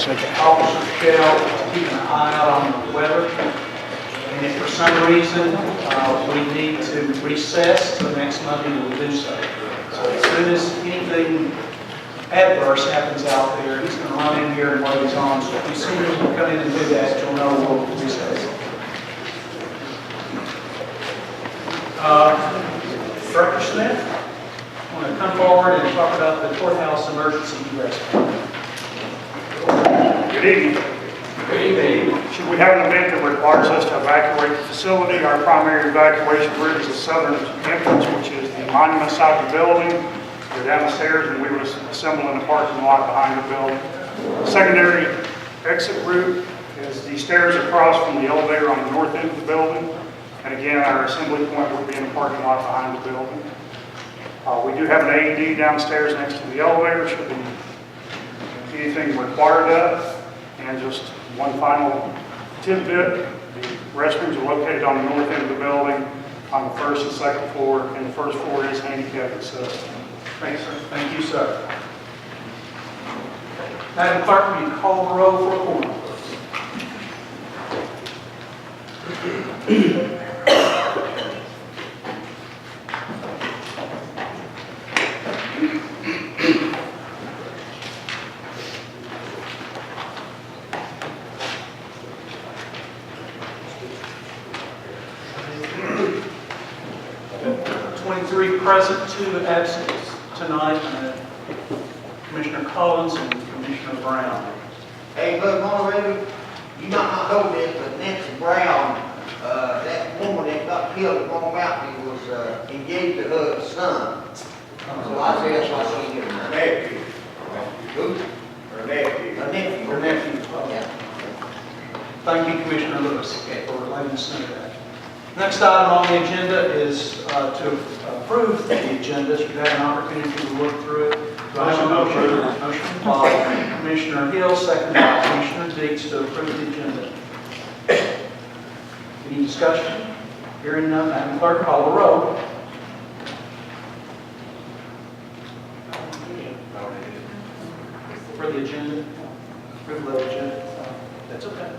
Officer shall keep an eye out on the weather. And if for some reason we need to recess to the next Monday, we'll do so. So as soon as anything adverse happens out there, he's going to run in here and wave his arms. So if you see him come in and do that, you'll know we'll recess. Director Smith, I want to come forward and talk about the courthouse emergency rescue. Good evening. Good evening. Should we have an event that requires us to evacuate the facility, our primary evacuation route is the southern entrance, which is the monument side of the building. Go down the stairs and we would assemble in the parking lot behind the building. Secondary exit route is the stairs across from the elevator on the north end of the building. And again, our assembly point would be in the parking lot behind the building. We do have an AED downstairs next to the elevator, should be anything required of. And just one final tidbit, the restrooms are located on the north end of the building, on the first and second floor, and the first floor is handicapped accessible. Thanks, sir. Thank you, sir. Madam Clerk, will you call the roll for a quorum, please? 23 present, 2 absent tonight, Commissioner Collins and Commissioner Brown. Hey, look, Monterey, you might not know this, but Nancy Brown, that woman that got killed at Long Mountain was engaged to her son. So I said that's why she did her nephew. Who? Her nephew. Her nephew. Her nephew. Yeah. Thank you, Commissioner Lewis, for letting us know that. Next item on the agenda is to approve the agenda. You've had an opportunity to look through it. Do I have a motion? Motion by Commissioner Hill, second by Commissioner Deeks to approve the agenda. Any discussion? Hearing none, Madam Clerk, call the roll. For the agenda? For the agenda? That's okay.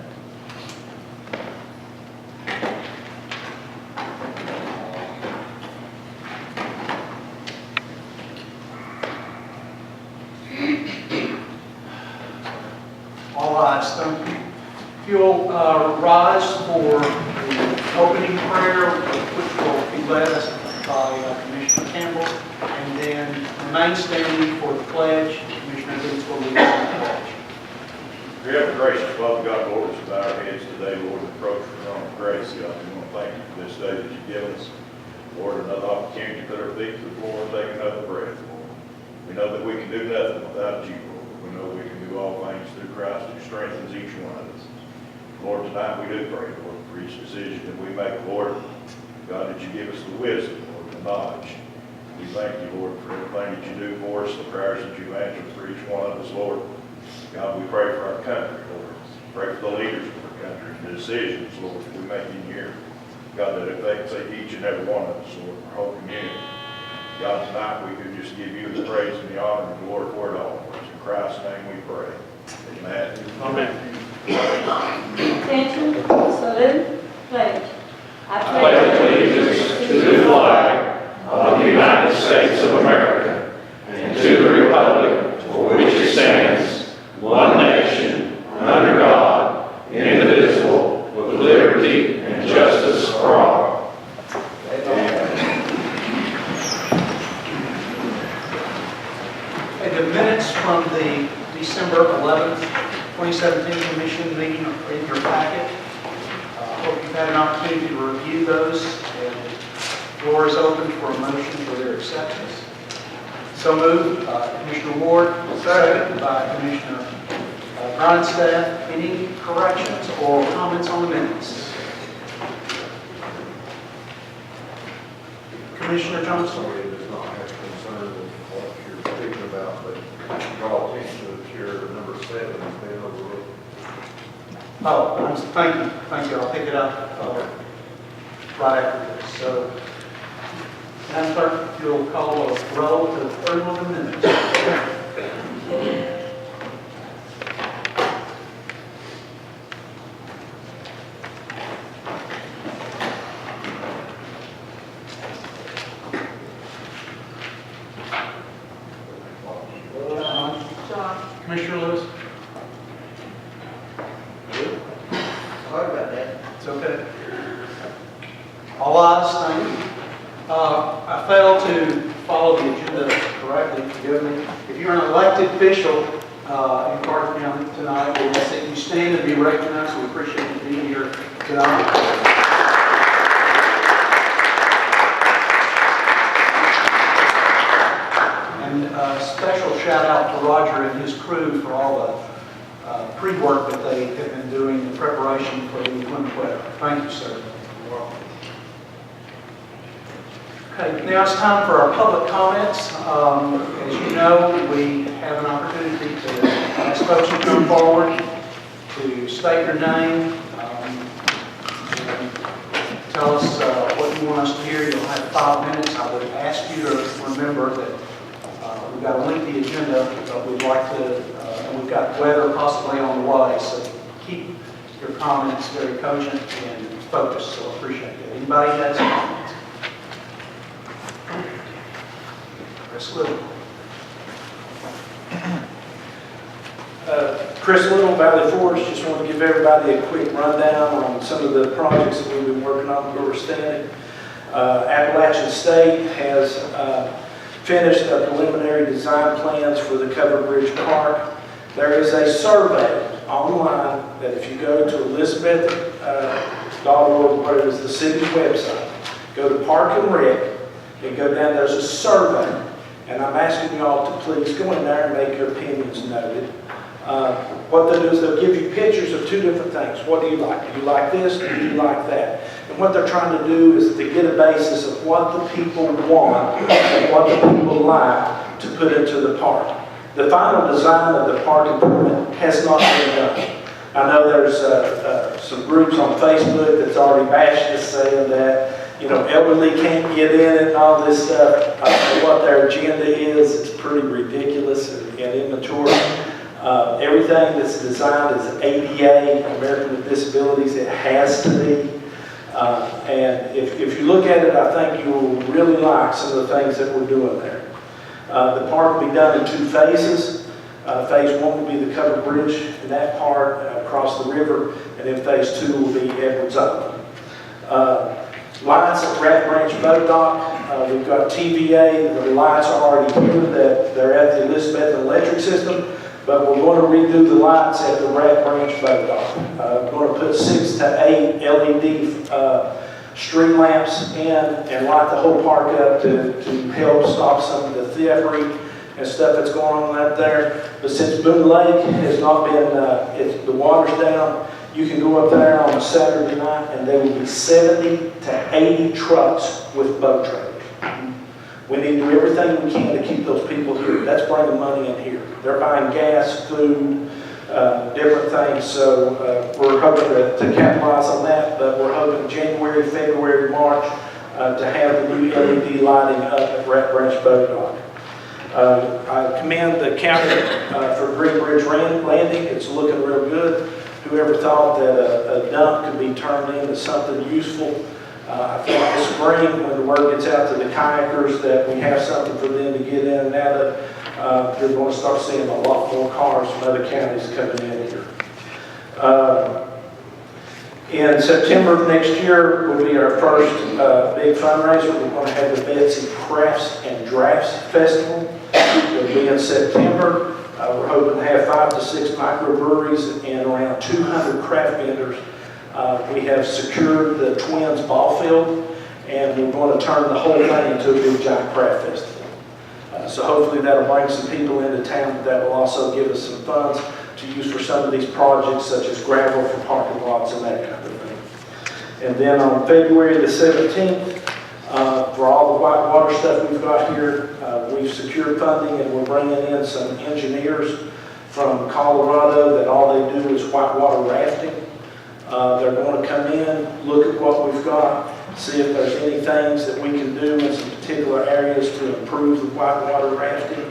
All ayes. Thank you. If you'll rise for the opening prayer, which will be led by Commissioner Campbell, and then remain standing for the pledge. Commissioner Deeks will lead us in the pledge. Dear ever gracious Father God, Lord, as we bow our heads today, Lord, and approach your throne of grace, God, we want to thank you for this day that you've given us. Lord, another opportunity to put our feet to the floor and take another breath, Lord. We know that we can do nothing without you, Lord. We know we can do all things through Christ who strengthens each one of us. Lord, tonight we do pray, Lord, for each decision that we make, Lord, God, that you give us the wisdom, Lord, the knowledge. We thank you, Lord, for everything that you do for us, the prayers that you answer for each one of us, Lord. God, we pray for our country, Lord. Pray for the leaders of our country and the decisions, Lord, that we make in here. God, that if they can take each and every one of us, Lord, our whole community. God, tonight we could just give you the praise and the honor and the glory for it all. In Christ's name we pray. Amen. Amen. Attention, salute, pledge. I pledge allegiance to the flag of the United States of America and to the republic for which it stands, one nation, under God, indivisible, with liberty and justice for all. The minutes from the December 11th, 2017 Commission meeting are in your packet. Hope you've had an opportunity to review those, and the floor is open for a motion for their acceptance. So moved by Commissioner Ward, seconded by Commissioner Grindstaff. Any corrections or comments on the minutes? Commissioner Johnson. Does not have concern with what you're speaking about, but draw attention to the chair, number 7 has been overlooked. Oh, thank you. I'll pick it up right after this. So, Madam Clerk, if you'll call a roll to approval of the minutes. wise thing. I failed to follow the agenda correctly, forgive me. If you're an elected official in Carter County tonight, we ask that you stand and be recognized. We appreciate you being here tonight. And a special shout out to Roger and his crew for all the pre-work that they have been doing in preparation for the winter weather. Thank you, sir. Okay, now it's time for our public comments. As you know, we have an opportunity to ask folks to come forward, to state your name, and tell us what you want us to hear. You'll have 5 minutes. I would ask you to remember that we've got a lengthy agenda, but we'd like to, and we've got weather possibly on the way, so keep your comments very cogent and focused, so I appreciate it. Anybody has comments? Chris Little. Chris Little, Valley Forge. Just want to give everybody a quick rundown on some of the projects that we've been working on where we're standing. Appalachian State has finished the preliminary design plans for the Covered Bridge Park. There is a survey online that if you go to elizabeth.org, where it is the city's website, go to Park and Rec, and go down, there's a survey. And I'm asking you all to please go in there and make your opinions noted. What they'll do is they'll give you pictures of 2 different things. What do you like? Do you like this? Do you like that? And what they're trying to do is to get a basis of what the people want and what the people like to put into the park. The final design of the park improvement has not been done. I know there's some groups on Facebook that's already bashed us saying that, you know, elderly can't get in it and all this stuff. I don't know what their agenda is. It's pretty ridiculous and immature. Everything that's designed is ADA, American with Disabilities. It has to be. And if you look at it, I think you will really like some of the things that we're doing there. The park will be done in 2 phases. Phase 1 will be the Covered Bridge in that part across the river, and then Phase 2 will be Edwards Island. Lights at Rat Branch Boat Dock. We've got TVA. The lights are already here. That they're at the Elizabeth electric system, but we're going to redo the lights at the Rat Branch Boat Dock. We're going to put 6 to 8 LED string lamps in and light the whole park up to help stop some of the thievery and stuff that's going on out there. But since Boone Lake has not been, the water's down, you can go up there on a Saturday night and there will be 70 to 80 trucks with boat trailers. We need to do everything we can to keep those people here. That's bringing money in here. They're buying gas, food, different things. So we're hoping to capitalize on that, but we're hoping January, February, March to have the new LED lighting up at Rat Branch Boat Dock. I commend the county for Green Bridge Landing. It's looking real good. Whoever thought that a dump could be turned into something useful, I think this spring, when the word gets out to the kayakers that we have something for them to get in and out of, you're going to start seeing a lot more cars from other counties coming in here. In September of next year will be our first big fundraiser. We're going to have the Betsy Crafts and Drafts Festival. It'll be in September. We're hoping to have 5 to 6 microbreweries and around 200 craft vendors. We have secured the Twins ball field, and we're going to turn the whole thing into a big giant craft festival. So hopefully that'll bring some people into town, but that will also give us some funds to use for some of these projects, such as gravel for parking lots and that kind of thing. And then on February the 17th, for all the whitewater stuff we've got here, we've secured funding and we're bringing in some engineers from Colorado that all they do is whitewater rafting. They're going to come in, look at what we've got, see if there's any things that we can do in some particular areas to improve the whitewater rafting.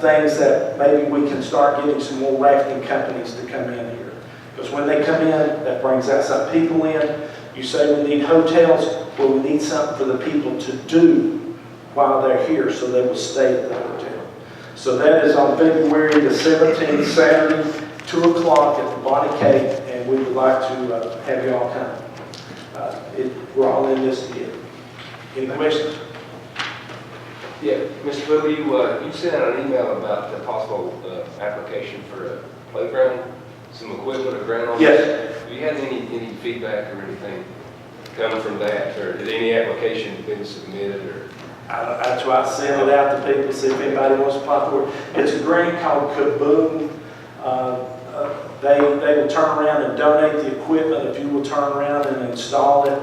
Things that maybe we can start getting some more rafting companies to come in here. Because when they come in, that brings outside people in. You say we need hotels, well, we need something for the people to do while they're here so they will stay at the hotel. So that is on February the 17th, Saturday, 2 o'clock at the Bonnie Cape, and we would like to have you all come. We're all in this together. Any questions? Yeah, Mr. Boo, you sent out an email about the possible application for a playground, some equipment or ground. Yes. Have you had any feedback or anything coming from that, or did any application been submitted, or? That's why I sent it out to people, see if anybody wants to apply for it. It's a grant called Kaboom. They will turn around and donate the equipment if you will turn around and install it.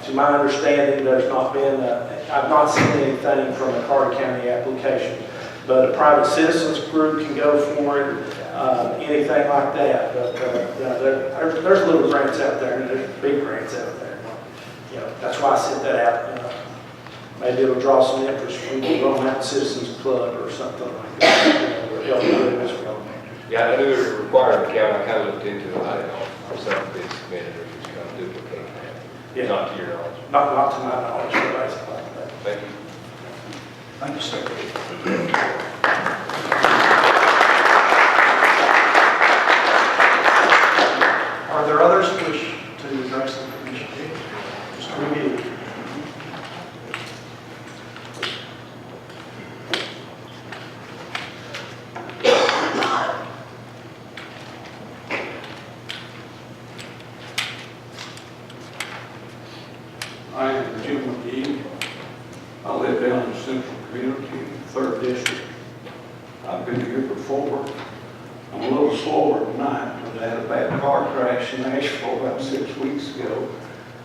To my understanding, there's not been, I've not seen anything from a Carter County application, but a private citizens group can go for it, anything like that. But there's little grants out there, and there's big grants out there. That's why I sent that out. Maybe it'll draw some interest from the Rome Mountain Citizens Club or something like that. Or help others. Yeah, I knew it required an account. I kind of looked into it. I didn't know if something been submitted or just kind of duplicate that. Yeah. Not to your knowledge. Not to my knowledge, but basically like that. Thank you. Thank you, sir. Are there others who wish to address the commission? Mr. McGee. I am Jim McGee. I live down in the Central Community, 3rd District. I've been here before. I'm a little slower tonight because I had a bad car crash in Asheville about 6 weeks ago.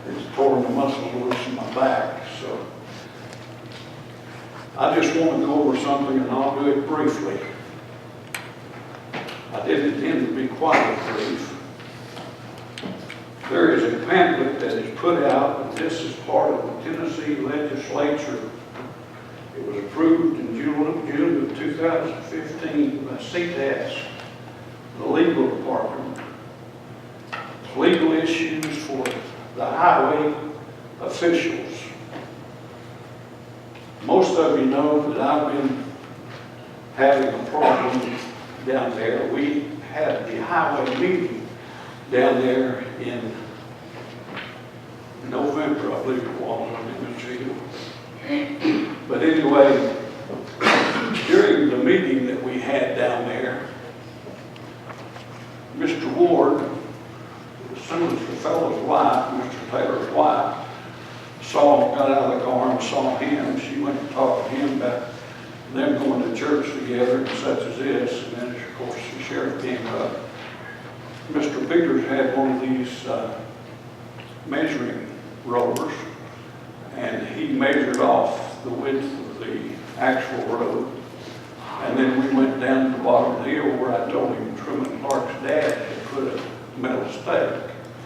It's torn the muscle loose in my back, so I just want to go over something, and I'll do it briefly. I didn't intend to be quite brief. There is a pamphlet that is put out, and this is part of the Tennessee legislature. It was approved in June of 2015 by CTAS, the legal department. Legal issues for the highway officials. Most of you know that I've been having a problem down there. We had the highway meeting down there in November, I believe it was, in Michigan. But anyway, during the meeting that we had down there, Mr. Ward, as soon as the fellow's wife, Mr. Taylor's wife, got out of the car and saw him, she went to talk to him about them going to church together and such as this, and then of course the sheriff came up. Mr. Peters had one of these measuring rollers, and he measured off the width of the actual road. And then we went down to the bottom of the hill where I told him Truman Clark's dad had put a metal stake.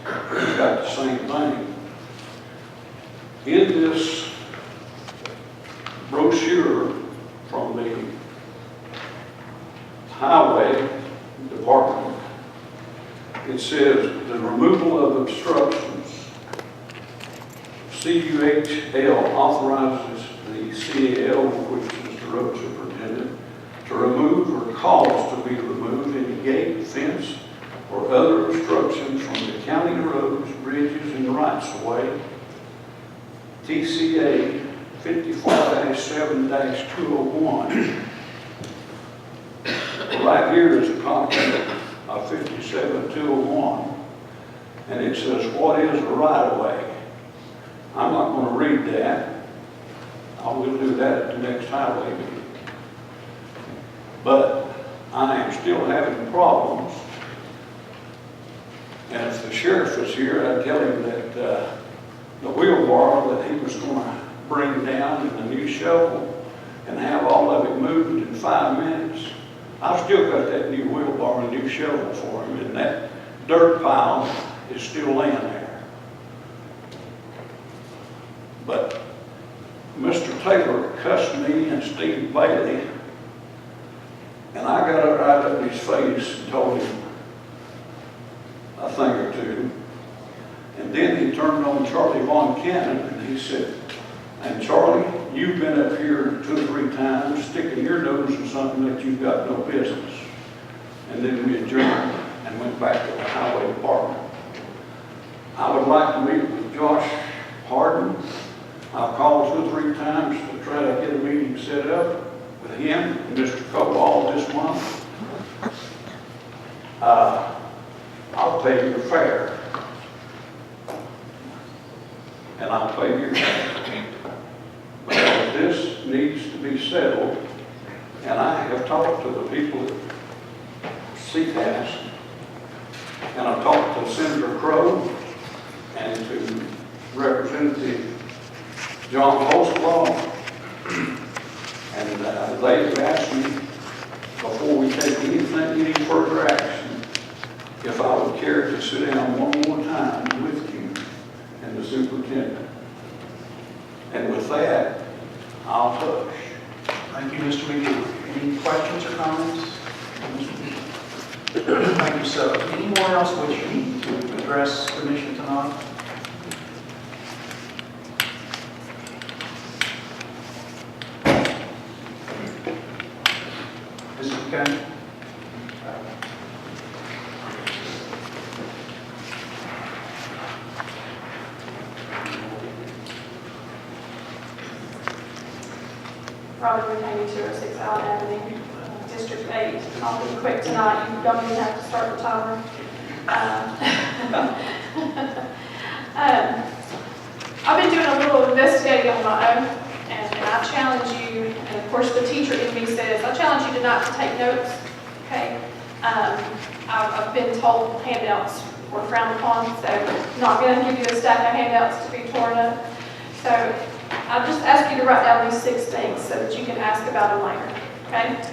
He's got the same thing. In this brochure from the highway department, it says the removal of obstructions. CUHL authorizes the CAL, which is the road superintendent, to remove or cause to be removed any gate, fence, or other obstructions from the county roads, bridges, and rights-of-way. TCA 54-7-201. Right here is a copy of 57-201, and it says, what is a right-of-way? I'm not going to read that. I will do that at the next highway meeting. But I am still having problems. And if the sheriff was here, I'd tell him that the wheelbarrow that he was going to bring down and the new shovel and have all of it moved in 5 minutes. I've still got that new wheelbarrow and new shovel for him, and that dirt pile is still laying there. But Mr. Taylor cussed me and Steve Bailey, and I got right up in his face and told him a thing or two. And then he turned on Charlie Von Cannon and he said, and Charlie, you've been up here 2 or 3 times sticking your nose in something that you've got no business. And then we adjourned and went back to the highway department. I would like to meet with Josh Harden. I've called 2 or 3 times to try to get a meeting set up with him and Mr. Cobalt this month. I'll pay your fare. And I'll pay your fare. Because this needs to be settled. And I have talked to the people at CCAS, and I've talked to Senator Crow and to Representative John Holsclaw, and they've asked me before we take any further action if I would care to sit down one more time with you and the superintendent. And with that, I'll hush. Thank you, Mr. McGee. Any questions or comments? Thank you, sir. Anyone else wishing to address the commission tonight? Mr. McKay? Robert McCamey, 206 Allen Avenue, District 8. I'll be quick tonight. You don't even have to start the timer. I've been doing a little investigating on my own, and I challenge you, and of course the teacher in me says, I challenge you to not to take notes, okay? I've been told handouts were frowned upon, so I'm not going to give you a stack of handouts to be torn up. So I'll just ask you to write down these 6 things so that you can ask about them later, okay?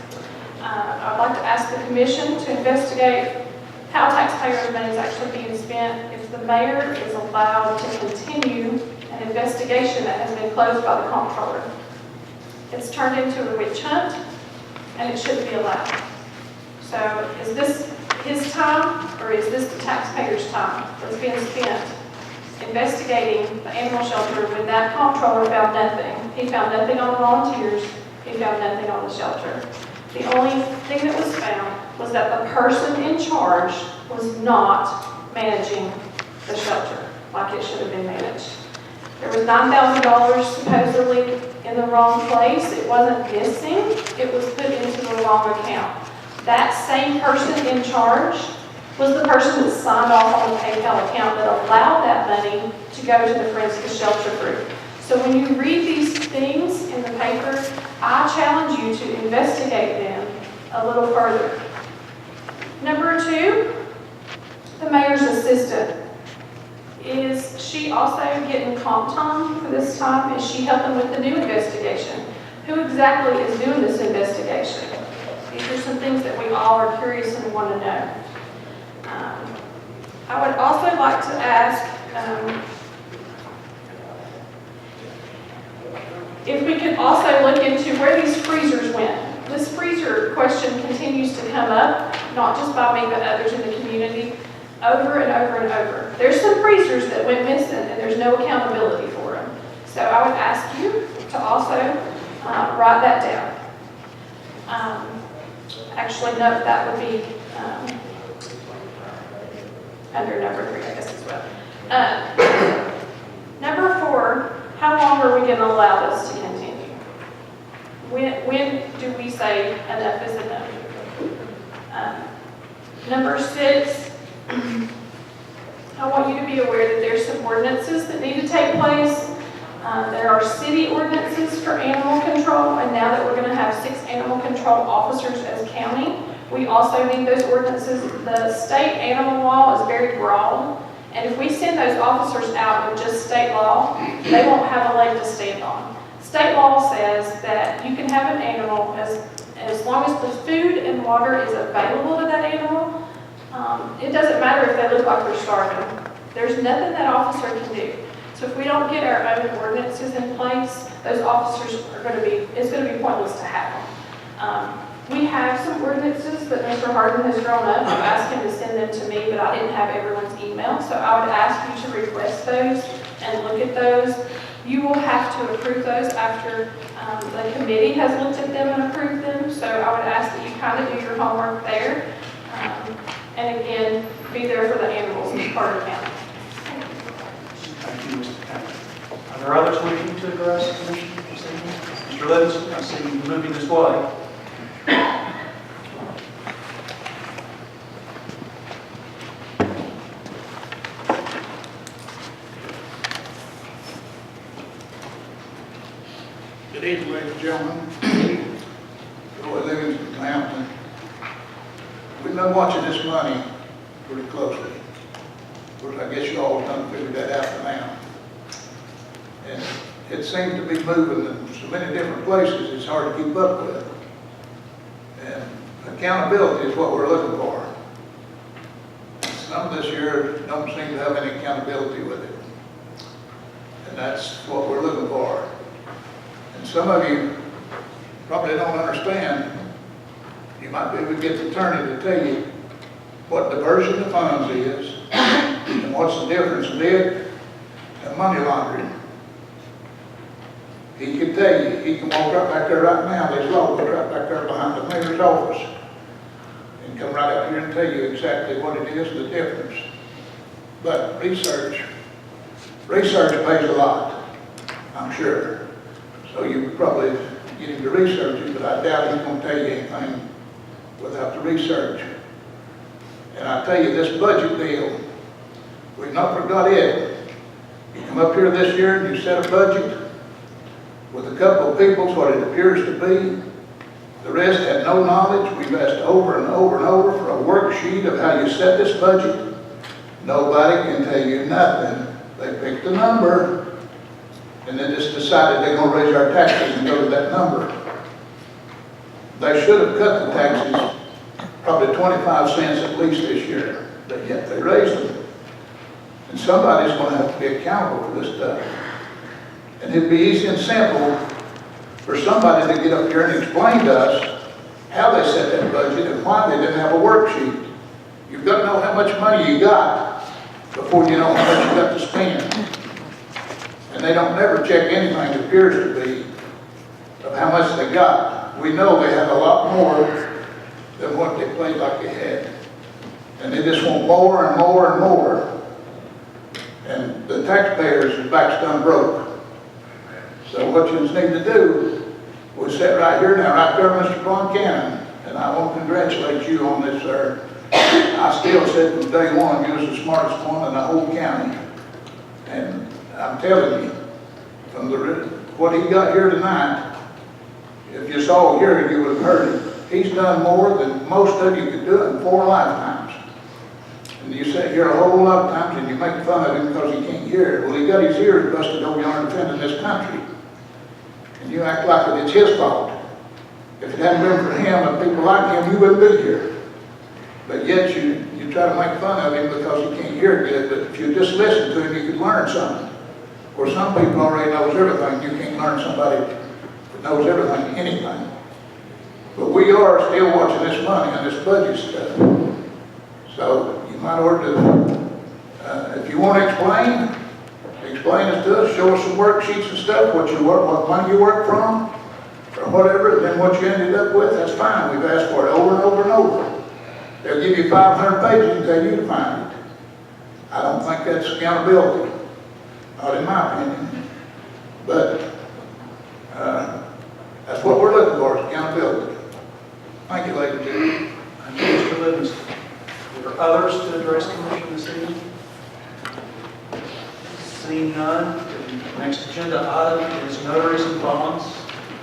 I'd like to ask the commission to investigate how taxpayers' money is actually being spent if the mayor is allowed to continue an investigation that has been closed by the comptroller. It's turned into a witch hunt, and it shouldn't be allowed. So is this his time, or is this the taxpayers' time that's being spent investigating the animal shelter when that comptroller found nothing? He found nothing on the volunteers. He found nothing on the shelter. The only thing that was found was that the person in charge was not managing the shelter like it should have been managed. There was $9,000 supposedly in the wrong place. It wasn't missing. It was put into the wrong account. That same person in charge was the person that signed off on the PayPal account that allowed that money to go to the Friends of the Shelter group. So when you read these things in the paper, I challenge you to investigate them a little further. Number 2, the mayor's assistant. Is she also getting comp time for this time? Is she helping with the new investigation? Who exactly is doing this investigation? These are some things that we all are curious and want to know. I would also like to ask if we could also look into where these freezers went. This freezer question continues to come up, not just by me, but others in the community, over and over and over. There's some freezers that went missing, and there's no accountability for them. So I would ask you to also write that down. Actually, no, that would be under number 3, I guess, as well. Number 4, how long are we going to allow this to continue? When do we say enough is enough? Number 6, I want you to be aware that there's some ordinances that need to take place. There are city ordinances for animal control, and now that we're going to have 6 animal control officers as county, we also need those ordinances. The state animal law is very broad, and if we send those officers out with just state law, they won't have a leg to stand on. State law says that you can have an animal as long as the food and water is available to that animal. It doesn't matter if they look like they're starving. There's nothing that officer can do. So if we don't get our own ordinances in place, those officers it's going to be pointless to have them. We have some ordinances that Mr. Harden has drawn up. I've asked him to send them to me, but I didn't have everyone's email. So I would ask you to request those and look at those. You will have to approve those after the committee has looked at them and approved them. So I would ask that you kind of do your homework there. And again, be there for the animals as part of the county. Thank you, Mr. Tanner. Are there others wishing to address the commission this evening? Mr. Livingston, I see you moving this way. Good evening, ladies and gentlemen. Roy Livingston, Hampton. We've been watching this money pretty closely. Of course, I guess you all have done figured that out for now. And it seems to be moving in so many different places, it's hard to keep up with. And accountability is what we're looking for. Some this year don't seem to have any accountability with it. And that's what we're looking for. And some of you probably don't understand. You might be able to get the attorney to tell you what diversion of funds is and what's the difference in it and money laundering. He can tell you. He can walk right back there right now. There's laws right back there behind the mayor's office and come right up here and tell you exactly what it is, the difference. But research pays a lot, I'm sure. So you would probably get him to research it, but I doubt he's going to tell you anything without the research. And I tell you, this budget deal, we've not forgot it. You come up here this year and you set a budget with a couple of people, what it appears to be. The rest had no knowledge. We've asked over and over and over for a worksheet of how you set this budget. Nobody can tell you nothing. They picked a number and then just decided they're going to raise our taxes and go to that number. They should have cut the taxes probably 25 cents at least this year, but yet they raised them. And somebody's going to have to be accountable for this stuff. And it'd be easy and simple for somebody to get up here and explain to us how they set that budget and why they didn't have a worksheet. You've got to know how much money you got before you know how much you got to spend. And they don't never check anything that appears to be of how much they got. We know they have a lot more than what they played like they had. And they just want more and more and more. And the taxpayers' back's done broke. So what you just need to do, we sit right here now, right there, Mr. Von Cannon, and I want to congratulate you on this, sir. I still said from day one, you was the smartest one in the whole county. And I'm telling you, from what he got here tonight, if you saw here, you would have heard it. He's done more than most of you could do in 4 lifetimes. And you sit here a whole lot of times and you make fun of him because he can't hear it. Well, he got his ears busted over yonder defending this country. And you act like it's his fault. If it hadn't been for him and people like him, you wouldn't be here. But yet you try to make fun of him because he can't hear good. But if you just listen to him, you could learn something. Of course, some people already knows everything. You can't learn somebody that knows everything, anything. But we are still watching this money and this budget stuff. So you might ought to, if you want to explain it to us, show us some worksheets and stuff, what money you work from, or whatever, and then what you ended up with, that's fine. We've asked for it over and over and over. They'll give you 500 pages and tell you to find it. I don't think that's accountability, not in my opinion. But that's what we're looking for, is accountability. Thank you, ladies and gentlemen. Thank you, Mr. Livingston. Are there others to address the commission this evening? Seeing none, the next agenda item is notaries and bonds.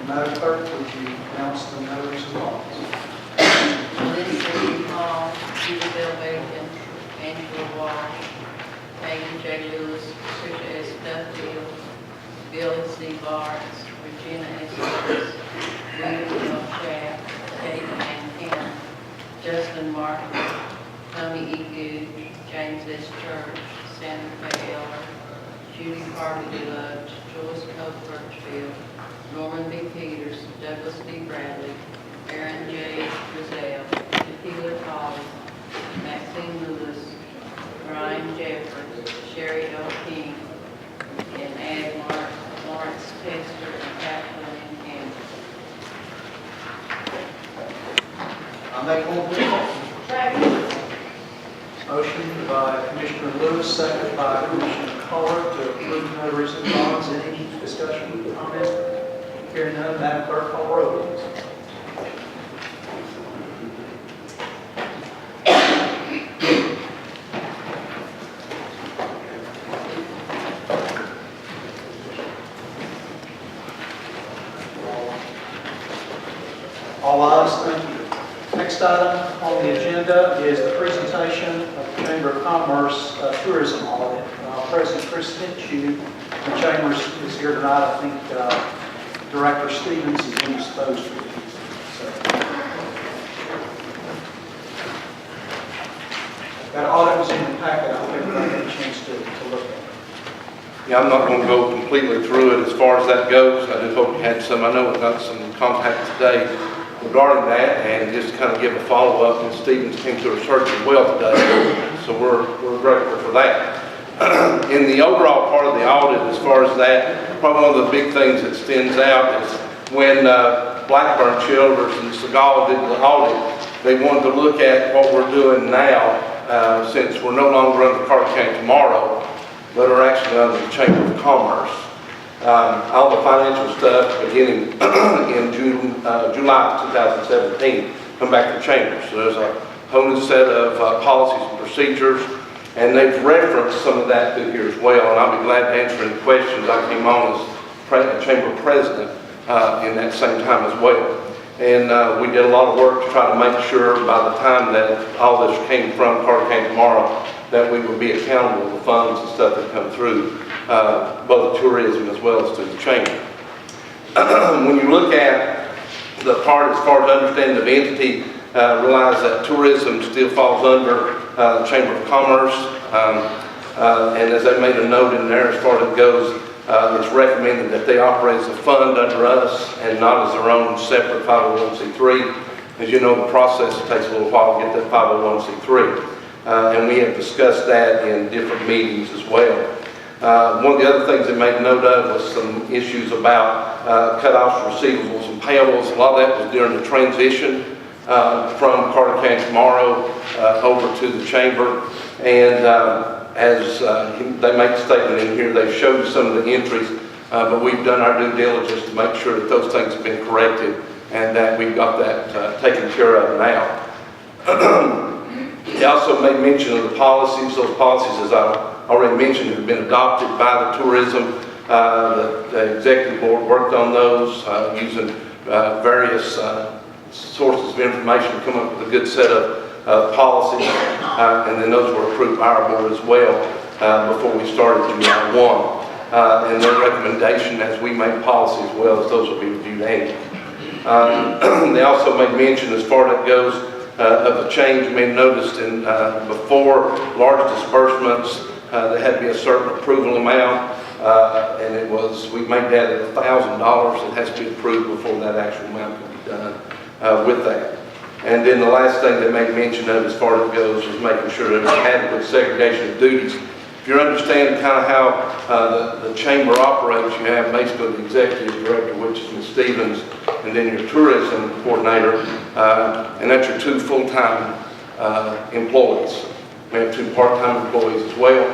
Madam Clerk, would you announce the notaries and bonds? Lindsay Hall, Judy Bell Bacon, Angela Walsh, Megan J. Lewis, Patricia S. Duffield, Billy C. Barnes, Regina S. Lewis, William L. Schaff, Kate Ann Kemp, Justin Martin, Tony E. Gooch, James S. Church, Sandra K. Eller, Judy Harvey DeLuge, Joyce Cole Birchfield, Norman B. Peters, Douglas D. Bradley, Aaron J. Brazell, Tequila Collins, Maxine Lewis, Brian Jeffers, Sherry L. King, and add Lawrence Tester and Kathleen Campbell. I make one motion by Commissioner Lewis, second by Commissioner caller to approve notaries and bonds. Any discussion, comment? Hearing none, Madam Clerk, call roll, please. All ayes, thank you. Next item on the agenda is the presentation of the Chamber of Commerce tourism audit. President Chris Finchu from Chambers is here tonight. I think Director Stevens is indisposed for you. That audit was in the packet. I hope everybody had a chance to look at it. Yeah, I'm not going to go completely through it as far as that goes. I just hope you had some, I know we got some contact today regarding that, and just kind of give a follow-up. And Stevens came to our church as well today, so we're grateful for that. In the overall part of the audit, as far as that, probably one of the big things that stands out is when Blackburn Childers and Segal did the audit, they wanted to look at what we're doing now, since we're no longer under Carter County Tomorrow, but are actually under the Chamber of Commerce. All the financial stuff beginning in July of 2017 come back to Chamber. So there's a whole new set of policies and procedures, and they've referenced some of that through here as well, and I'll be glad to answer any questions. I came on as Chamber President in that same time as well. And we did a lot of work to try to make sure by the time that all this came from Carter County Tomorrow that we would be accountable for the funds and stuff that come through both tourism as well as to the Chamber. When you look at the part as far as understanding of entity, realize that tourism still falls under the Chamber of Commerce. And as they made a note in there, as far as it goes, it's recommended that they operate as a fund under us and not as their own separate 501c3. As you know, the process takes a little while to get that 501c3. And we have discussed that in different meetings as well. One of the other things they made note of was some issues about cut-offs, receivables, and payables. A lot of that was during the transition from Carter County Tomorrow over to the Chamber. And as they make a statement in here, they've showed some of the entries, but we've done our due diligence to make sure that those things have been corrected and that we've got that taken care of now. They also made mention of the policies. Those policies, as I already mentioned, have been adopted by the tourism. The executive board worked on those using various sources of information to come up with a good set of policies, and then those were approved by our board as well before we started July 1. And their recommendation as we make policy as well as those will be reviewed annually. They also made mention as far as that goes of the change. You may have noticed in before large disbursements there had to be a certain approval amount, and it was, we made that at $1,000. It has to be approved before that actual amount can be done with that. And then the last thing they made mention of as far as it goes is making sure there's adequate segregation of duties. If you understand kind of how the Chamber operates, you have basically the executive director, which is Ms. Stevens, and then your tourism coordinator, and that's your two full-time employees. We have two part-time employees as well,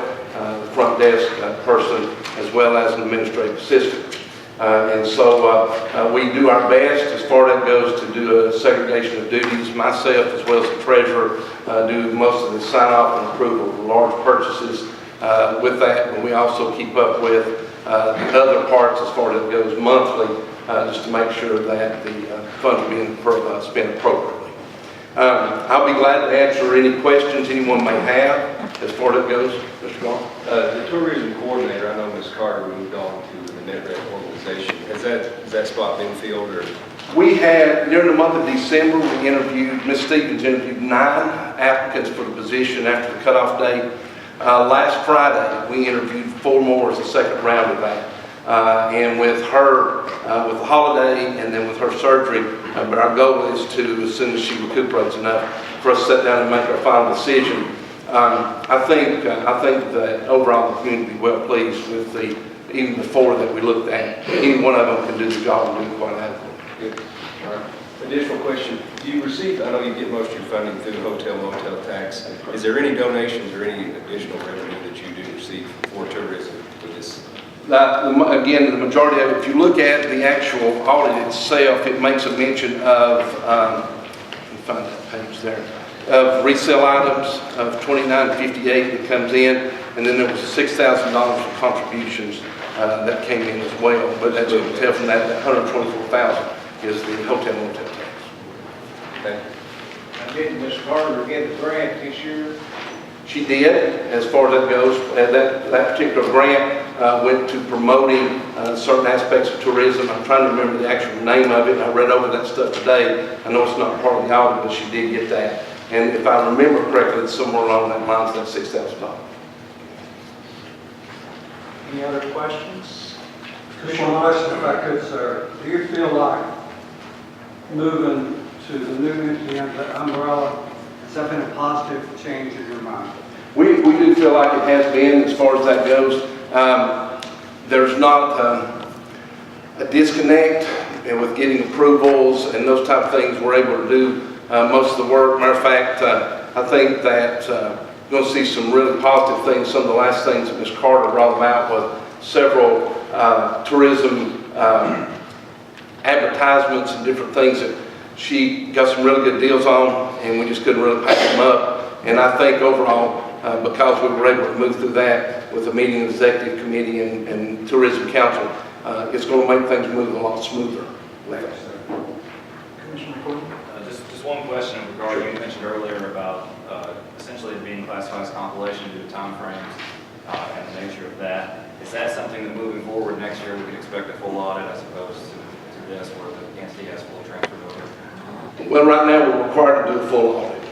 the front desk person, as well as an administrative assistant. And so we do our best as far as that goes to do a segregation of duties. Myself, as well as the treasurer, do most of the sign-off and approval of large purchases with that. And we also keep up with the other parts as far as it goes monthly, just to make sure that the funds are being spent appropriately. I'll be glad to answer any questions anyone may have as far as it goes. Mr. Gall? The tourism coordinator, I know Ms. Carter moved on to the NetRec organization. Has that spot been filled, or? We had, during the month of December, we interviewed, Ms. Stevens interviewed 9 applicants for the position after the cutoff date. Last Friday, we interviewed 4 more as a second round of that. And with her, with the holiday and then with her surgery, our goal is to, as soon as she recuperates enough, for us to sit down and make our final decision. I think that overall the community will be well pleased with even the 4 that we looked at. Any one of them can do the job and do it quite adequately. Good. All right. Additional question. Do you receive, I know you get most of your funding through the hotel motel tax. Is there any donations or any additional revenue that you do receive for tourism with this? Again, the majority of it, if you look at the actual audit itself, it makes a mention of, let me find that page there, of resale items of $29.58 that comes in, and then there was $6,000 of contributions that came in as well. But as you can tell from that, that $124,000 is the hotel motel tax. Okay. Did Ms. Carter get the grant this year? She did, as far as that goes. That particular grant went to promoting certain aspects of tourism. I'm trying to remember the actual name of it. I read over that stuff today. I know it's not part of the audit, but she did get that. And if I remember correctly, it's somewhere along that line, so that's $6,000. Any other questions? Just one question, if I could, sir. Do you feel like moving to the new entity under the umbrella has that been a positive change in your mind? We do feel like it has been, as far as that goes. There's not a disconnect with getting approvals and those type of things. We're able to do most of the work. Matter of fact, I think that you're going to see some really positive things. Some of the last things that Ms. Carter brought about was several tourism advertisements and different things that she got some really good deals on, and we just couldn't really pack them up. And I think overall, because we were able to move through that with the meeting of the executive committee and tourism council, it's going to make things move a lot smoother. Commissioner Gordon? Just one question regarding, you mentioned earlier about essentially it being classified as compilation due to timeframes and the nature of that. Is that something that moving forward next year we can expect a full audit as opposed to this where the entity has full transfer over? Well, right now we're required to do a full audit.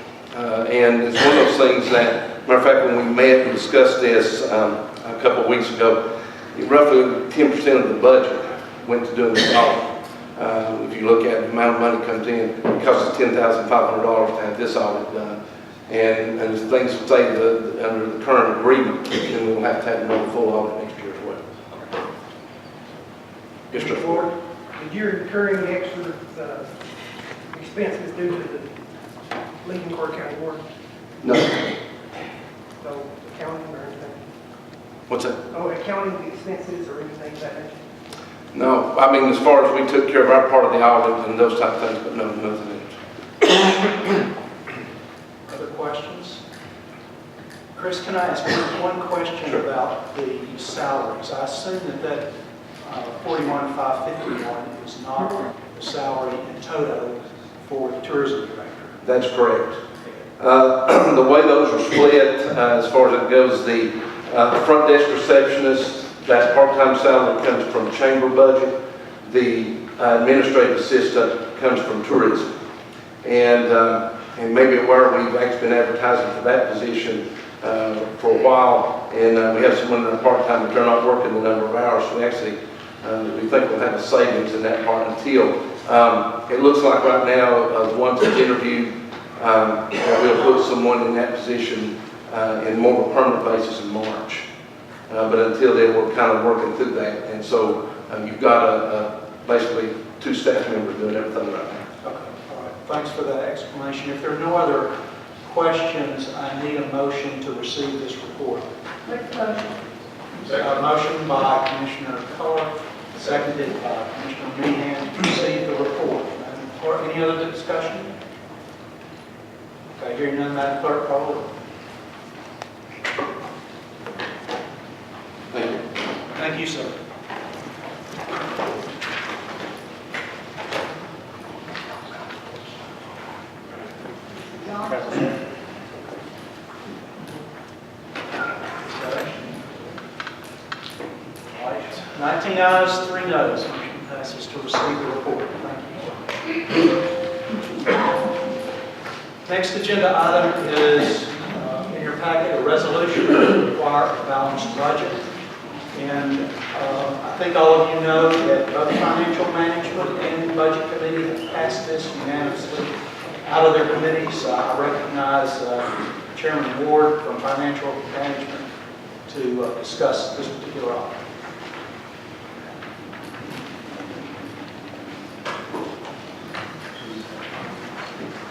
And it's one of those things that, matter of fact, when we met and discussed this a couple of weeks ago, roughly 10% of the budget went to doing this audit. If you look at the amount of money comes in, it costs us $10,500 to have this audit done. And as things stay under the current agreement, then we'll have to have another full audit next year as well. Yes, sir. Ford, did you incur any extra expenses due to the Lincoln Court County Board? No. No accounting or anything? What's that? Oh, accounting expenses or anything of that nature? No, I mean, as far as we took care of our part of the audit and those type of things, but no, nothing else. Other questions? Chris, can I ask one question about the salaries? I assume that 41,551 is not the salary in total for the tourism director. That's correct. The way those are split, as far as it goes, the front desk receptionist, that part-time salary comes from chamber budget. The administrative assistant comes from tourism. And maybe where we've actually been advertising for that position for a while, and we have someone in our part-time, but they're not working the number of hours. So we actually, we think we'll have a savings in that part until, it looks like right now, the ones that interviewed, we'll put someone in that position in more of a permanent basis in March. But until then, we're kind of working through that. And so you've got basically 2 staff members doing everything right now. Okay, all right. Thanks for that explanation. If there are no other questions, I need a motion to receive this report. Make the motion. A motion by Commissioner Carr, seconded by Commissioner Meehan to receive the report. Madam Clerk, any other discussion? Okay, hearing none, Madam Clerk, call the roll. Thank you. Thank you, sir. John? 19 ayes, 3 noes. Motion passes to receive the report. Thank you. Next agenda item is in your packet, a resolution to require a balanced budget. And I think all of you know that both Financial Management and Budget Committee have passed this unanimously out of their committees. I recognize Chairman Ward from Financial Management to discuss this particular item.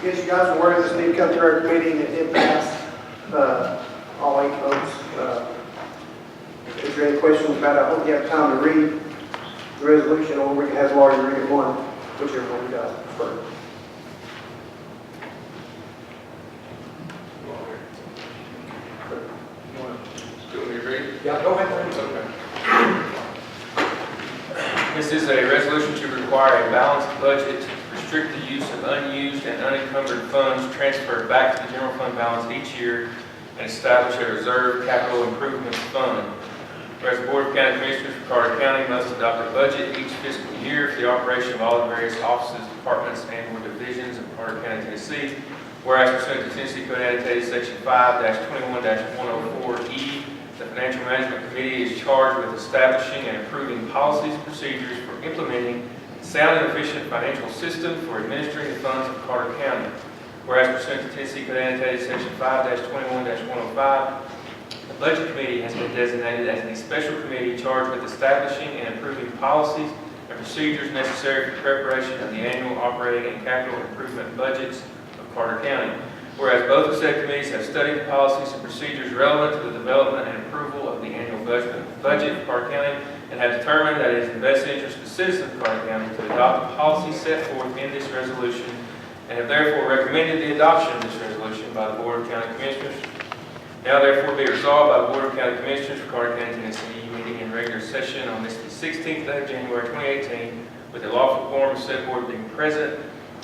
Yes, you guys are aware this did come through our committee and it did pass, all 8 votes. If there are any questions about it, I hope you have time to read the resolution, or we can have Laurie read it one, whichever one you guys prefer. Yeah, go ahead. This is a resolution to require a balanced budget, restrict the use of unused and unencumbered funds transferred back to the general fund balance each year, and establish a reserve capital improvement fund. Whereas the Board of County Commissioners for Carter County must adopt a budget each fiscal year for the operation of all the various offices, departments, and/or divisions of Carter County, Tennessee. Whereas pursuant to Tennessee Code Annotated Section 5-21-104E, the Financial Management Committee is charged with establishing and approving policies and procedures for implementing a sound and efficient financial system for administering the funds of Carter County. Whereas pursuant to Tennessee Code Annotated Section 5-21-105, the Budget Committee has been designated as a special committee charged with establishing and approving policies and procedures necessary for preparation of the annual operating and capital improvement budgets of Carter County. Whereas both of said committees have studied the policies and procedures relevant to the development and approval of the annual budget of Carter County, and have determined that it is in the best interest of the citizens of Carter County to adopt the policies set forth in this resolution, and have therefore recommended the adoption of this resolution by the Board of County Commissioners. Now therefore be resolved by the Board of County Commissioners for Carter County, Tennessee, meeting in regular session on this the 16th day of January 2018, with the lawful quorum of said board being present,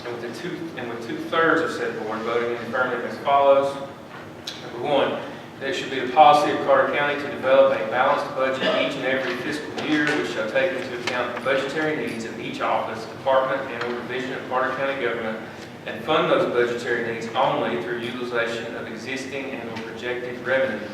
and with two-thirds of said board voting in the affirmative as follows. Number 1, that it should be the policy of Carter County to develop a balanced budget each and every fiscal year, which shall take into account the budgetary needs of each office, department, and/or division of Carter County government, and fund those budgetary needs only through utilization of existing and/or projected revenues.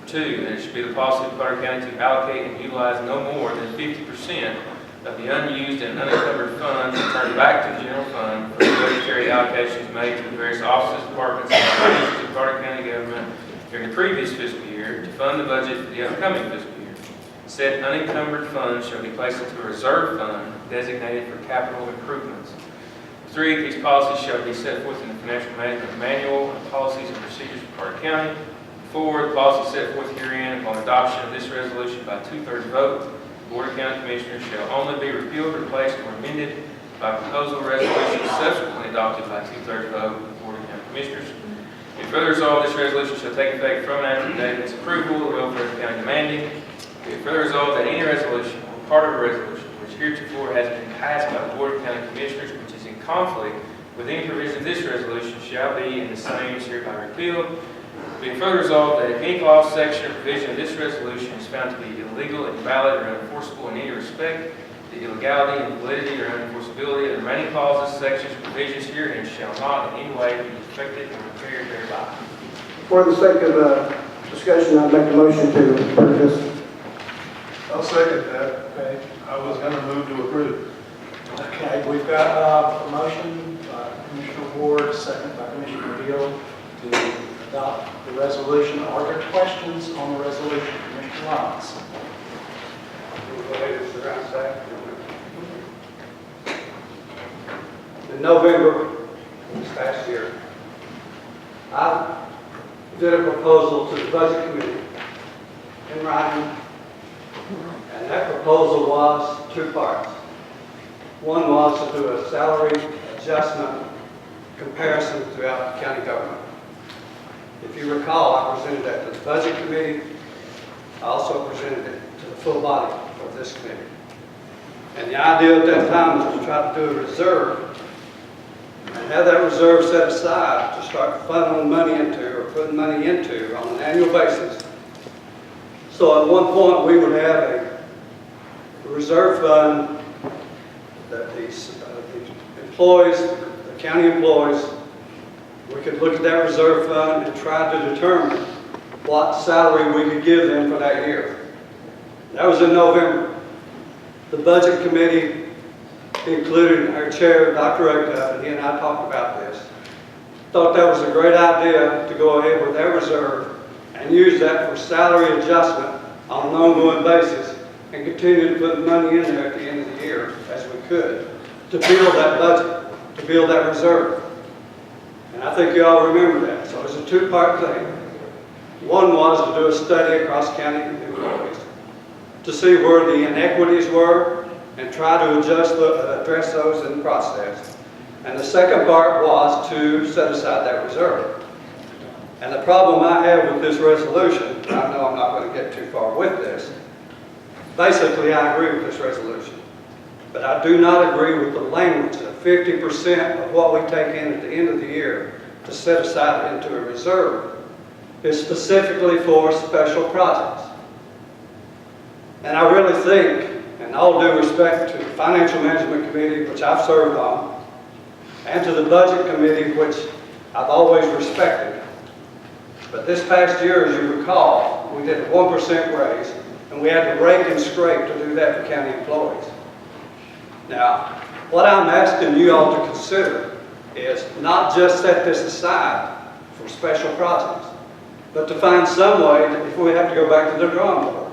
2, that it should be the policy of Carter County to allocate and utilize no more than 50% of the unused and unencumbered funds returned back to the general fund for the budgetary allocations made to the various offices, departments, and divisions of Carter County government during the previous fiscal year to fund the budget for the upcoming fiscal year. Said unencumbered funds shall be placed into a reserve fund designated for capital improvements. 3, these policies shall be set forth in the Financial Management Manual and Policies and Procedures for Carter County. 4, the policies set forth herein upon adoption of this resolution by two-thirds vote, the Board of County Commissioners shall only be repealed, replaced, or amended by proposal resolution subsequently adopted by two-thirds vote of the Board of County Commissioners. Be further resolved, this resolution shall take effect from and after the date of its approval, the welfare of the county demanding. Be further resolved that any resolution or part of a resolution which heretofore has been passed by the Board of County Commissioners which is in conflict with any provision of this resolution shall be and the same is hereby repealed. Be further resolved that if any clause, section, or provision of this resolution is found to be illegal, invalid, or unenforceable in any respect, the illegality, invalidity, or unenforceability of the remaining clauses, sections, or provisions herein shall not in any way be affected or impaired thereby. For the sake of discussion, I'd make a motion to approve this. I'll second that. Okay. I was gonna move to approve. Okay, we've got a motion by Commissioner Ward, second by Commissioner Hill to adopt the resolution. Are there questions on the resolution? Commissioner Lyons. In November this past year, I did a proposal to the Budget Committee in writing, and that proposal was two parts. One was to do a salary adjustment comparison throughout the county government. If you recall, I presented that to the Budget Committee. I also presented it to the full body of this committee. And the idea at that time was to try to do a reserve and have that reserve set aside to start funneling money into or putting money into on an annual basis. So at one point we would have a reserve fund that the employees, the county employees, we could look at that reserve fund and try to determine what salary we could give them for that year. That was in November. The Budget Committee, including our chair, Dr. Oaktuff, and he and I talked about this, thought that was a great idea to go ahead with that reserve and use that for salary adjustment on an ongoing basis and continue to put money in there at the end of the year as we could to build that budget, to build that reserve. And I think you all remember that. So it's a two-part thing. One was to do a study across county employees to see where the inequities were and try to address those in the process. And the second part was to set aside that reserve. And the problem I have with this resolution, and I know I'm not going to get too far with this, basically I agree with this resolution. But I do not agree with the language of 50% of what we take in at the end of the year to set aside into a reserve is specifically for special projects. And I really think, in all due respect to the Financial Management Committee, which I've served on, and to the Budget Committee, which I've always respected, but this past year, as you recall, we did a 1% raise, and we had to rake and scrape to do that for county employees. Now, what I'm asking you all to consider is not just set this aside for special projects, but to find some way that if we have to go back to the drawing board,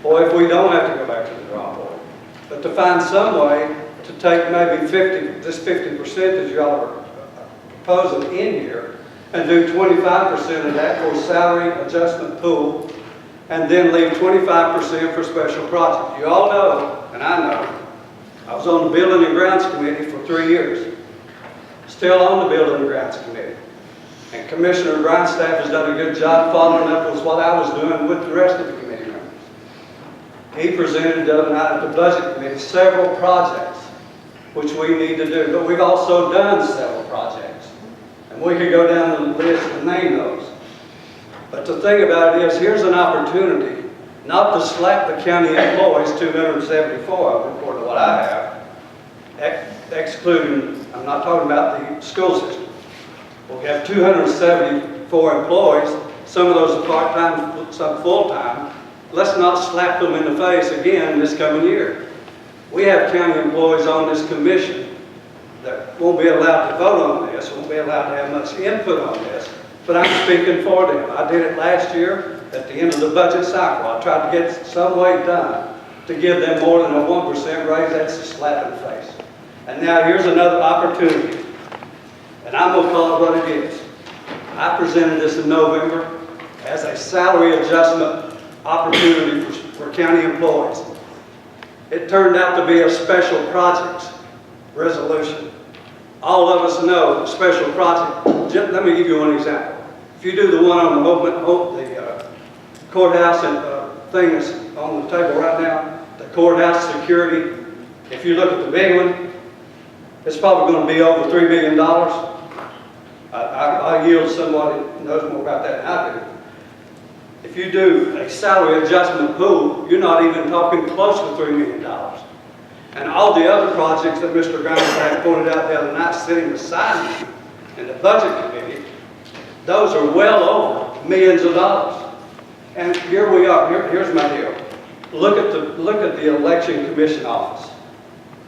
or if we don't have to go back to the drawing board, but to find some way to take maybe 50% that you all are proposing in here, and do 25% of that for salary adjustment pool, and then leave 25% for special projects. You all know, and I know, I was on the Building and Grounds Committee for 3 years. Still on the Building and Grounds Committee. And Commissioner Grindstaff has done a good job following up with what I was doing with the rest of the committee members. He presented the other night at the Budget Committee several projects which we need to do, but we've also done several projects. And we could go down the list and name those. But the thing about it is, here's an opportunity not to slap the county employees, 274 of them, according to what I have, excluding, I'm not talking about the school system. We have 274 employees, some of those are part-time, some full-time. Let's not slap them in the face again this coming year. We have county employees on this commission that won't be allowed to vote on this, won't be allowed to have much input on this, but I'm speaking for them. I did it last year at the end of the budget cycle. I tried to get some way done to give them more than a 1% raise. That's a slap in the face. And now here's another opportunity, and I'm going to call it what it is. I presented this in November as a salary adjustment opportunity for county employees. It turned out to be a special projects resolution. All of us know special project. Let me give you one example. If you do the one on the courthouse and things on the table right now, the courthouse security, if you look at the big one, it's probably going to be over $3 million. I yield to somebody who knows more about that than I do. If you do a salary adjustment pool, you're not even talking close to $3 million. And all the other projects that Mr. Grindstaff pointed out the other night sitting beside me in the Budget Committee, those are well over millions of dollars. And here we are. Here's my deal. Look at the Election Commission office.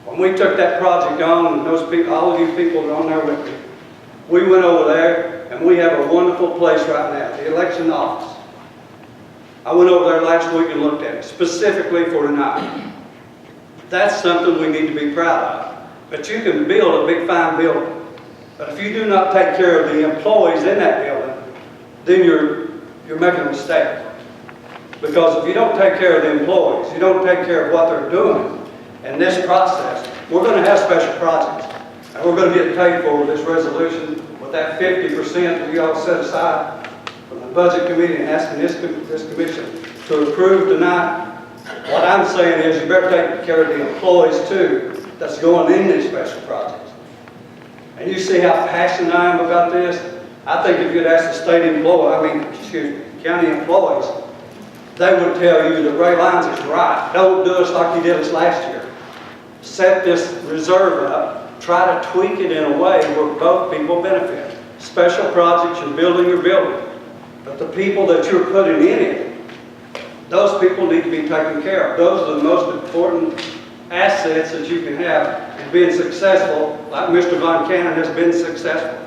When we took that project on, and those people, all of you people are on there with me, we went over there, and we have a wonderful place right now, the election office. I went over there last week and looked at it, specifically for tonight. That's something we need to be proud of. But you can build a big, fine building. But if you do not take care of the employees in that building, then you're making a mistake. Because if you don't take care of the employees, you don't take care of what they're doing in this process, we're going to have special projects. And we're going to get paid for with this resolution with that 50% that we all set aside from the Budget Committee and asking this commission to approve tonight. What I'm saying is you better take care of the employees too that's going in these special projects. And you see how passionate I am about this? I think if you'd ask the county employees, they would tell you that Ray Lyons is right. Don't do us like you did us last year. Set this reserve up, try to tweak it in a way where both people benefit. Special projects, you're building your building. But the people that you're putting in it, those people need to be taken care of. Those are the most important assets that you can have in being successful, like Mr. Von Cannon has been successful.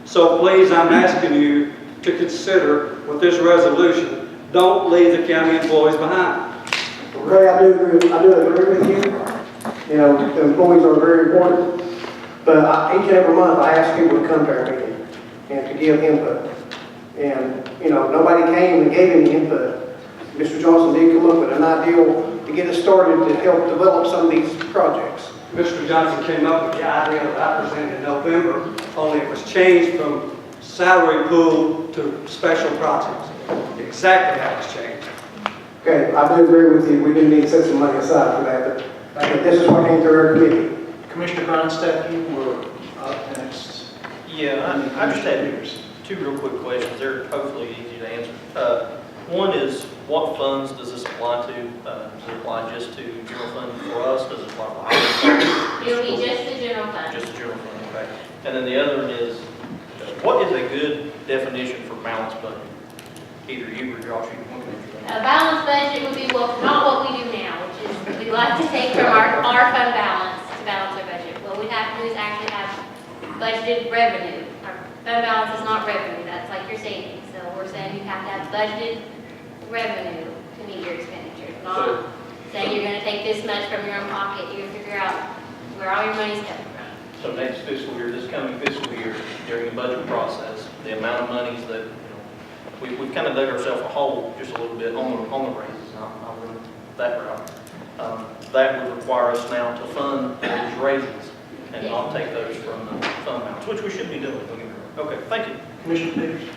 So please, I'm asking you to consider with this resolution, don't leave the county employees behind. Ray, I do agree with you. You know, the employees are very important. But each and every month, I ask people to come to our meeting. and to give input. And, you know, nobody came and gave any input. Mr. Johnson did come up with an idea to get us started to help develop some of these projects. Mr. Johnson came up with the idea that I presented in November, only it was changed from salary pool to special projects. Exactly how it's changed. Okay, I do agree with you, we do need to set some money aside for that, but this is what came through our committee. Commissioner Grindstaff, you were up next. Yeah, I just had two real quick questions. They're hopefully easy to answer. One is, what funds does this apply to? Does it apply just to general fund for us? Does it apply to highway fund? It'll be just the general fund. Just the general fund, okay. And then the other one is, what is a good definition for balanced budget? Either you or Josh, you can answer that. A balanced budget would be, well, not what we do now, which is we like to take from our fund balance to balance our budget. What we have to do is actually have budgeted revenue. Our fund balance is not revenue, that's like your savings. So we're saying you have to have budgeted revenue to meet your expenditures, not saying you're gonna take this much from your own pocket. You're gonna figure out where all your money's coming from. So next fiscal year, this coming fiscal year, during the budget process, the amount of monies that, we've kind of dug ourselves a hole just a little bit on the raises, I'll run that route. That would require us now to fund those raises and not take those from the fund balance, which we should be doing. Don't get me wrong. Okay, thank you. Commissioner Peters?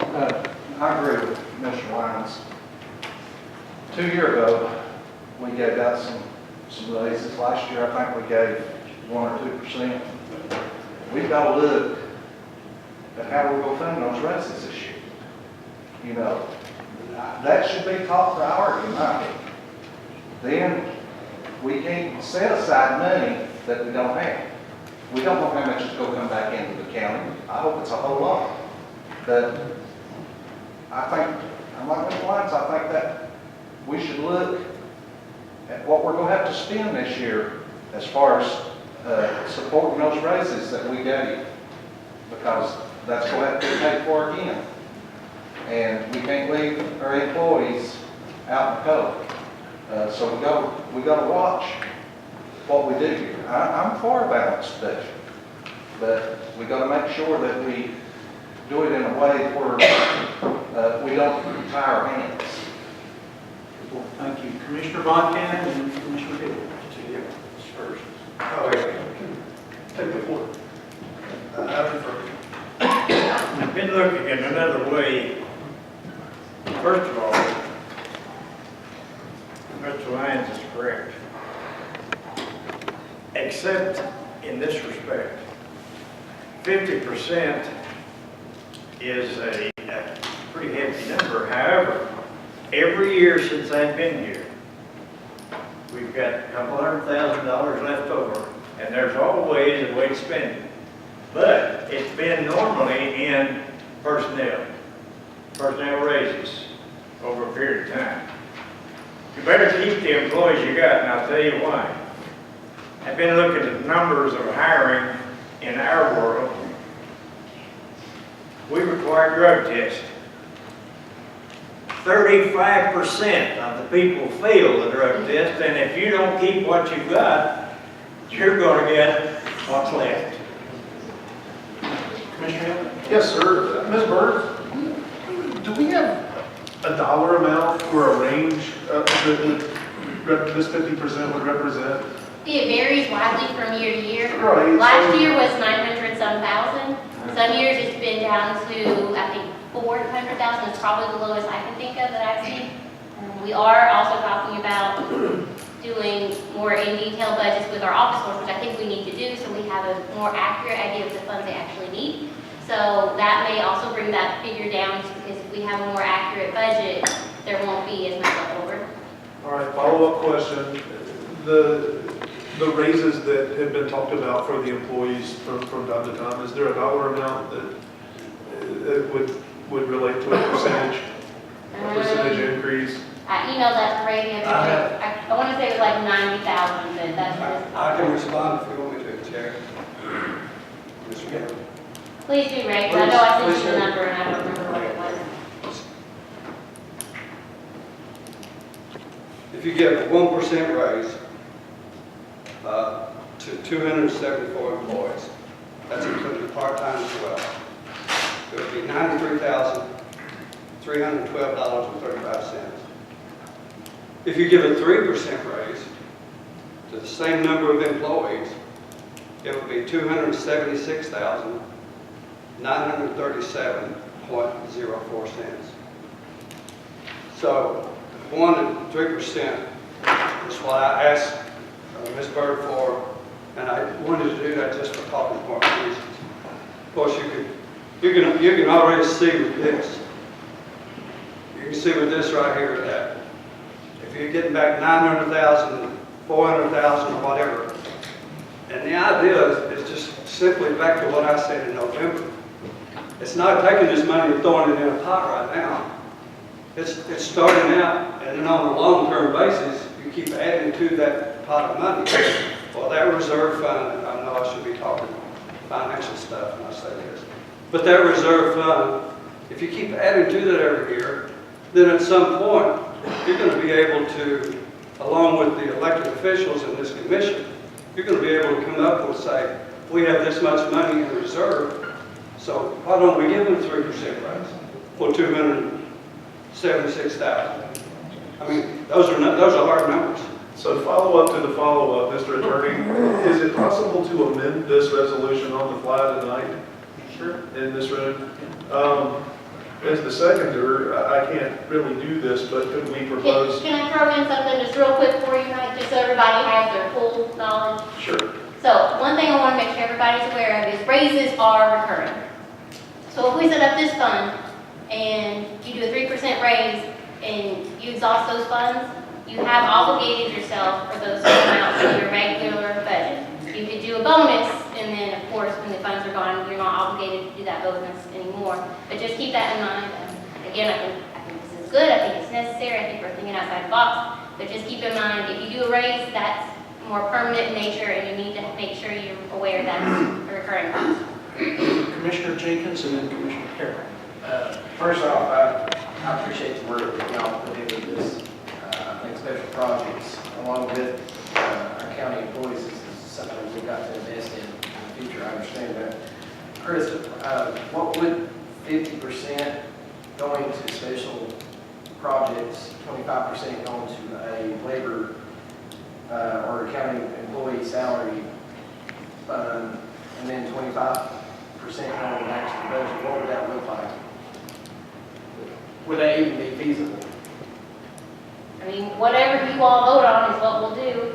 I agree with Mr. Lyons. 2 years ago, we gave out some raises. Last year, I think we gave 1 or 2%. We've got to look at how we're going to fund those raises this year. You know, that should be top priority in my opinion. Then we can't set aside money that we don't have. We don't know how much is going to come back into the county. I hope it's a whole lot. But I think, I'm like Mr. Lyons, I think that we should look at what we're going to have to spend this year as far as supporting those raises that we gave, because that's going to have to be paid for again. And we can't leave our employees out in the cold. So we got to watch what we do here. I'm for a balanced budget, but we got to make sure that we do it in a way where we don't tie our hands. Well, thank you. Commissioner Von Cannon and Commissioner Peters. First. Oh, wait. Take the floor. I've been looking at another way. First of all, Mr. Lyons is correct. Except in this respect, 50% is a pretty hefty number. However, every year since I've been here, we've got a couple $100,000 left over, and there's always a way to spend it. But it's been normally in personnel raises over a period of time. You better keep the employees you got, and I'll tell you why. I've been looking at numbers of hiring in our world. We require drug tests. 35% of the people fail the drug test, and if you don't keep what you've got, you're going to get what's left. Commissioner? Yes, sir. Ms. Bird, do we have a dollar amount or a range that this 50% would represent? It varies widely from year to year. Right. Last year was 900-some thousand. Some years it's been down to, I think, 400,000 is probably the lowest I can think of that I've seen. We are also talking about doing more in detail budgets with our office workers, which I think we need to do so we have a more accurate idea of the funds they actually need. So that may also bring that figure down, just because if we have a more accurate budget, there won't be as much left over. All right, follow-up question. The raises that have been talked about for the employees from time to time, is there a dollar amount that would relate to a percentage increase? I emailed that to Ray the other day. I want to say it was like 90,000, but that's what I can respond if you want me to, Chair. Mr. Mayor. Please do, Ray, because I know I sent you the number and I don't remember what it was. If you give a 1% raise to 274 employees, that's including part-time as well. it would be $93,312.35. If you give a 3% raise to the same number of employees, it would be $276,937.04. So 1 to 3% is what I asked Ms. Bird for, and I wanted to do that just for talking point reasons. Of course, you can already see with this. You can see with this right here that if you're getting back 900,000, 400,000, or whatever, and the idea is just simply back to what I said in November. It's not taking this money and throwing it in a pot right now. It's starting out, and then on a long-term basis, you keep adding to that pot of money. Well, that reserve fund, I know I should be talking financial stuff when I say this, but that reserve fund, if you keep adding to that every year, then at some point, you're going to be able to, along with the elected officials in this commission, you're going to be able to come up with, say, we have this much money in reserve, so why don't we give them 3% raise for $276,000? I mean, those are hard numbers. So follow up to the follow-up, Mr. Attorney, is it possible to amend this resolution on the fly tonight? Sure. In this room? As the seconder, I can't really do this, but could we propose? Can I throw in something just real quick for you, Mike, just so everybody has their full knowledge? Sure. So one thing I want to make sure everybody's aware of is raises are recurring. So if we set up this fund and you do a 3% raise and you exhaust those funds, you have obligated yourself for those amounts in your regular budget. You could do a bonus, and then of course when the funds are gone, you're not obligated to do that bonus anymore. But just keep that in mind. Again, I think this is good. I think it's necessary. I think we're thinking outside the box. But just keep in mind, if you do a raise, that's more permanent in nature, and you need to make sure you're aware that's a recurring cost. Commissioner Jenkins and then Commissioner Carroll. First off, I appreciate the work that y'all put into this. I think special projects, along with our county employees, is something we've got to invest in the future. I understand that. Chris, what would 50% going to special projects, 25% going to a labor or a county employee salary fund, and then 25% going back to the budget, what would that look like? Would that even be feasible? I mean, whatever you all vote on is what we'll do.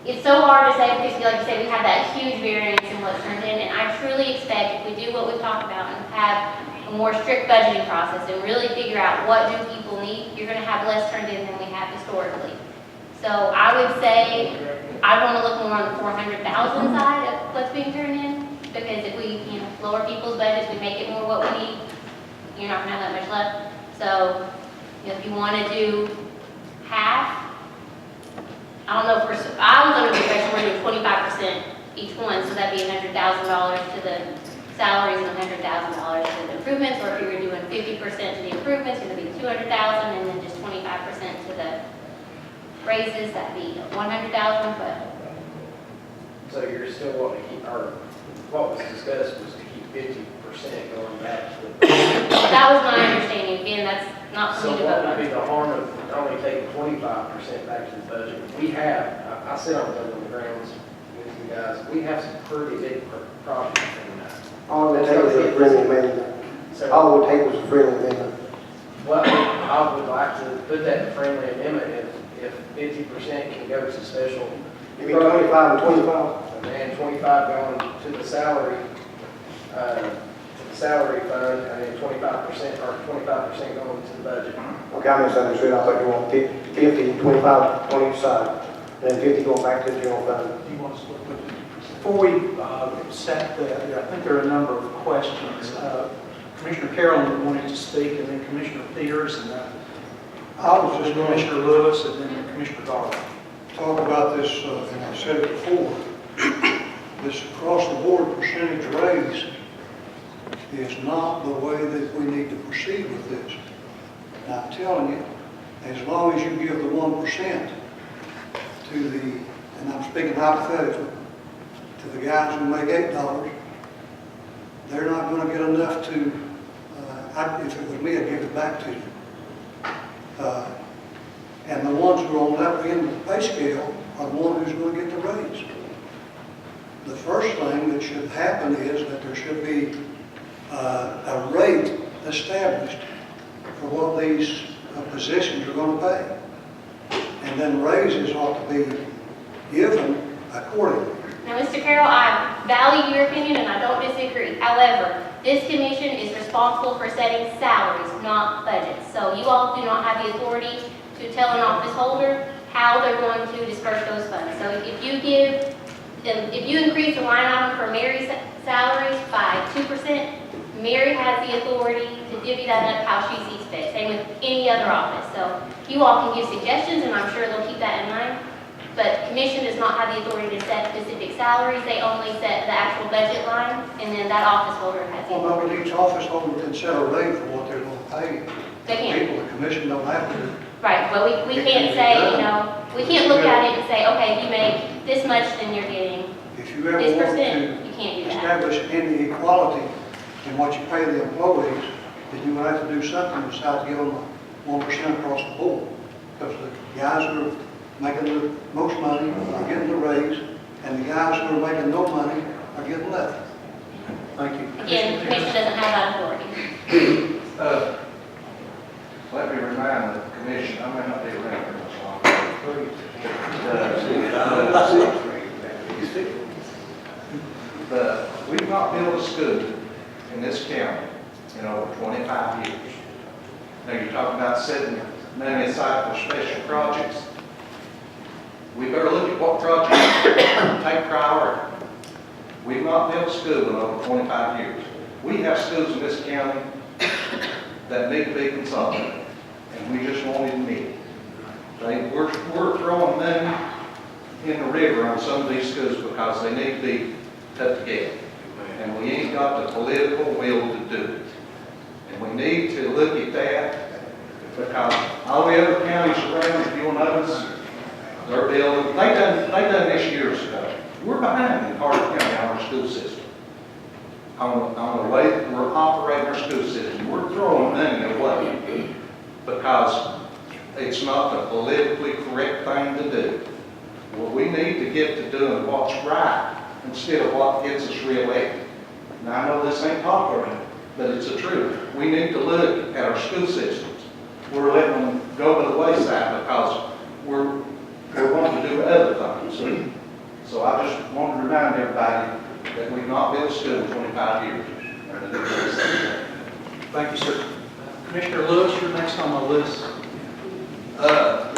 It's so hard to say because, like you said, we have that huge variance in what's turned in, and I truly expect if we do what we've talked about and have a more strict budgeting process and really figure out what do people need, you're going to have less turned in than we have historically. So I would say I want to look more on the 400,000 side of what's being turned in, because if we lower people's budgets, we make it more what we need, you're not going to have that much left. So if you want to do half, I don't know if I was under the impression we're doing 25% each one, so that'd be $100,000 to the salaries and $100,000 to the improvements, or if you were doing 50% to the improvements, it's going to be $200,000, and then just 25% to the raises, that'd be $100,000, but. So you're still wanting to keep, or what was discussed was to keep 50% going back to the. That was my understanding, again, that's not for So me to what vote would be on. the harm of only taking 25% back to the budget? We have, I sit on the grounds with you guys, we have some pretty big projects in that. All it would take was a friendly amendment. All it would take was a friendly amendment. Well, I would like to put that in friendly amendment if 50% can go to special. You mean 25 and 25? And 25 going to the salary, fund, and then 25% or 25% going to the budget. Okay, I misunderstood. I thought you wanted 50, 25 on each side, and then 50 going back to the general fund. Do you want to split with 50%? Before we set that, I think there are a number of questions. Commissioner Carroll wanted to speak, and then Commissioner Peters, and then I was just going Commissioner Lewis, and then Commissioner Garland. talk about this, and I said it before, this across-the-board percentage raise is not the way that we need to proceed with this. And I'm telling you, as long as you give the 1% to the, and I'm speaking hypothetically, to the guys who make $8, they're not going to get enough to if it was me, I'd give it back to you. And the ones who are on that end of the pay scale are the one who's going to get the raise. The first thing that should happen is that there should be a rate established for what these positions are going to pay. And then raises ought to be given accordingly. Now, Mr. Carroll, I value your opinion and I don't disagree. However, this commission is responsible for setting salaries, not budgets. So you all do not have the authority to tell an office holder how they're going to disperse those funds. So if you increase the line item for Mary's salaries by 2%, Mary has the authority to divvy that up how she sees fit. Same with any other office. So you all can give suggestions, and I'm sure they'll keep that in mind. But commission does not have the authority to set specific salaries. They only set the actual budget line, and then that office holder has the Well, authority. but each office holder can set a rate for what they're going to pay. They can. People, the commission don't have to. Right, but we can't say, we can't look at it and say, okay, if you make this much, then you're getting If you ever this want percent. to You can't do that. establish any equality in what you pay the employees, then you would have to do something besides give them 1% across the board. Because the guys who are making the most money are getting the raise, and the guys who are making no money are getting left. Thank you. Again, the commission doesn't have that authority. Let me remind the commission, I may not be around for much longer. We've not built a school in this county in over 25 years. Now, you're talking about setting money aside for special projects. We better look at what projects take priority. We've not built a school in over 25 years. We have schools in this county that need to be consolidated, and we just won't admit it. We're throwing money in the river on some of these schools because they need to be put together. And we ain't got the political will to do it. And we need to look at that because all the other counties around, if you'll notice, they're building, they done this years ago. We're behind in Carter County on our school system. On the way that we're operating our school system, we're throwing money away because it's not the politically correct thing to do. Well, we need to get to doing what's right instead of what gets us reelected. Now, I know this ain't popular, but it's the truth. We need to look at our school systems. We're letting them go to the wayside because we're wanting to do other things. So I just want to remind everybody that we've not built a school in 25 years. Thank you, sir. Commissioner Lewis, you're next on my list.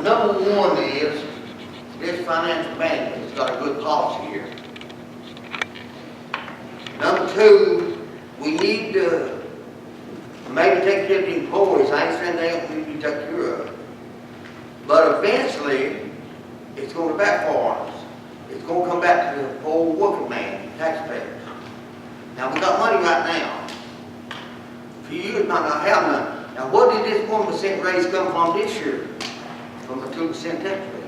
Number one is, this financial management has got a good policy here. Number two, we need to maybe take care of the employees. I ain't saying they don't need to be taken care of. But eventually, it's going to backfire on us. It's going to come back to the poor working man, taxpayers. Now, we got money right now. For you, might not have none. Now, what did this 1% raise come from this year? From a 2% tax rate.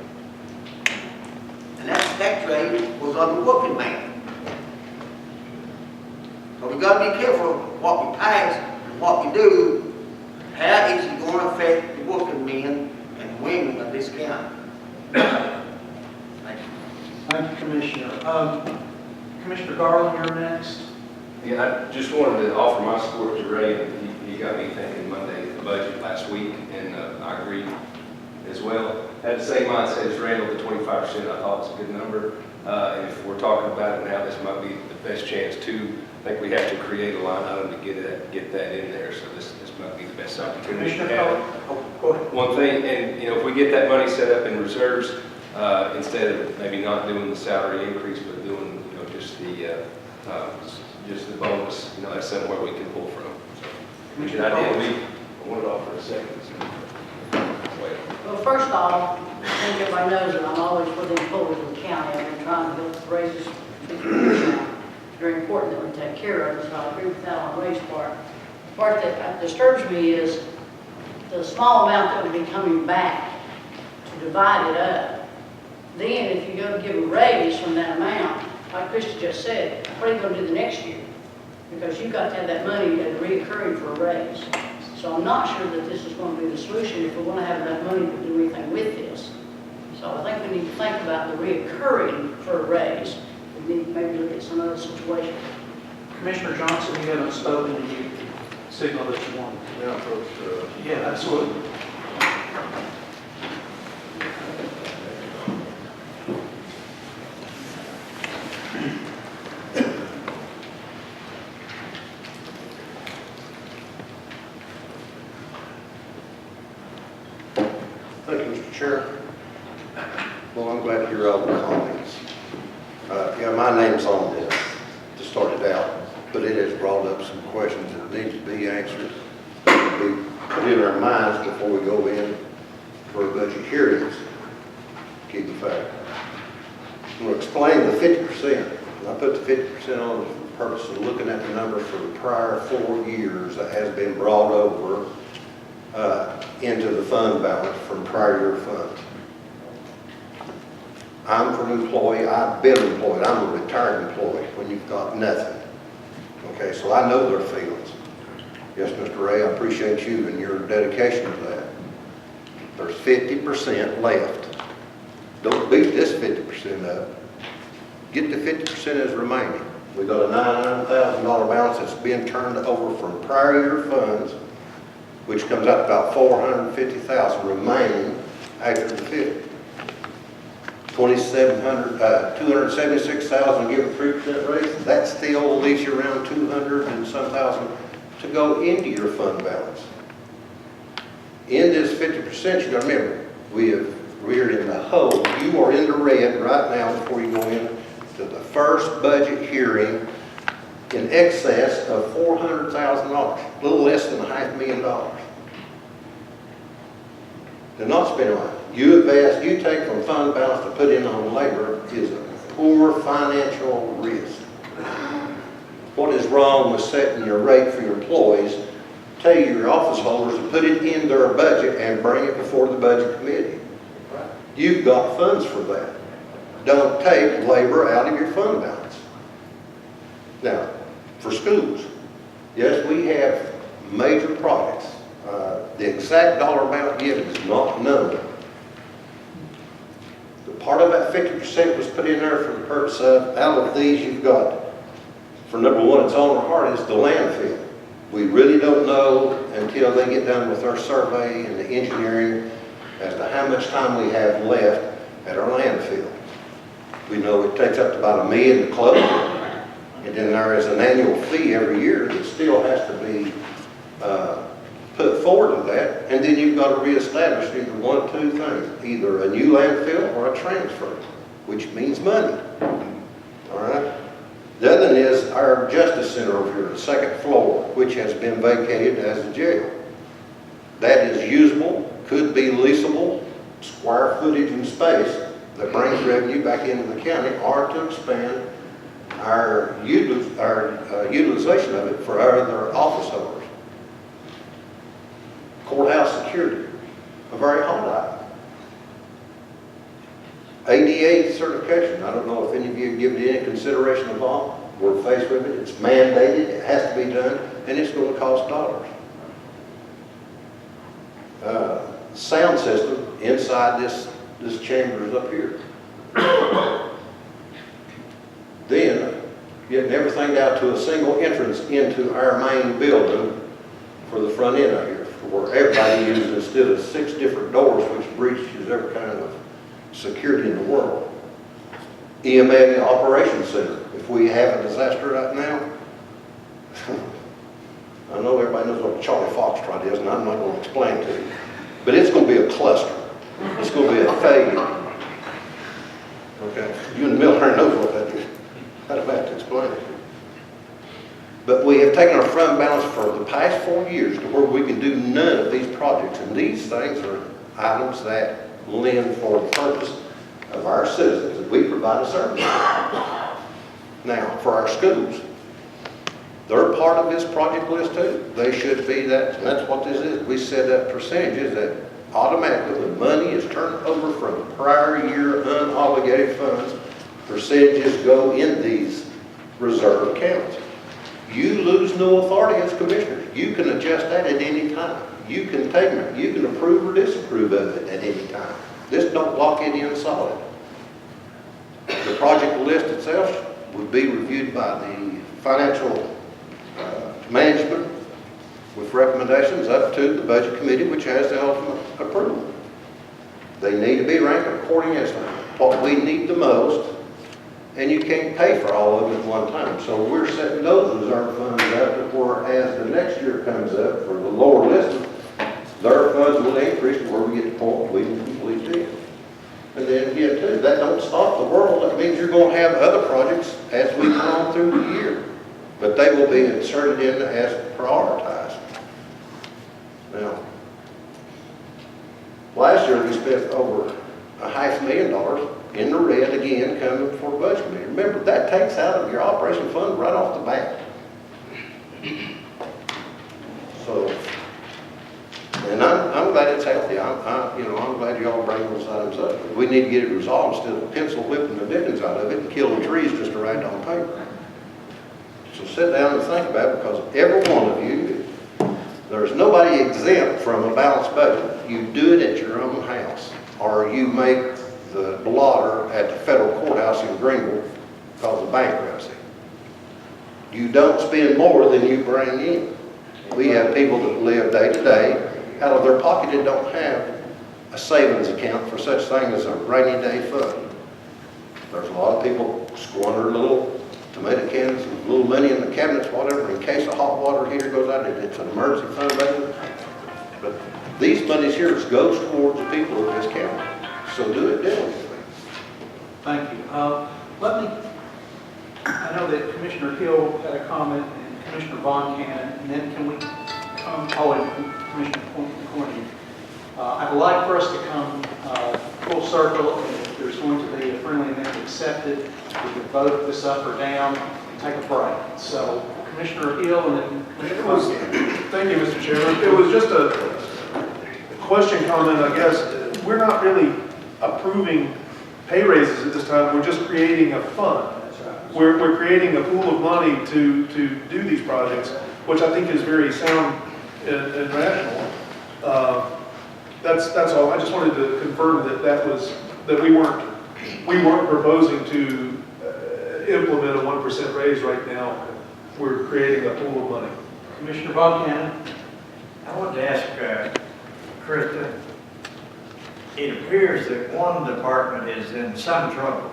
And that tax rate was on the working man. So we got to be careful of what we pass and what we do. How is it going to affect the working men and women of this county? Thank you. Thank you, Commissioner. Commissioner Garland, you're next. Yeah, I just wanted to offer my support to Ray. He got me thinking Monday the budget last week, and I agree as well. Had the same mindset as Randall, the 25% I thought was a good number. And if we're talking about it now, this might be the best chance to. I think we have to create a line item to get that in there. So this might be the best opportunity to have it. One thing, and if we get that money set up in reserves, instead of maybe not doing the salary increase, but doing just the bonus, that's somewhere we can pull from. So, I want it off for a second. Well, first off, I think everybody knows that I'm always for the employees of the county. I've been trying to build raises for 50 years now. It's very important that we take care of it, so I agree with that on the raise part. The part that disturbs me is the small amount that would be coming back to divide it up. Then if you go to give a raise from that amount, like Christy just said, what are you going to do the next year? because you've got to have that money as reoccurring for a raise. So I'm not sure that this is going to be the solution if we're going to have enough money to do anything with this. So I think we need to think about the reoccurring for a raise. We need to maybe look at some other situation. Commissioner Johnson, you haven't spoken, and you signal that you want. Yeah, absolutely. Thank you, Mr. Chair. Well, I'm glad to hear all the comments. Yeah, my name's on this to start it out, but it has brought up some questions that need to be answered, be put in our minds before we go in for budget hearings. Keep the fact. I'm going to explain the 50%. And I put the 50% on for the purpose of looking at the number for the prior 4 years that has been brought over into the fund balance from prior year funds. I'm an employee, I've been employed, I'm a retired employee when you've got nothing. Okay, so I know their feelings. Yes, Mr. Ray, I appreciate you and your dedication to that. There's 50% left. Don't beat this 50% up. Get the 50% as remaining. We've got a $99,000 balance that's being turned over from prior year funds, which comes out to about $450,000 remaining after the 50. $276,000 give a 3% raise. That still leaves you around 200 and some thousand to go into your fund balance. In this 50%, you got to remember, we're in the hole. You are in the red right now before you go into the first budget hearing in excess of $400,000, a little less than $500,000. They're not spending money. You invest, you take from fund balance to put in on labor is a poor financial risk. What is wrong with setting your rate for your employees? Tell your office holders to put it in their budget and bring it before the budget committee. You've got funds for that. Don't take labor out of your fund balance. Now, for schools, yes, we have major projects. The exact dollar amount given is not known. The part of that 50% was put in there for the purpose of, out of these you've got, for number one, it's on our heart, is the landfill. We really don't know until they get done with our survey and the engineering as to how much time we have left at our landfill. We know it takes up to about $1 million to close it. And then there is an annual fee every year that still has to be put forward to that. And then you've got to reestablish either one of two things, either a new landfill or a transfer, which means money. All right? The other is our Justice Center over here, the second floor, which has been vacated as a jail. That is usable, could be leasable, square footage and space that brings revenue back into the county, or to expand our utilization of it for other office holders. Courthouse security, a very hot item. ADA certification, I don't know if any of you have given it any consideration at all. We're faced with it, it's mandated, it has to be done, and it's going to cost dollars. Sound system inside this chamber is up here. Then, getting everything out to a single entrance into our main building for the front end out here, where everybody uses instead of 6 different doors, which breaches every kind of security in the world. EMA Operations Center. If we have a disaster right now, I know everybody knows what Charlie Foxtrot is, and I'm not going to explain it to you, but it's going to be a cluster. It's going to be a failure. Okay, you in the military knows what that is. I don't have to explain it. But we have taken our fund balance for the past 4 years to where we can do none of these projects, and these things are items that lend for the purpose of our citizens, that we provide a service. Now, for our schools, they're part of this project list too. They should be that, and that's what this is. We set up percentages that automatically, when money is turned over from prior year unobligated funds, percentages go in these reserve accounts. You lose no authority as commissioners. You can adjust that at any time. You can approve or disapprove of it at any time. This don't lock it in solid. The project list itself would be reviewed by the financial management with recommendations up to the budget committee, which has the ultimate approval. They need to be ranked according as to what we need the most, and you can't pay for all of them at one time. So we're setting those reserve funds up to where as the next year comes up for the lower list, their funds will increase to where we get the point we can complete it. And then again too, that don't stop the world. That means you're going to have other projects as we go on through the year. But they will be inserted in as prioritized. Now, last year we spent over $500,000 in the red again coming for budget committee. Remember, that takes out of your operation fund right off the bat. So, and I'm glad it's healthy. I'm glad y'all bring those items up. We need to get it resolved instead of pencil whipping the dickens out of it and killing trees just to write it on paper. So sit down and think about it, because every one of you, there's nobody exempt from a balanced budget. You do it at your own house, or you make the blotter at the federal courthouse in Greenville because of bankruptcy. You don't spend more than you bring in. We have people that live day to day out of their pocket and don't have a savings account for such thing as a rainy day fund. There's a lot of people squander little tomato cans, a little money in the cabinets, whatever, in case a hot water heater goes out. It's an emergency fund, baby. But these monies here goes towards the people of this county. So do it diligently. Thank you. I know that Commissioner Hill had a comment and Commissioner Von Cannon, and then can we come, and Commissioner Corning. I'd like for us to come full circle, and if there's going to be a friendly amendment accepted, we could vote this up or down and take a break. So Commissioner Hill and then Commissioner Von Cannon. Thank you, Mr. Chairman. It was just a question comment, I guess. We're not really approving pay raises at this time. We're just creating a fund. We're creating a pool of money to do these projects, which I think is very sound and rational. That's all. I just wanted to confirm that we weren't proposing to implement a 1% raise right now. We're creating a pool of money. Commissioner Von Cannon. I wanted to ask Krista, it appears that one department is in some trouble,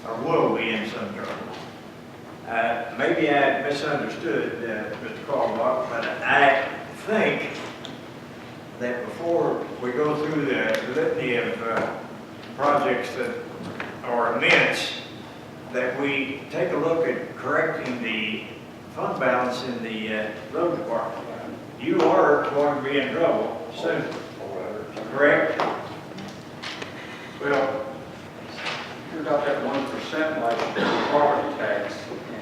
or will be in some trouble. Maybe I misunderstood Mr. Caldwell, but I think that before we go through the litany of projects that are immense, that we take a look at correcting the fund balance in the road department. You are going to be in trouble soon, correct? Well, you're about that 1% like the property tax,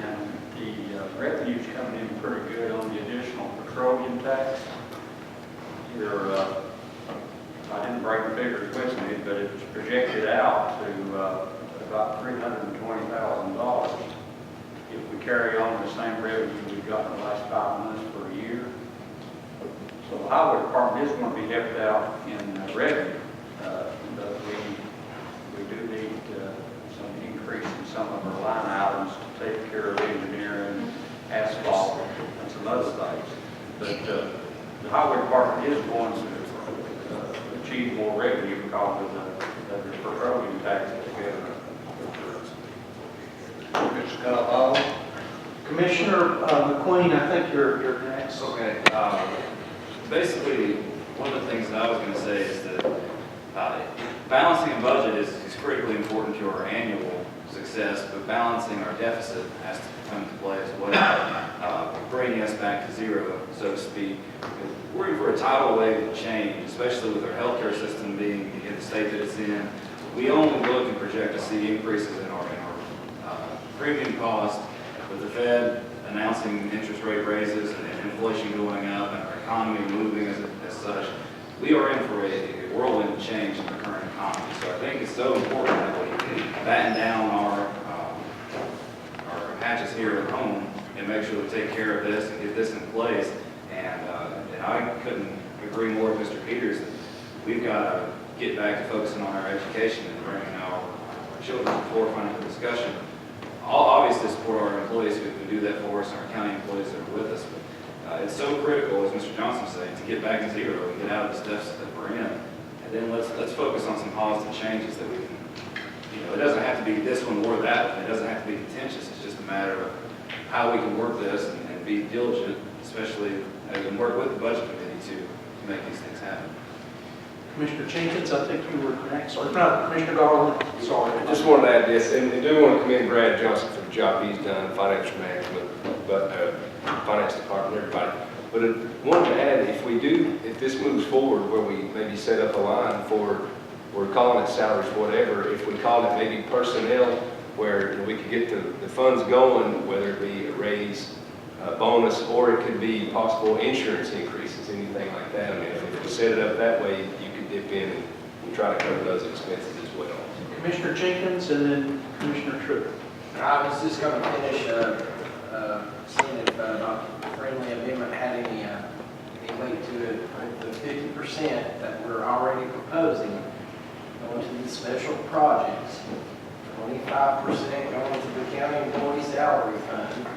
and the revenue's coming in pretty good on the additional petroleum tax. I didn't bring the figures with me, but it was projected out to about $320,000 if we carry on the same revenue we've got in the last 5 months for a year. So the highway department is going to be helped out in revenue, but we do need some increase in some of our line items to take care of engineering, asphalt, and some other things. But the highway department is going to achieve more revenue because of the petroleum tax that they get. Commissioner McQueen, I think you're next. Okay. Basically, one of the things that I was going to say is that balancing a budget is critically important to our annual success, but balancing our deficit has to come into play as well, bringing us back to zero, so to speak. We're in for a tidal wave of change, especially with our healthcare system being in the state that it's in. We only look and project to see increases in our premium cost, with the Fed announcing interest rate raises and inflation going up and our economy moving as such. We are in for a whirlwind change in the current economy. So I think it's so important that we batten down our hatches here at home and make sure we take care of this and get this in place. And I couldn't agree more with Mr. Peters that we've got to get back to focusing on our education and bringing our children to the forefront of the discussion. I'll obviously support our employees who do that for us and our county employees that are with us. But it's so critical, as Mr. Johnson was saying, to get back to zero and get out of this deficit that we're in. And then let's focus on some positive changes that we can, it doesn't have to be this one or that one. It doesn't have to be contentious. It's just a matter of how we can work this and be diligent, especially as we work with the budget committee to make these things happen. Commissioner Jenkins, I think you were next, or no, Commissioner Garland, sorry. I just wanted to add this, and I do want to commend Brad Johnson for the job he's done, financial management, but finance department, everybody. But I wanted to add, if this moves forward where we maybe set up a line for, we're calling it salaries, whatever, if we call it maybe personnel, where we could get the funds going, whether it be a raise, a bonus, or it could be possible insurance increases, anything like that. I mean, if we set it up that way, you could dip in and try to cover those expenses as well. Commissioner Jenkins and then Commissioner Tripp. I was just going to finish seeing if Dr. Friendly amendment had any weight to it with the 50% that we're already proposing going to these special projects, 25% going to the county employee salary fund,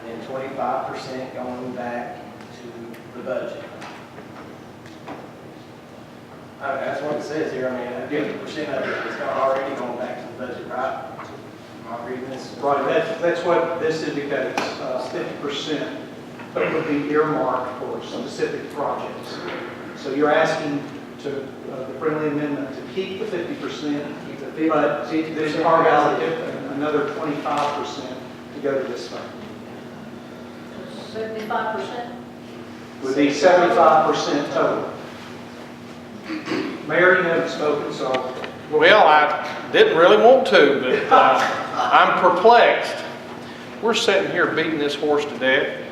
and then 25% going back to the budget. That's what it says here. I mean, 50% of it is already going back to the budget, right? Am I reading this? Right, that's what this indicates, 50% would be earmarked for specific projects. So you're asking to, the friendly amendment to keep the 50%, but then carve out another 25% to go to this fund. 75%? Would be 75% total. Mayor, you haven't spoken, so. Well, I didn't really want to, but I'm perplexed. We're sitting here beating this horse to death.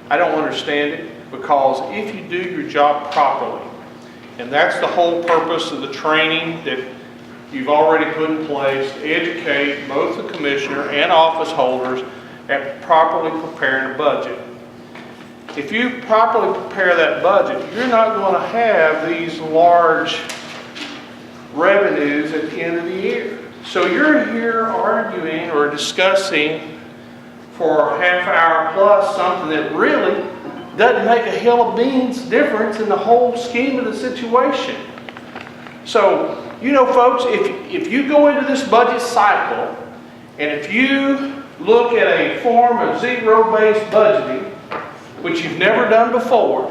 I don't understand it, because if you do your job properly, and that's the whole purpose of the training that you've already put in place, to educate both the commissioner and office holders at properly preparing a budget. If you properly prepare that budget, you're not going to have these large revenues at the end of the year. So you're here arguing or discussing for a half hour plus something that really doesn't make a hill of beans difference in the whole scheme of the situation. So, folks, if you go into this budget cycle, and if you look at a form of zero-based budgeting, which you've never done before,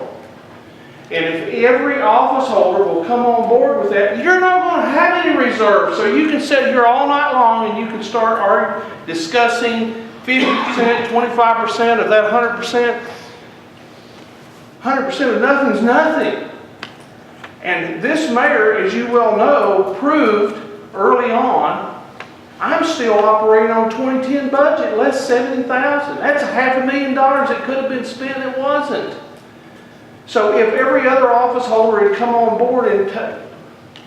and if every office holder will come on board with that, you're not going to have any reserves. So you can sit here all night long and you can start discussing 50%, 25% of that 100%. 100% of nothing's nothing. And this mayor, as you well know, proved early on, I'm still operating on 2010 budget, less $70,000. That's $500,000 that could have been spent that wasn't. So if every other office holder had come on board and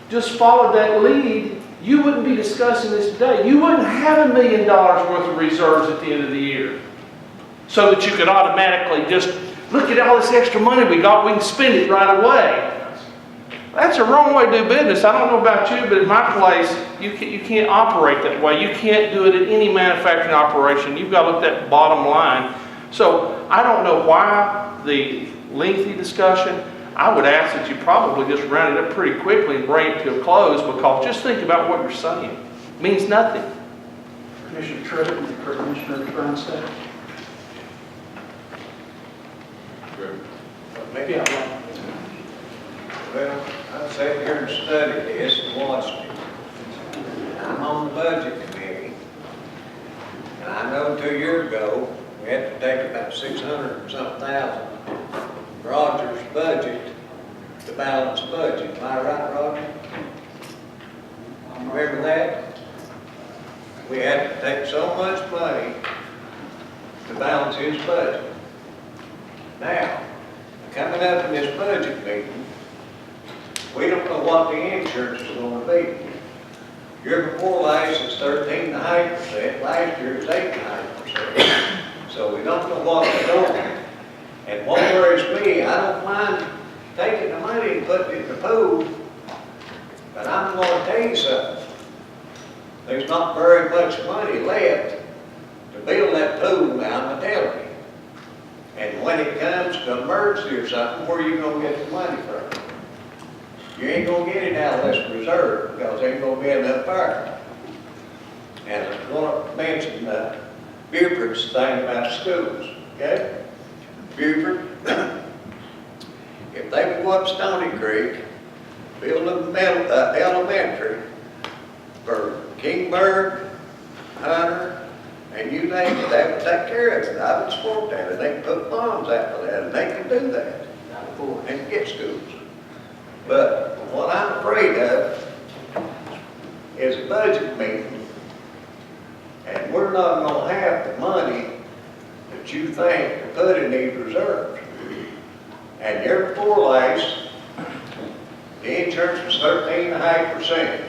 just followed that lead, you wouldn't be discussing this today. You wouldn't have $1 million worth of reserves at the end of the year, so that you could automatically just look at all this extra money we got, we can spend it right away. That's a wrong way to do business. I don't know about you, but in my place, you can't operate that way. You can't do it in any manufacturing operation. You've got to look at that bottom line. So I don't know why the lengthy discussion. I would ask that you probably just round it up pretty quickly and bring it to a close, because just think about what you're saying. It means nothing. Commissioner Tripp and Commissioner Bernstein. Maybe I'm wrong. Well, I sat here and studied this and watched it. I'm on the budget committee, and I know 2 years ago, we had to take about 600 and something thousand Roger's budget to balance budget. Am I right, Roger? Remember that? We had to take so much money to balance his budget. Now, coming up in this budget meeting, we don't know what the insurance is going to be. Year before last, it's 13.5%. Last year, it's 8.5%. So so we don't know what we're doing. And what worries me, I don't mind taking the money and putting it in the pool, but I'm gonna tell you something. There's not very much money left to build that pool now, I'm telling you. And when it comes to emergency or something, where are you gonna get the money from? You ain't gonna get it out of this reserve, because there ain't gonna be enough there. And I want to mention Buford's thing about schools, okay? Buford, if they go up Stony Creek, build a elementary for Kingburg, Hunter, and you name it, they would take care of it. I would support that, and they can put bonds after that, and they can do that, and get schools. But what I'm afraid of is a budget meeting, and we're not gonna have the money that you think to put in these reserves. And year before last, the insurance was 13.5%.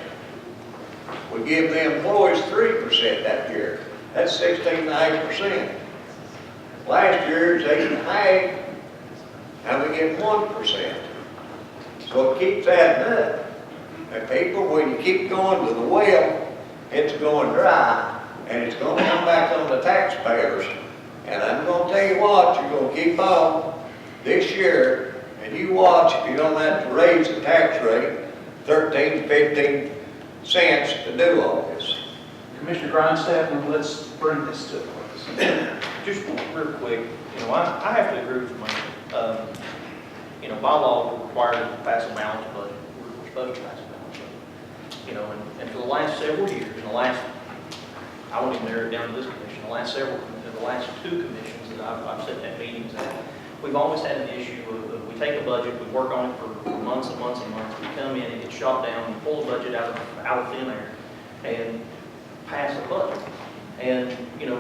We give the employees 3% that year. That's 16.5%. Last year it was 8.5%, and we get 1%. So it keeps adding up. And people, when you keep going to the well, it's going dry, and it's going to come back on the taxpayers. And I'm going to tell you what, you're going to keep on this year, and you watch if you don't have to raise the tax rate 13 to 15 cents to do all this. Commissioner Grindstaff, let's bring this to a close. Just real quick, I have to agree with Mike. By law, we're required to pass a balanced budget. We're supposed to pass a balanced budget. And for the last several years, I won't even narrow it down to this commission, the last two commissions that I've sat at meetings at, we've always had an issue of we take a budget, we work on it for months and months and months, we come in, it gets shot down, we pull the budget out of thin air, and pass a budget. And,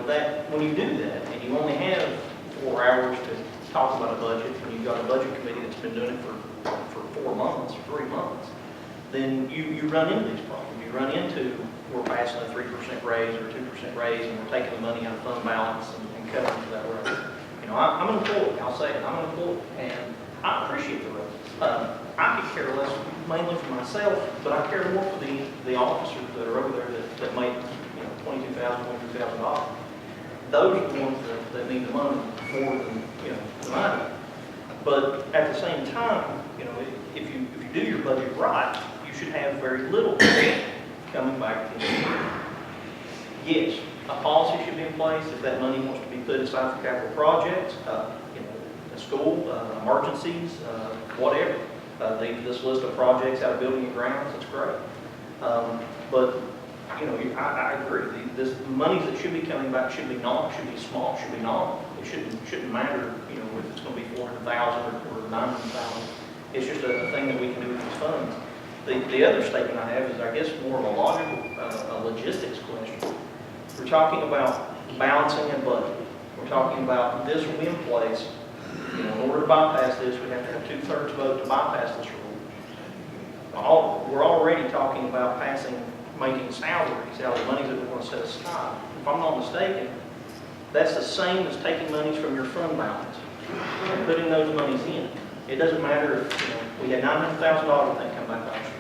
that when you do that, and you only have 4 hours to talk about a budget, and you've got a budget committee that's been doing it for 4 months or 3 months, then you run into these problems. You run into, we're passing a 3% raise or 2% raise, and we're taking the money out of fund balance and cutting for that raise. I'm an employee, I'll say it, I'm an employee, and I appreciate the raise. I could care less mainly for myself, but I care more for the officers that are over there that make $22,000, $23,000. Those are the ones that need the money more than the money. But at the same time, if you do your budget right, you should have very little coming back to you. Yes, a policy should be in place if that money wants to be put aside for capital projects, a school, emergencies, whatever. This list of projects out of building and grounds, that's great. But I agree. The monies that should be coming back should be small, should be nominal. It shouldn't matter, if it's going to be $400,000 or $900,000. It's just a thing that we can do with these funds. The other statement I have is, I guess, more of a logical, a logistics question. We're talking about balancing and budget. We're talking about this will be in place. In order to bypass this, we have to have 2/3 vote to bypass this rule. We're already talking about making salaries out of the money that we want to set aside. If I'm not mistaken, that's the same as taking monies from your fund balance and putting those monies in. It doesn't matter if we had $900,000 that come back last year.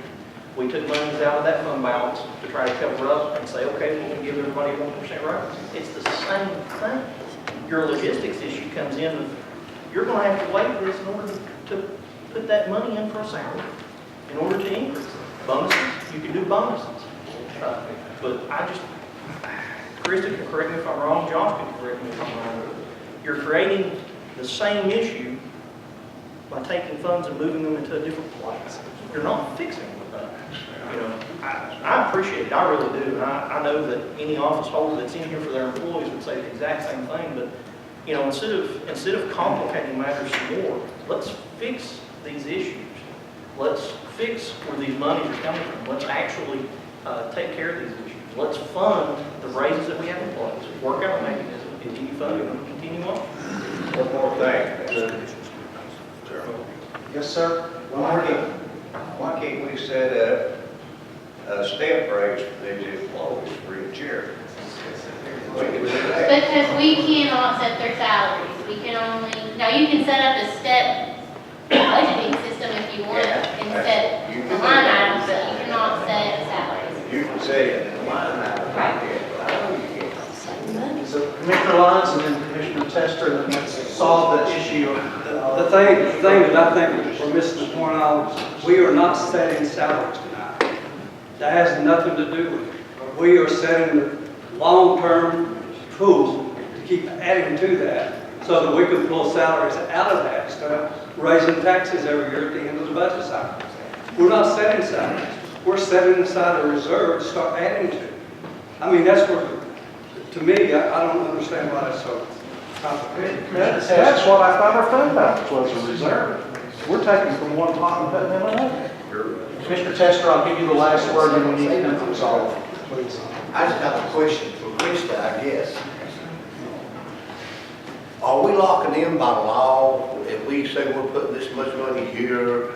We took monies out of that fund balance to try to cover up and say, okay, we're going to give everybody 1% raise. It's the same thing. Your logistics issue comes in with, you're going to have to wait this in order to put that money in for a salary, in order to increase it. Bonuses, you can do bonuses. But Krista can correct me if I'm wrong, Josh can correct me if I'm wrong. You're creating the same issue by taking funds and moving them into a different place. You're not fixing it with that. I appreciate it, I really do. And I know that any office holder that's in here for their employees would say the exact same thing, but instead of complicating matters some more, let's fix these issues. Let's fix where these monies are coming from. Let's actually take care of these issues. Let's fund the raises that we have in place. Work out a mechanism, continue funding them, continue on. One more thing. Yes, sir. Why can't we set up a step raise for these employees for each year? Because we cannot set their salaries. We can only, now you can set up a step budgeting system if you want and set the line items, but you cannot set salaries. You can say it in the line item. Right. So Commissioner Lyons and then Commissioner Tester, and let's solve the issue. The thing that I think we're missing the point on, we are not setting salaries tonight. That has nothing to do with it. We are setting the long-term tools to keep adding to that so that we can pull salaries out of that instead of raising taxes every year at the end of the budget cycle. We're not setting salaries. We're setting aside a reserve to start adding to. I mean, that's where, to me, I don't understand why that's so complicated. That's what I thought our fund balance was, a reserve. We're taking from one pot and putting in another. Commissioner Tester, I'll give you the last word and we need to come to resolve, please. I just have a question for Krista, I guess. Are we locking in by law if we say we're putting this much money here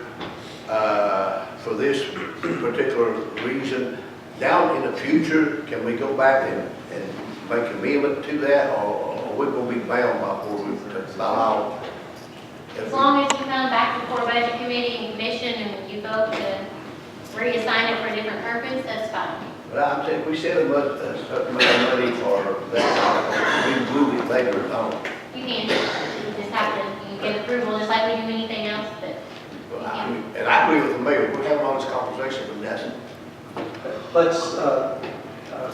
for this particular reason? Down in the future, can we go back and make amendment to that, or are we going to be bound by law? As long as you come back before Budget Committee and Commission and you vote to reassign it for a different purpose, that's fine. But I'm saying, we set a certain amount of money for that, we move it later on. You can, you just have to, you get approval, just like we do anything else, but you can. And I agree with the mayor, we're having all this conversation, but that's, Let's,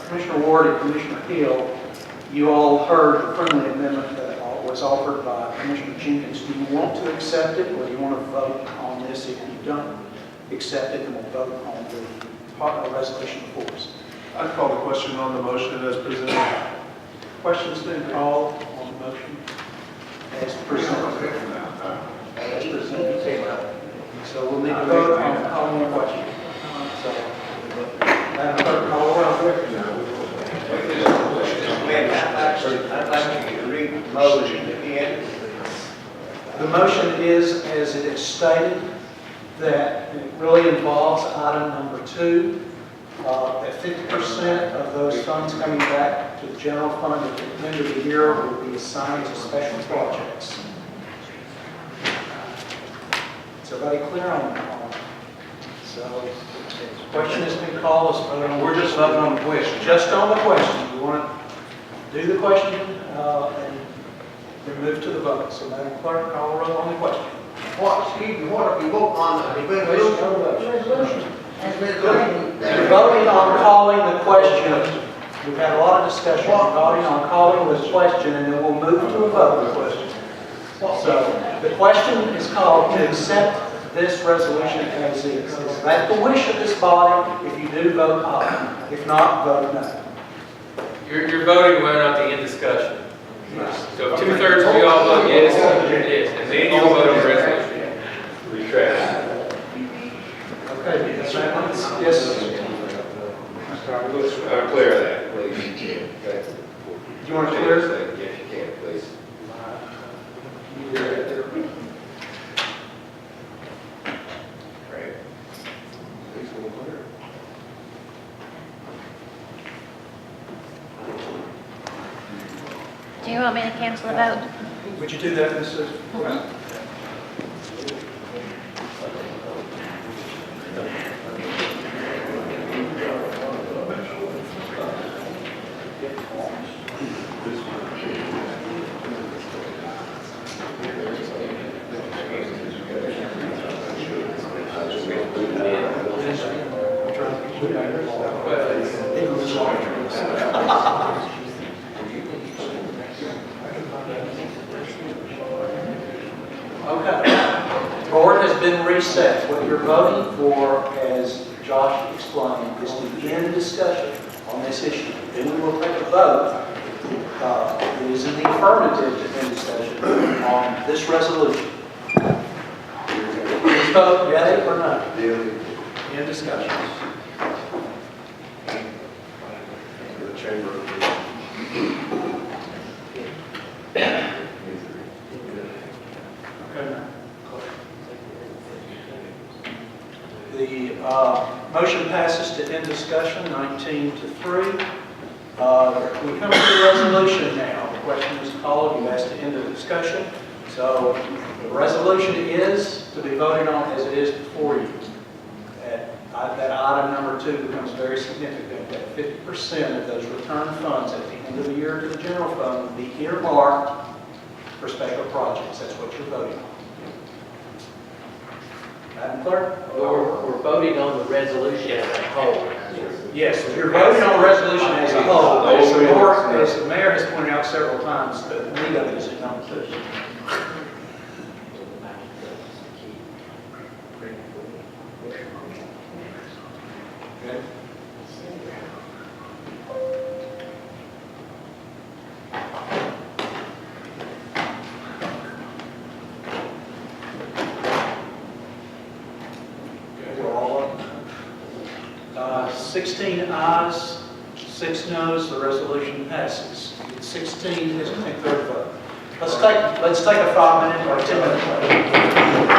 Commissioner Ward and Commissioner Hill, you all heard the friendly amendment that was offered by Commissioner Jenkins. Do you want to accept it, or do you want to vote on this? If you don't accept it, then we'll vote on the resolution before us. I'd call the question on the motion as presented. Questions been called on the motion as presented? As presented. So we'll need to vote on calling the question. So, Madam Clerk, call the roll. I'd like you to read the motion again. The motion is, as it is stated, that it really involves item number 2, that 50% of those funds coming back to the general fund at the end of the year will be assigned to special projects. Is everybody clear on that? So, the question has been called. We're just voting on the question. Just on the question. You want to do the question and then move to the vote. So, Madam Clerk, call the roll on the question. What if you vote on the resolution? You're voting on calling the question. We've had a lot of discussion. We're voting on calling the question, and then we'll move to a vote. So, the question is called to accept this resolution as is. Is that the wish of this body? If you do, vote aye. If not, vote no. You're voting whether or not to end discussion. So 2/3 of you all vote yes, and then you'll vote on the resolution. Retract. Okay, yes. Clear that, please. Okay. Do you want to clear? Yes, you can, please. Great. Please, will clear. Do you want me to cancel the vote? Would you do that, Mrs.? Okay. Board has been reset. What you're voting for, as Josh explained, is to end discussion on this issue. Then we will take a vote. It is in the affirmative to end discussion on this resolution. Please vote yea or no. End discussion. The chamber. The motion passes to end discussion, 19 to 3. We come to the resolution now. The question is called, you asked to end the discussion. So the resolution is to be voted on as it is before you. That item number 2 becomes very significant, that 50% of those return funds at the end of the year to the general fund will be earmarked for special projects. That's what you're voting on. Madam Clerk? We're voting on the resolution as a whole. Yes, you're voting on the resolution as a whole. As the mayor has pointed out several times, the meat of it is in number 2. Okay. Okay, we're all up. 16 ayes, 6 noes, the resolution passes. 16 is a third vote. Let's take a 5-minute or 10-minute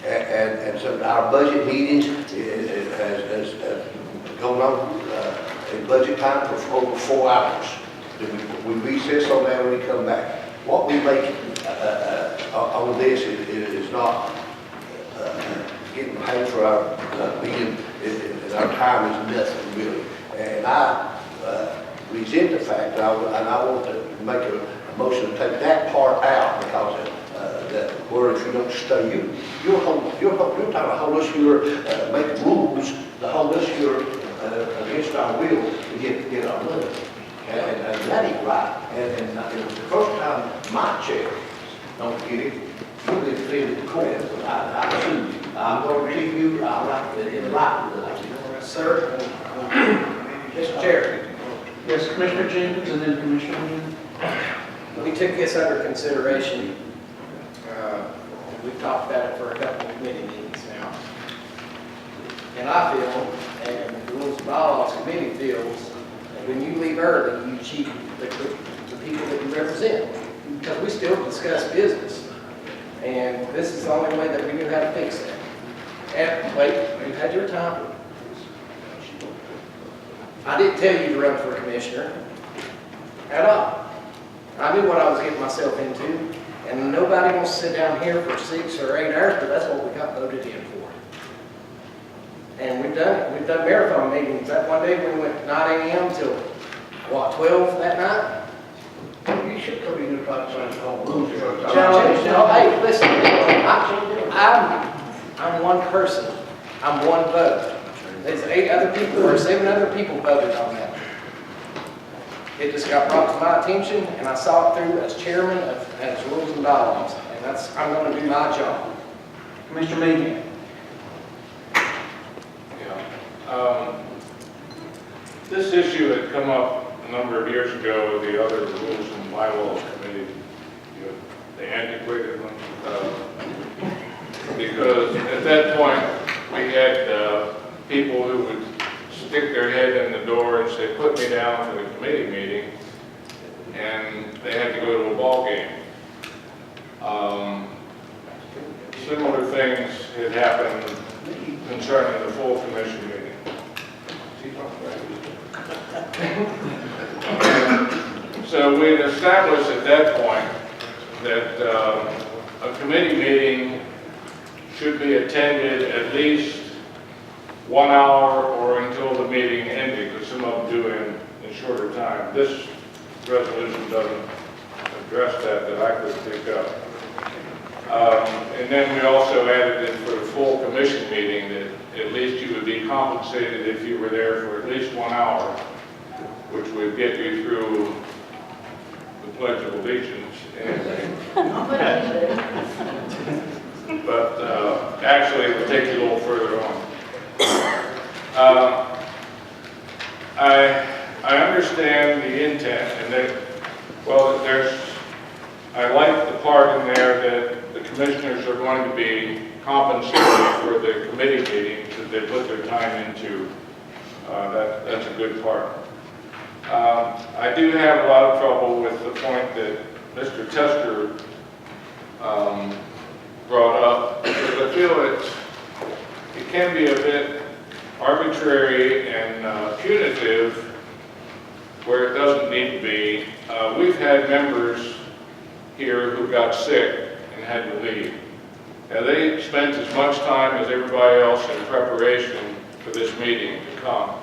And so our budget meetings has gone on in budget time for over 4 hours. We recess on that and we come back. What we make on this is not getting paid for our meeting, and our time is nothing really. And I resent the fact, and I want to make a motion to take that part out, because where if you don't stay, you're trying to hold us here, make rules to hold us here against our will to get our money. And that ain't right. And it was the first time my check don't get it, you'll be defended in court. I sue you. I'm going to keep you, I'll write it in writing. Sir, Mr. Chair, Yes, Commissioner Jenkins and then Commissioner Meehan. we took this under consideration. We've talked about it for a couple of committee meetings now. And I feel, and the rules and bylaws committee feels, that when you leave early, you cheat the people that you represent. Because we still discuss business. And this is the only way that we knew how to fix that. And wait, you've had your time. I didn't tell you to run for commissioner at all. I knew what I was getting myself into, and nobody wants to sit down here for 6 or 8 hours, but that's what we got voted in for. And we've done marathon meetings. That one day we went 9 a.m. till, what, 12 that night? You should come in and try to change all rules. No, hey, listen, I'm one person. I'm one vote. There's 8 other people, or 7 other people voted on that. It just got brought to my attention, and I saw it through as chairman of, as rules and bylaws, and I'm going to do my job. Commissioner Meehan. This issue had come up a number of years ago with the other rules and bylaws committee, the antiquated one, because at that point we had people who would stick their head in the door and say, put me down for the committee meeting, and they had to go to a ball game. Similar things had happened concerning the full commission meeting. So we had established at that point that a committee meeting should be attended at least 1 hour or until the meeting ended, because some of them do in shorter time. This resolution doesn't address that I could pick up. And then we also added in for the full commission meeting that at least you would be compensated if you were there for at least 1 hour, which would get you through the Pledge of Allegiance anyway. But actually, it would take you a little further on. I understand the intent, and that, well, I like the part in there that the commissioners are going to be compensated for the committee meetings that they put their time into. That's a good part. I do have a lot of trouble with the point that Mr. Tester brought up, because I feel it can be a bit arbitrary and punitive where it doesn't need to be. We've had members here who got sick and had to leave. Now, they spent as much time as everybody else in preparation for this meeting to come.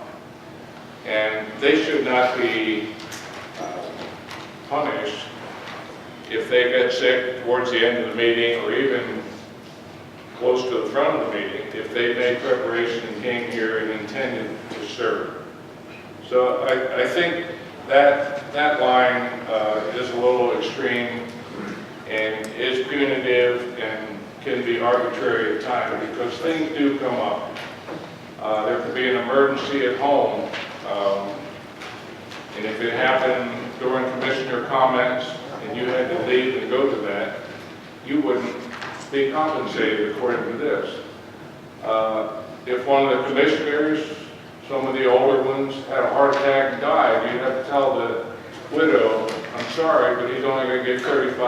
And they should not be punished if they get sick towards the end of the meeting or even close to the front of the meeting, if they made preparation and came here and intended to serve. So I think that line is a little extreme and is punitive and can be arbitrary at times, because things do come up. There could be an emergency at home, and if it happened during commissioner comments and you had to leave and go to that, you wouldn't be compensated according to this. If one of the commissioners, some of the older ones, had a heart attack and died, you'd have to tell the widow, I'm sorry, but he's only going to get $35.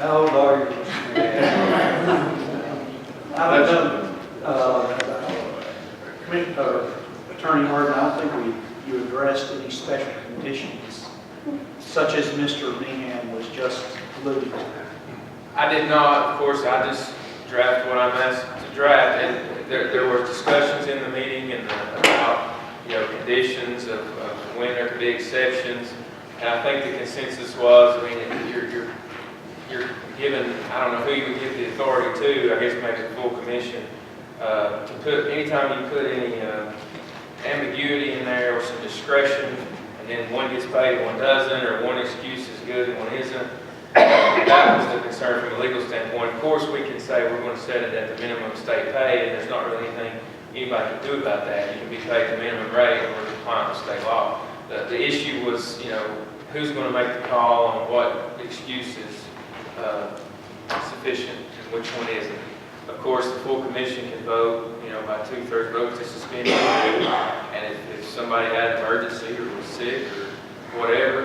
How old are you? I don't know, Attorney Harden, I don't think you addressed any special conditions, such as Mr. Meehan was just alluding to. I did not, of course, I just draft what I'm asked to draft, and there were discussions in the meeting and about, conditions of when there could be exceptions, and I think the consensus was, I mean, you're given, I don't know who you would give the authority to, I guess maybe the full commission, to put, anytime you put any ambiguity in there or some discretion, and then one gets paid and one doesn't, or one excuse is good and one isn't, that was the concern from a legal standpoint. Of course, we can say we're going to set it at the minimum state pay, and there's not really anything anybody can do about that. You can be paid the minimum rate or compliant with state law. The issue was, who's going to make the call on what excuse is sufficient and which one isn't. Of course, the full commission can vote, by 2/3 vote to suspend it. And if somebody had an emergency or was sick or whatever,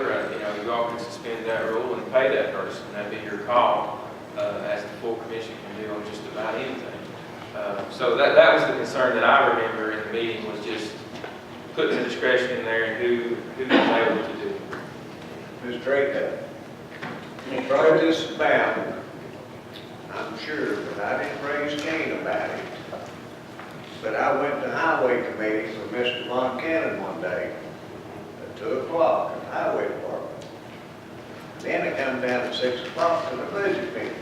you all can suspend that rule and pay that person. That'd be your call, as the full commission can do on just about anything. So that was the concern that I remember in the meeting, was just putting the discretion in there and who was able to do it. Ms. Draco, brought this about, I'm sure, but I didn't raise Cain about it. But I went to highway committee with Mr. Von Cannon one day at 2 o'clock at the highway department. Then it come down at 6 o'clock to the budget meeting.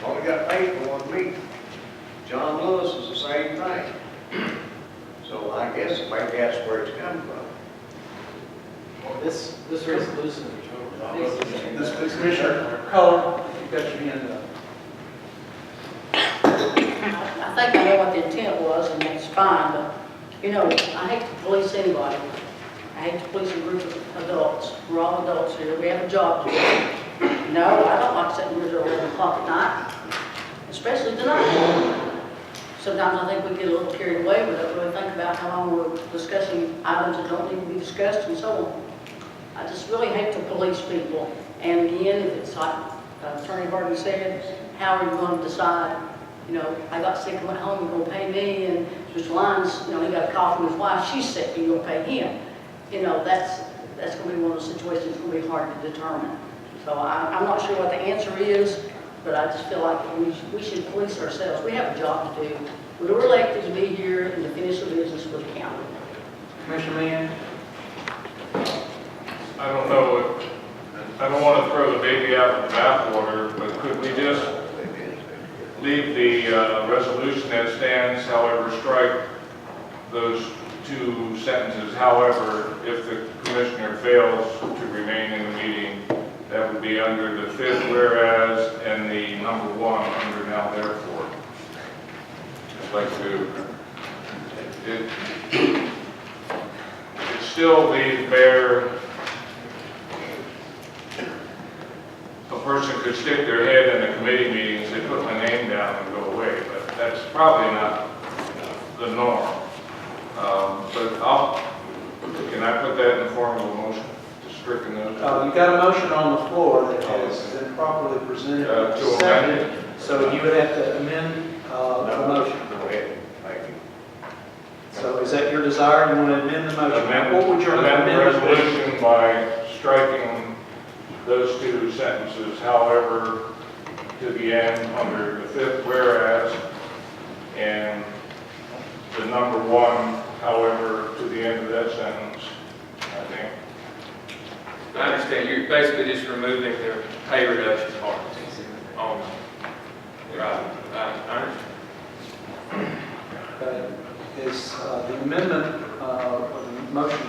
Only got paid for one meeting. John Lewis is the same thing. So I guess maybe that's where it's come from. Well, this resolution. This Commissioner Culler, you've got your hand up. I think I know what the intent was, and that's fine, but, I hate to police anybody. I hate to police a group of adults. We're all adults here. We have a job to do. No, I don't like sitting here till 11 o'clock at night, especially tonight. Sometimes I think we get a little carried away. We don't really think about how long we're discussing items that don't need to be discussed and so on. I just really hate to police people. And again, if it's like Attorney Harden said, how are you going to decide? I got sick and went home, you're going to pay me, and Mr. Lyons, he got a call from his wife, she's sick, you're going to pay him. That's going to be one of those situations that's going to be hard to determine. So I'm not sure what the answer is, but I just feel like we should police ourselves. We have a job to do. We were elected to be here and to finish the business for the county. Commissioner Meehan? I don't know, I don't want to throw the baby out with the bathwater, but could we just leave the resolution as stands, however, strike those two sentences, however, if the commissioner fails to remain in the meeting, that would be under the 5th whereas and the number 1 under now therefore. I'd like to, it still leaves bare. A person could stick their head in a committee meeting and say, put my name down and go away, but that's probably not the norm. But can I put that in the form of a motion to stricken those? You've got a motion on the floor that has been properly presented. To amend it? So you would have to amend the motion. Go ahead, thank you. So is that your desire? You want to amend the motion? What would your amend the amendment be? resolution by striking those two sentences, however, to the end under the 5th whereas, and the number 1, however, to the end of that sentence, I think. I understand, you're basically just removing the pay reduction part. Right, I understand. Is the amendment, or the motion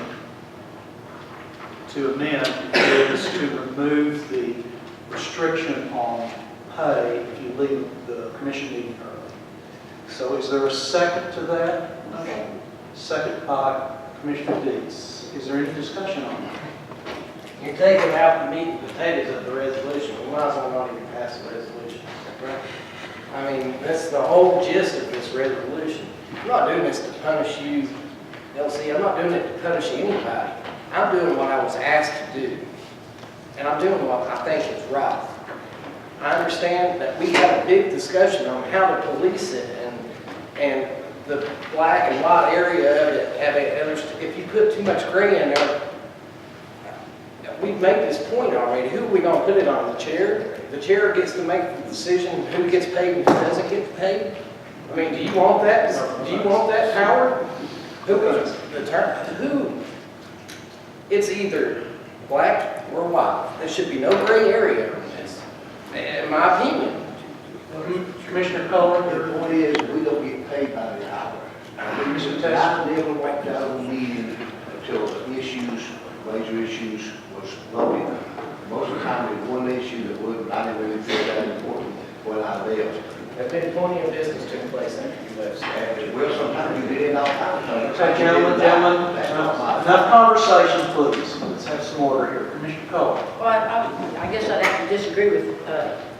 to amend is to remove the restriction on pay if you leave the commission meeting early. So is there a second to that? Okay. Second by Commissioner Deeds. Is there any discussion on that? You're taking out the meat and potatoes of the resolution. We might as well not even pass the resolution. Right? I mean, that's the whole gist of this resolution. I'm not doing this to punish you, LC. I'm not doing it to punish anybody. I'm doing what I was asked to do. And I'm doing what I think is right. I understand that we had a big discussion on how to police it and the black and white area of it, if you put too much gray in there, we make this point already. Who are we gonna put it on? The chair? The chair gets to make the decision who gets paid and who doesn't get paid? I mean, do you want that? Do you want that power? Who? It's either black or white. There should be no gray area on this, in my opinion. Commissioner Cullen, The point is, we don't get paid by the hour. I never walked out of a meeting until the issues, major issues was voted. Most of the time, there's one issue that would, I didn't really feel that important when I left. There's been plenty of business took place after you left. Well, sometimes you get in all kinds of. okay, gentlemen, enough conversation, please. Let's have some order here. Commissioner Cullen. Well, I guess I'd have to disagree with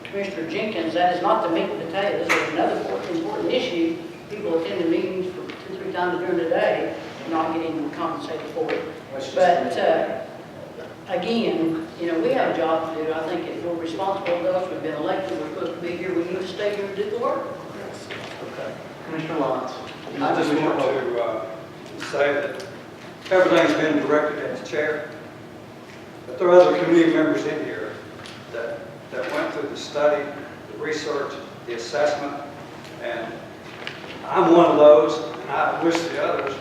Commissioner Jenkins. That is not the meat and potatoes. There's another important issue. People attend the meetings for 2-3 times during the day and not getting compensated for it. But again, you know, we have a job to do. I think if we're responsible to those, we've been elected, we're supposed to be here, we need to stay here and do the work. Okay. Commissioner Lyons. I just want to say that everything's been directed at the chair, but there are other community members in here that went through the study, the research, the assessment, and I'm one of those, and I wish the others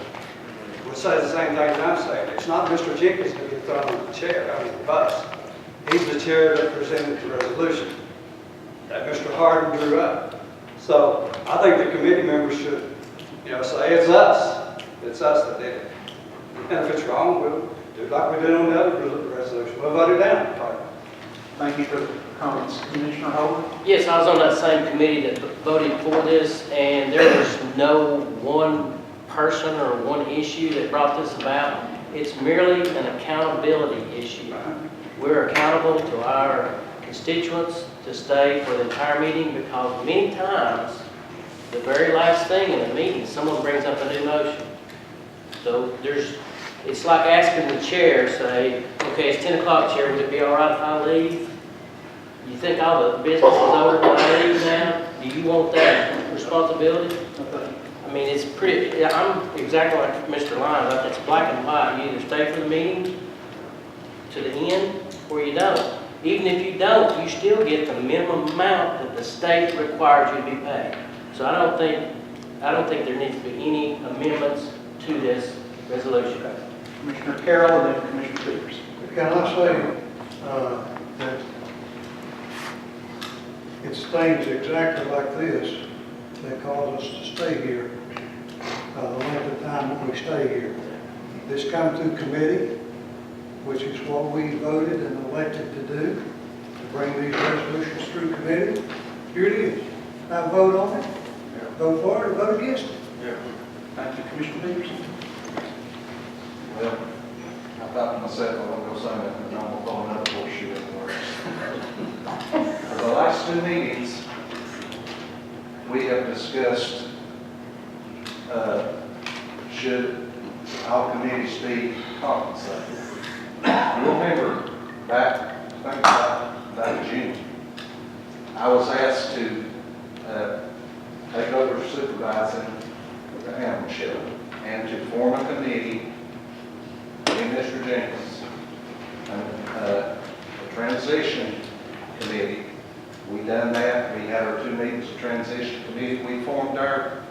would say the same thing that I'm saying. It's not Mr. Jenkins that gets thrown on the chair, I mean the bus. He's the chair that presented the resolution that Mr. Harden drew up. So I think the committee members should, you know, say it's us. It's us that did it. And if it's wrong, we'll do like we did on the other resolution. We'll vote it down. Thank you for the comments. Commissioner Holden? Yes, I was on that same committee that voted for this, and there was no one person or one issue that brought this about. It's merely an accountability issue. We're accountable to our constituents to stay for the entire meeting because many times, the very last thing in a meeting, someone brings up a new motion. So it's like asking the chair, say, okay, it's 10 o'clock, Chair, would it be all right if I leave? You think all the business is over when I leave now? Do you want that responsibility? I mean, it's pretty, I'm exactly like Mr. Lyons. It's black and white. You either stay for the meeting to the end or you don't. Even if you don't, you still get the minimum amount that the state requires you to be paid. So I don't think there needs to be any amendments to this resolution. Commissioner Carroll and then Commissioner Peters. Can I say that it's things exactly like this that cause us to stay here, the length of time that we stay here. This comes through committee, which is what we voted and elected to do, to bring these resolutions through committee. Here it is. Now vote on it, vote for it, or vote against it. Thank you, Commissioner Peters. Well, I thought to myself, I won't go say that, and I'm gonna call another horseshoe in the works. For the last 2 meetings, we have discussed, should all committees be compensated? You'll remember back in June, I was asked to take over supervising the animal shelter and to form a committee in Mr. Jenkins, a transition committee. We done that. We had our 2 meetings of transition committee. We formed our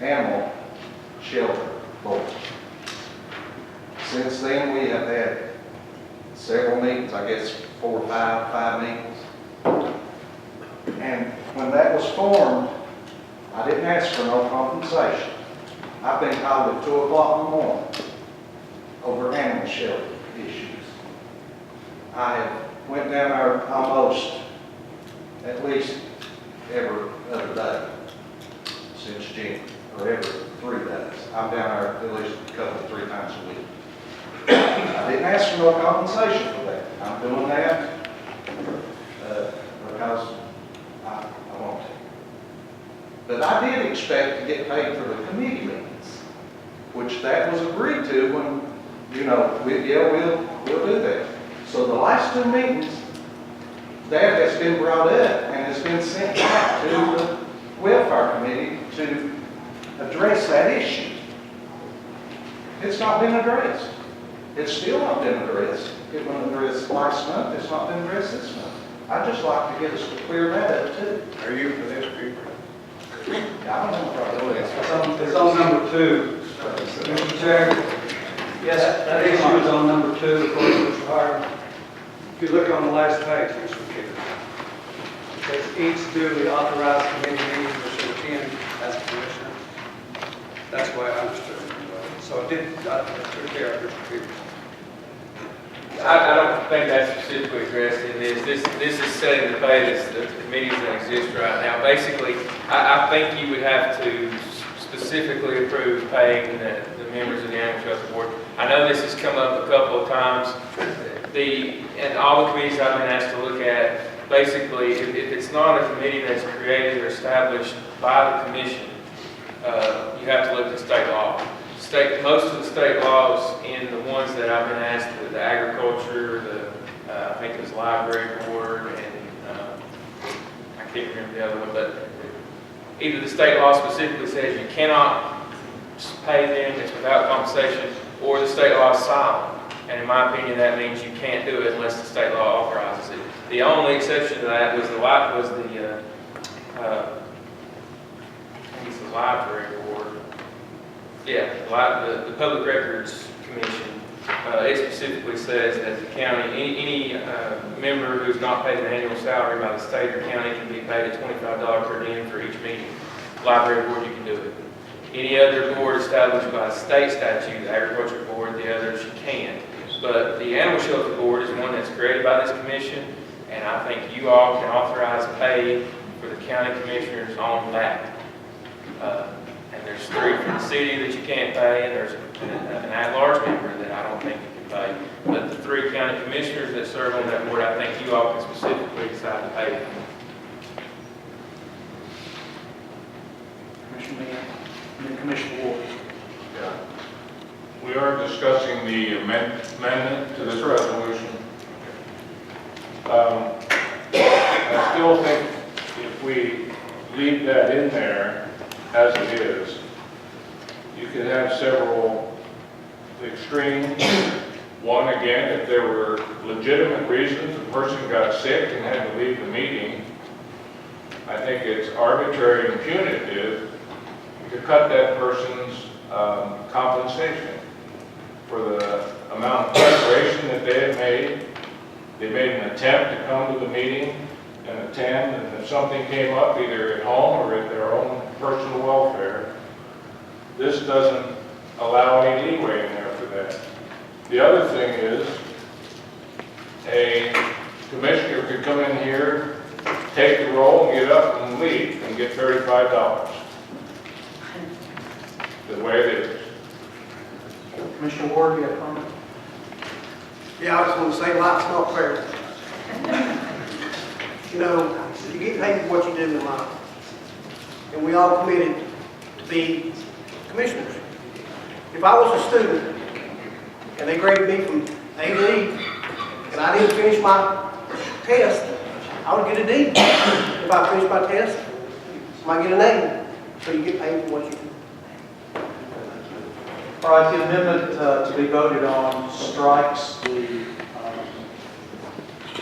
animal shelter board. Since then, we have had several meetings, I guess 4 or 5 meetings. And when that was formed, I didn't ask for no compensation. I've been called at 2 o'clock in the morning over animal shelter issues. I have went down there almost at least every other day since June, or every 3 days. I'm down there at least a couple, 3 times a week. I didn't ask for no compensation for that. I'm doing that because I want to. But I did expect to get paid for the committee meetings, which that was agreed to when, you know, we'll do that. So the last 2 meetings, that's been brought up and has been sent back to the welfare committee to address that issue. It's not been addressed. It's still not been addressed. It wasn't addressed last month, it's not been addressed this month. I'd just like to get us to clear that up too. Are you for this, people? I don't know. It's on number 2. Mr. Chair, yes, that issue is on number 2, according to Mr. Harden. If you look on the last page, Mr. Chair, it says each duly authorized committee meeting shall attend as a commissioner. That's the way I understood it. So I took care of Mr. Peters. I don't think that's specifically addressed in this. This is setting the pay that's the committees that exist right now. Basically, I think you would have to specifically approve paying the members of the Animal Shelter Board. I know this has come up a couple of times. And all the committees I've been asked to look at, basically, if it's not a committee that's created or established by the commission, you have to look at state law. Most of the state laws in the ones that I've been asked, the agriculture, I think it was library board, and I can't remember the other one, but either the state law specifically says you cannot pay them, it's without compensation, or the state law is silent. And in my opinion, that means you can't do it unless the state law authorizes it. The only exception to that was the library board. Yeah, the Public Records Commission. It specifically says that the county, any member who's not paid an annual salary by the state or county can be paid a $25 per diem for each meeting. Library board, you can do it. Any other board established by state statute, the Agriculture Board, the others, you can't. But the Animal Shelter Board is one that's created by this commission, and I think you all can authorize pay for the county commissioners on that. And there's 3 from the city that you can't pay, and there's an at-large member that I don't think you can pay. But the 3 county commissioners that serve on that board, I think you all can specifically decide to pay them. Commissioner Mann, and then Commissioner Ward. Yeah. We are discussing the amendment to this resolution. I still think if we leave that in there as it is, you could have several extremes. One, again, if there were legitimate reasons, the person got sick and had to leave the meeting, I think it's arbitrary and punitive to cut that person's compensation for the amount of preparation that they had made. They made an attempt to come to the meeting and attend, and if something came up, either at home or at their own personal welfare, this doesn't allow any leeway in there for that. The other thing is, a commissioner could come in here, take the roll, and get up and leave, and get $35. The way it is. Commissioner Ward, you have a comment? Yeah, I just want to say life's not fair. You know, you get paid for what you do in life. And we all committed to be commissioners. If I was a student and they graded me from A to E and I didn't finish my test, I would get a D. If I finished my test, I might get an A. So you get paid for what you do. All right, the amendment to be voted on strikes the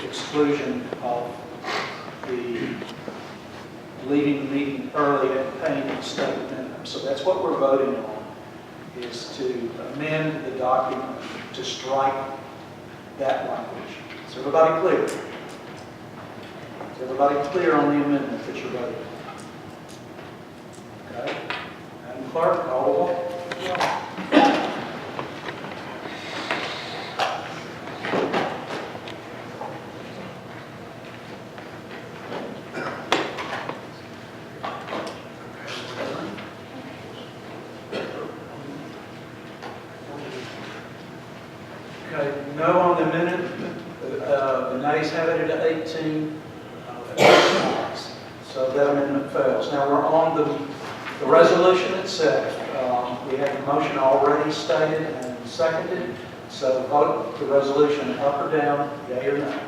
exclusion of the leaving the meeting early and paying the state minimum. So that's what we're voting on, is to amend the document to strike that language. Is everybody clear? Is everybody clear on the amendment that you're voting on? Okay. Madam Clerk, call the roll. Okay, no on the amendment. The nays have it at 18. So that amendment fails. Now we're on the resolution itself. We have the motion already stated and seconded. So vote the resolution up or down, yea or no.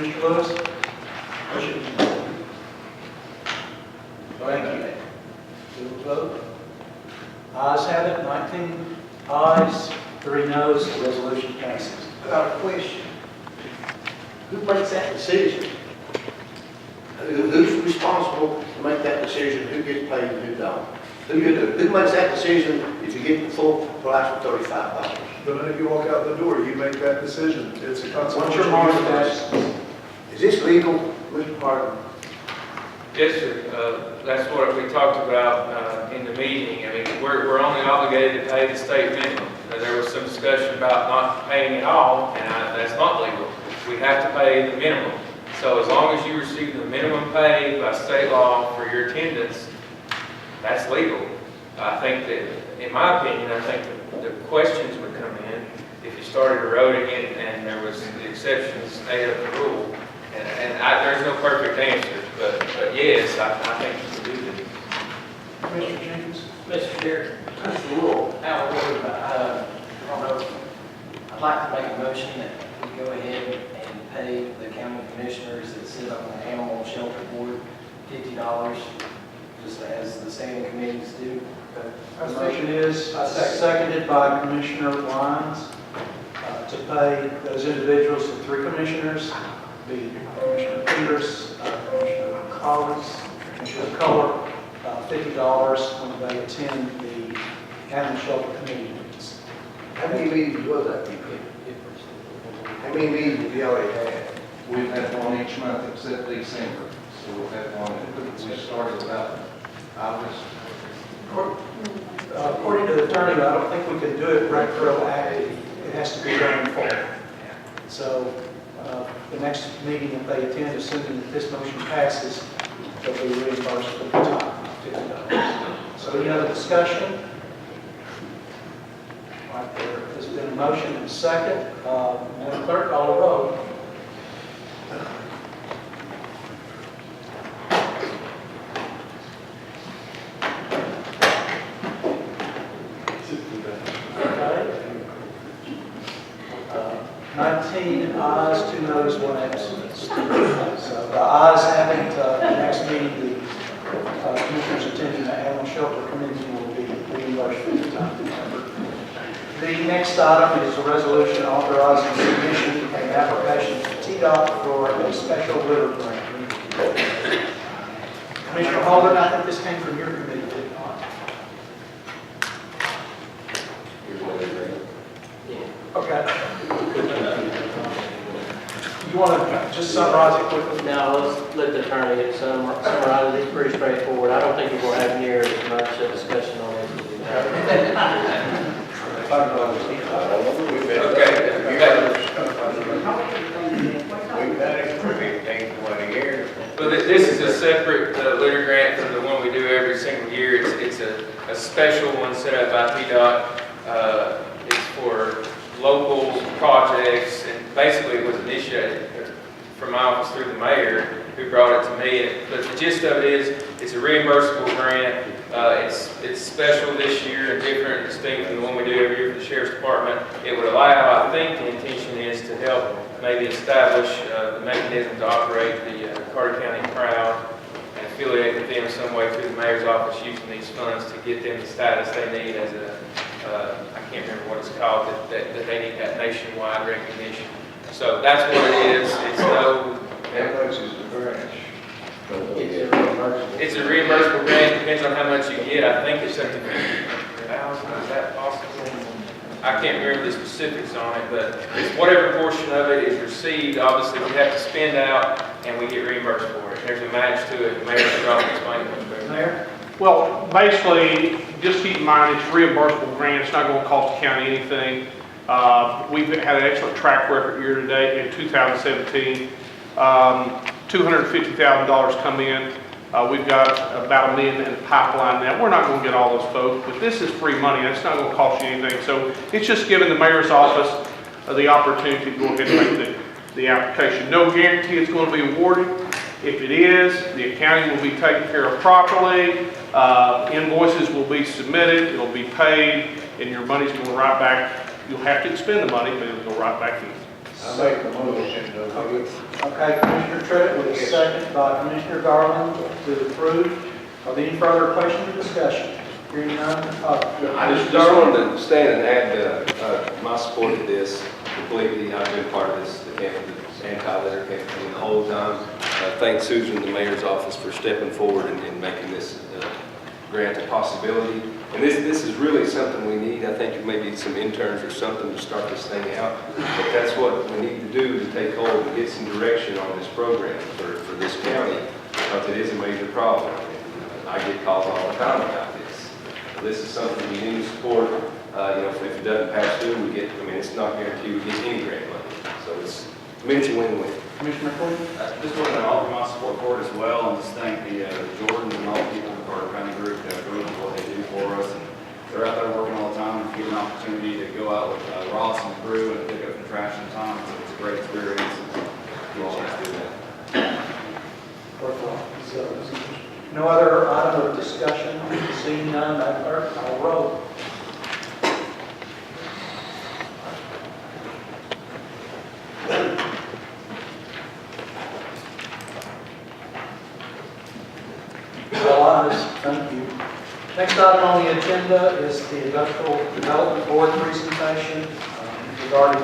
Commissioner Lewis? Motion. Thank you. Do a vote. Ayes have it, 19 ayes, 3 noes, the resolution passes. I got a question. Who makes that decision? Who's responsible to make that decision, who gets paid and who don't? Who makes that decision if you get the full price of $35? The minute you walk out the door, you make that decision. It's a consequential. What's your mark of use. that? Is this legal, Mr. Martin? Yes, sir. That's what we talked about in the meeting. I mean, we're only obligated to pay the state minimum. There was some discussion about not paying at all, and that's not legal. We have to pay the minimum. So as long as you receive the minimum pay by state law for your attendance, that's legal. I think that, in my opinion, I think the questions would come in if you started eroding it and there was the exceptions made of the rule. There's no perfect answer, but yes, I think you can do this. Commissioner Jenkins? Mr. Chair, just a little out of order, but I don't know. I'd like to make a motion that we go ahead and pay the county commissioners that sit on the animal shelter board $50, just as the standing committees do. The motion is seconded by Commissioner Lyons to pay those individuals, the 3 commissioners, the Commissioner Peters, Commissioner Collins, Commissioner Culler, $50 when they attend the animal shelter committee meetings. How many meetings was that? How many meetings have you already had? We've had one each month except December, so we've had one, we started about August. According to the attorney, I don't think we can do it retroactive. It has to be done in full. So the next meeting, if they attend, assuming that this motion passes, they'll be reimbursed for the time, $50. So any other discussion? All right, there has been a motion and a second. Madam Clerk, call the roll. Okay. 19 ayes, 2 noes, 1 absent. So the ayes have it, the next meeting, the commissioners attending the animal shelter committee will be reimbursed for the time. The next item is a resolution authorizing submission of an application to TDOT for a special litter grant. Commissioner Holden, I think this came from your committee, did it not? Okay. You want to just summarize it quickly? Now, let's let the attorney summarize it. It's pretty straightforward. I don't think we're going to have near as much discussion on it as we have. We've had it for 15, 20 years. Well, this is a separate litter grant from the one we do every single year. It's a special one set up by TDOT. It's for local projects, and basically it was initiated from my office through the mayor, who brought it to me. But the gist of it is, it's a reimbursable grant. It's special this year and different and distinct from the one we do every year for the Sheriff's Department. It would allow, I think the intention is to help maybe establish the mechanism to operate the Carter County Crowd and affiliate with them some way through the mayor's office using these funds to get them the status they need as a, I can't remember what it's called, that they need that nationwide recognition. So that's what it is. It's no... How much is the branch? It's a reimbursable grant, depends on how much you get. I think it's up to $50,000, is that possible? I can't remember the specifics on it, but it's whatever portion of it is received, obviously we have to spend out and we get reimbursed for it. There's a match to it. The mayor can probably explain it much better. Mayor? Well, basically, just keep in mind it's a reimbursable grant. It's not going to cost the county anything. We've had an excellent track record year to date in 2017. $250,000 come in. We've got about $1 million in the pipeline now. We're not going to get all those folks, but this is free money. That's not going to cost you anything. So it's just giving the mayor's office the opportunity to go ahead and make the application. No guarantee it's going to be awarded. If it is, the accounting will be taken care of properly. Invoices will be submitted. It'll be paid, and your money's going right back. You'll have to expend the money, but it'll go right back in. I make the motion to Okay, Commissioner Trent with a second by Commissioner Garland to approve. Are there any further questions or discussion? Hearing none, I just wanted to stand and add my support to this completely. I've been part of this anti-litter campaign the whole time. Thank Susan and the mayor's office for stepping forward and making this grant a possibility. And this is really something we need. I think maybe some interns or something to start this thing out. But that's what we need to do to take hold and get some direction on this program for this county, because it is a major problem. And I get calls all the time about this. This is something we need to support. If it doesn't pass through, it's not guaranteed we get any grant money. So it's a win-win. Commissioner Quinn? Just want to offer my support for it as well, and just thank the Jordans and all the people in the Carter County group that really do what they do for us. And they're out there working all the time, and get an opportunity to go out with Ross and the crew and pick up some trash in time. So it's a great experience, and you all have to do that. No other item of discussion? Seeing none, Madam Clerk, I'll roll. All ayes, thank you. Next item on the agenda is the Industrial Development Board presentation regarding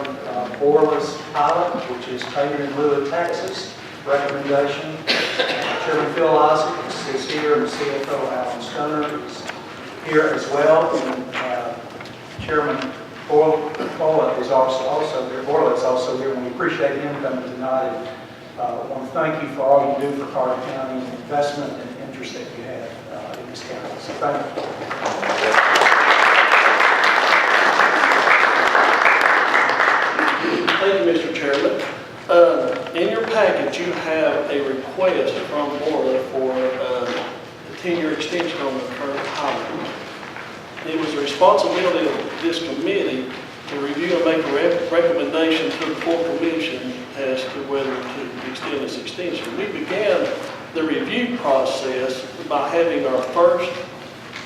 Borla's pilot, which is paid in lieu of taxes. Recommendation. Chairman Phil Isaac is here, and the CFO Alan Stoner is here as well. And Chairman Borla is also here. Borla is also here, and we appreciate him coming tonight. And I want to thank you for all you do for Carter County and the investment and interest that you have in this county. So thank you. Thank you, Mr. Chairman. In your package, you have a request from Borla for a 10-year extension on the current pilot. It was the responsibility of this committee to review and make a recommendation to the full commission as to whether to extend this extension. We began the review process by having our first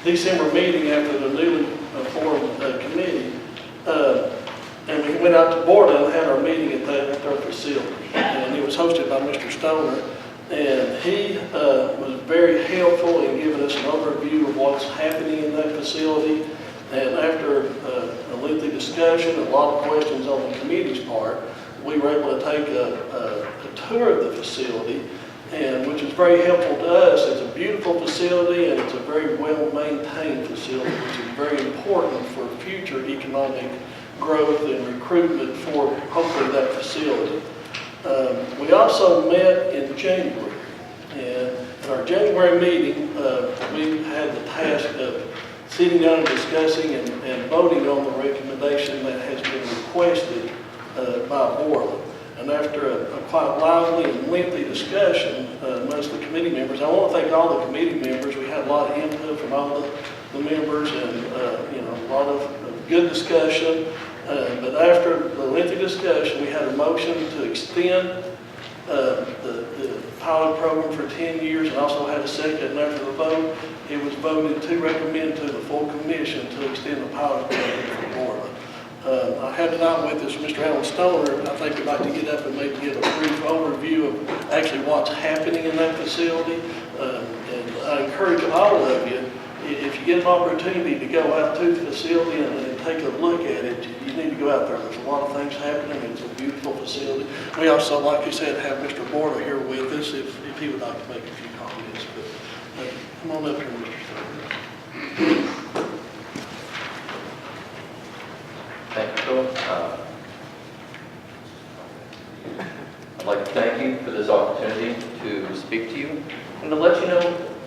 December meeting after the newly formed committee. And we went out to Borla and had our meeting at their facility. And it was hosted by Mr. Stoner. And he was very helpful in giving us an overview of what's happening in that facility. And after a lengthy discussion, a lot of questions on the committee's part, we were able to take a tour of the facility, and which is very helpful to us. It's a beautiful facility, and it's a very well-maintained facility, which is very important for future economic growth and recruitment for hopefully that facility. We also met in January, and at our January meeting, we had the task of sitting down and discussing and voting on the recommendation that has been requested by Borla. And after a quite lively and lengthy discussion amongst the committee members, I want to thank all the committee members. We had a lot of input from all the members, and a lot of good discussion. But after the lengthy discussion, we had a motion to extend the pilot program for 10 years, and also had a second. And after the vote, it was voted to recommend to the full commission to extend the pilot program for Borla. I have tonight with us Mr. Alan Stoner, and I think we'd like to get up and maybe give a brief overview of actually what's happening in that facility. And I encourage all of you, if you get an opportunity to go out to the facility and take a look at it, you need to go out there. There's a lot of things happening. It's a beautiful facility. We also, like you said, have Mr. Borla here with us if he would like to make a few comments. But come on up here, Mr. Stoner. Thank you, Phil. I'd like to thank you for this opportunity to speak to you and to let you know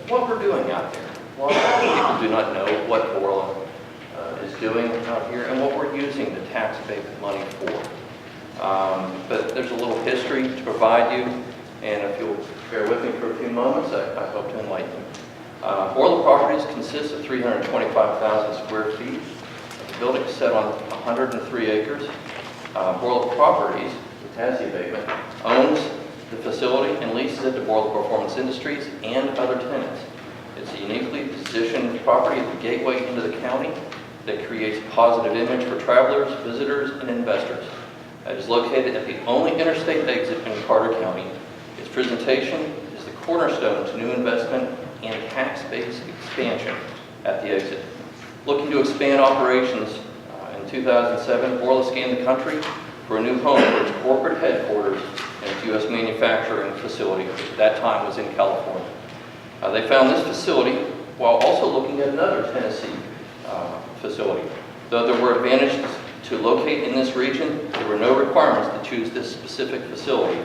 what we're doing out there. A lot of people do not know what Borla is doing out here and what we're using the tax-based money for. But there's a little history to provide you, and if you'll bear with me for a few moments, I hope to enlighten you. Borla Properties consists of 325,000 square feet. The building is set on 103 acres. Borla Properties, which has the abatement, owns the facility and leases it to Borla Performance Industries and other tenants. It's a uniquely positioned property at the gateway into the county that creates a positive image for travelers, visitors, and investors. It is located at the only interstate exit in Carter County. Its presentation is the cornerstone to new investment and tax-based expansion at the exit. Looking to expand operations, in 2007, Borla scanned the country for a new home for its corporate headquarters and its U.S. manufacturing facility, which at that time was in California. They found this facility while also looking at another Tennessee facility. Though there were advantages to locate in this region, there were no requirements to choose this specific facility.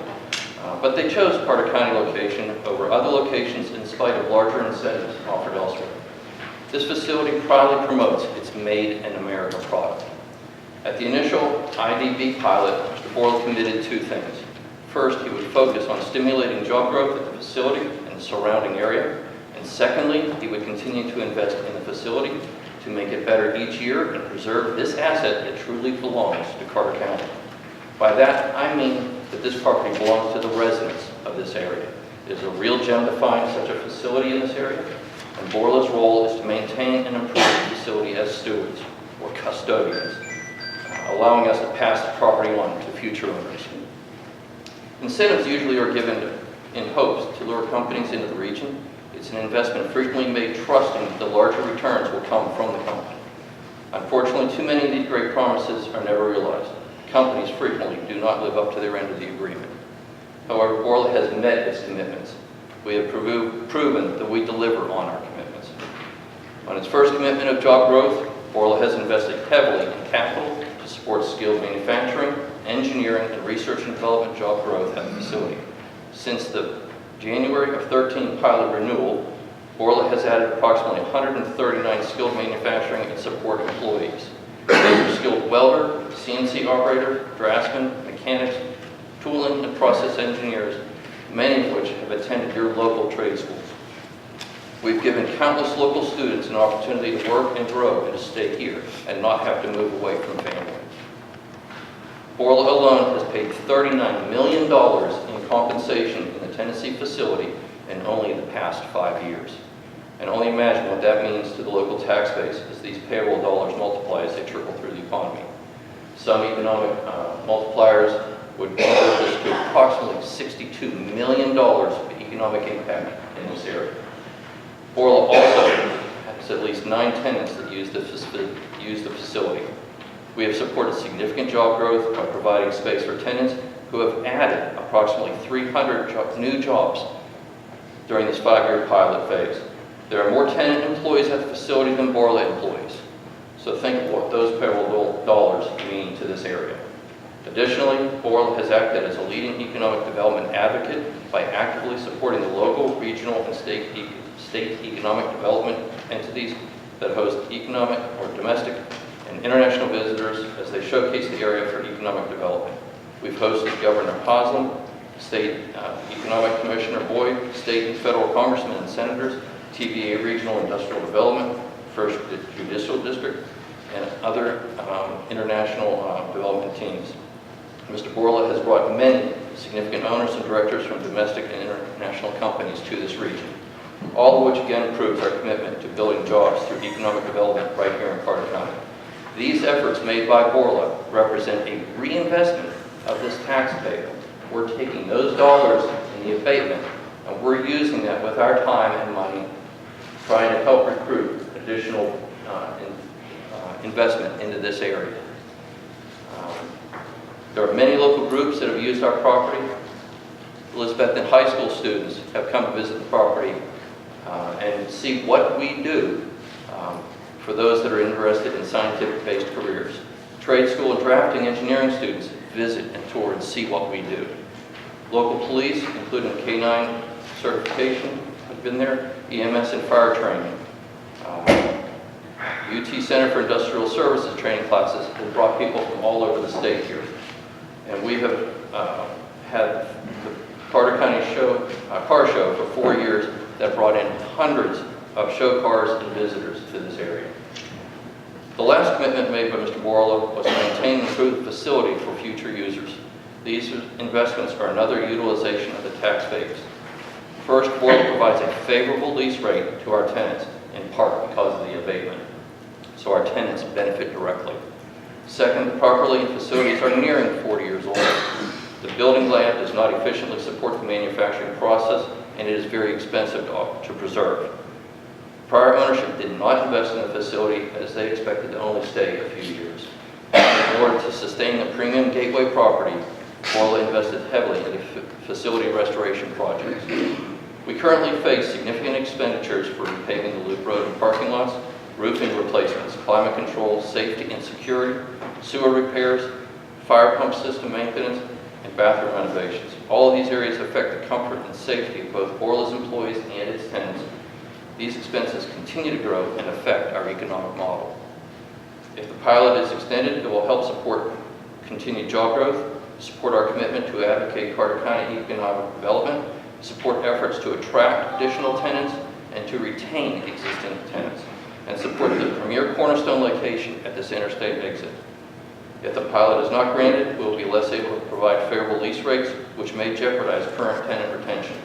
But they chose Carter County location over other locations in spite of larger incentives offered elsewhere. This facility proudly promotes its Made in America product. At the initial IDB pilot, Mr. Borla committed two things. First, he would focus on stimulating job growth at the facility and the surrounding area. And secondly, he would continue to invest in the facility to make it better each year and preserve this asset that truly belongs to Carter County. By that, I mean that this property belongs to the residents of this area. It is a real gem to find such a facility in this area, and Borla's role is to maintain and improve the facility as stewards or custodians, allowing us to pass the property on to future owners. Incentives usually are given in hopes to lure companies into the region. It's an investment frequently made trusting that the larger returns will come from the company. Unfortunately, too many of these great promises are never realized. Companies frequently do not live up to their end of the agreement. However, Borla has met its commitments. We have proven that we deliver on our commitments. On its first commitment of job growth, Borla has invested heavily in capital to support skilled manufacturing, engineering, and research and development job growth at the facility. Since the January of 13 pilot renewal, Borla has added approximately 139 skilled manufacturing and support employees. These are skilled welder, CNC operator, draftsman, mechanics, tooling, and process engineers, many of which have attended your local trade schools. We've given countless local students an opportunity to work and grow and to stay here and not have to move away from family. Borla alone has paid $39 million in compensation in the Tennessee facility in only the past 5 years. And only imagine what that means to the local tax base as these payroll dollars multiply as they trickle through the economy. Some economic multipliers would convert this to approximately $62 million of economic impact in this area. Borla also has at least 9 tenants that use the facility. We have supported significant job growth by providing space for tenants who have added approximately 300 new jobs during this 5-year pilot phase. There are more tenant employees at the facility than Borla employees. So think of what those payroll dollars mean to this area. Additionally, Borla has acted as a leading economic development advocate by actively supporting the local, regional, and state economic development entities that host economic or domestic and international visitors as they showcase the area for economic development. We've hosted Governor Haslam, State Economic Commissioner Boyd, state and federal congressmen and senators, TVA Regional Industrial Development, First Judicial District, and other international development teams. Mr. Borla has brought many significant owners and directors from domestic and international companies to this region, all of which again proves our commitment to building jobs through economic development right here in Carter County. These efforts made by Borla represent a reinvestment of this taxpayer. We're taking those dollars in the abatement and we're using that with our time and money trying to help recruit additional investment into this area. There are many local groups that have used our property. Elizabethton High School students have come to visit the property and see what we do for those that are interested in scientific-based careers. Trade school and drafting engineering students visit and tour and see what we do. Local police, including K-9 certification, have been there, EMS and fire training. UT Center for Industrial Services training classes have brought people from all over the state here. And we have had the Carter County car show for 4 years that brought in hundreds of show cars and visitors to this area. The last commitment made by Mr. Borla was to maintain and improve the facility for future users. These investments are another utilization of the tax base. First, Borla provides a favorable lease rate to our tenants, in part because of the abatement, so our tenants benefit directly. Second, the property and facilities are nearing 40 years old. The building layout does not efficiently support the manufacturing process, and it is very expensive to preserve. Prior ownership did not invest in the facility as they expected to only stay a few years. In order to sustain the premium gateway property, Orla invested heavily in facility restoration projects. We currently face significant expenditures for repaving the loop road and parking lots, roofing replacements, climate control, safety and security, sewer repairs, fire pump system maintenance, and bathroom renovations. All of these areas affect the comfort and safety of both Orla's employees and its tenants. These expenses continue to grow and affect our economic model. If the pilot is extended, it will help support continued job growth, support our commitment to advocate Carter County economic development, support efforts to attract additional tenants and to retain existing tenants, and support the premier cornerstone location at this interstate exit. If the pilot is not granted, we will be less able to provide favorable lease rates, which may jeopardize current tenant retention.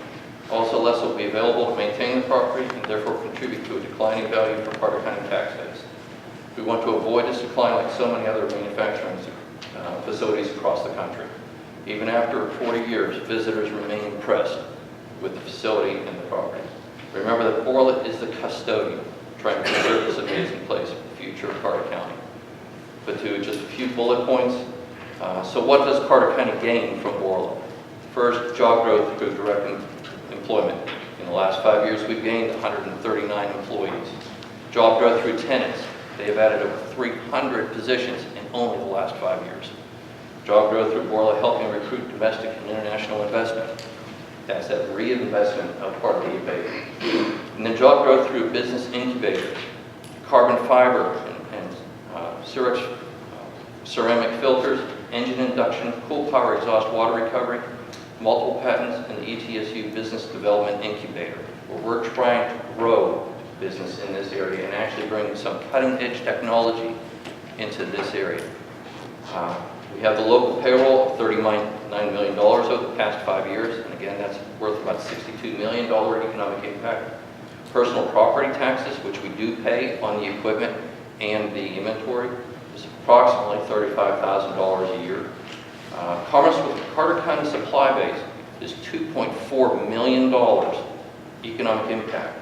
Also, less will be available to maintain the property and therefore contribute to a declining value for Carter County tax base. We want to avoid this decline like so many other manufacturing facilities across the country. Even after 40 years, visitors remain impressed with the facility and the property. Remember that Orla is the custodian trying to preserve this amazing place for the future of Carter County. But to just a few bullet points. So what does Carter County gain from Orla? First, job growth through direct employment. In the last 5 years, we've gained 139 employees. Job growth through tenants. They have added over 300 positions in only the last 5 years. Job growth through Orla helping recruit domestic and international investment. That's that reinvestment of part of the abatement. And then job growth through business incubators, carbon fiber and ceramic filters, engine induction, cool power exhaust water recovery, multiple patents, and the ETSU Business Development Incubator, where we're trying to grow business in this area and actually bring some cutting-edge technology into this area. We have the local payroll of $39 million over the past 5 years, and again, that's worth about $62 million economic impact. Personal property taxes, which we do pay on the equipment and the inventory, is approximately $35,000 a year. Commerce with the Carter County supply base is $2.4 million economic impact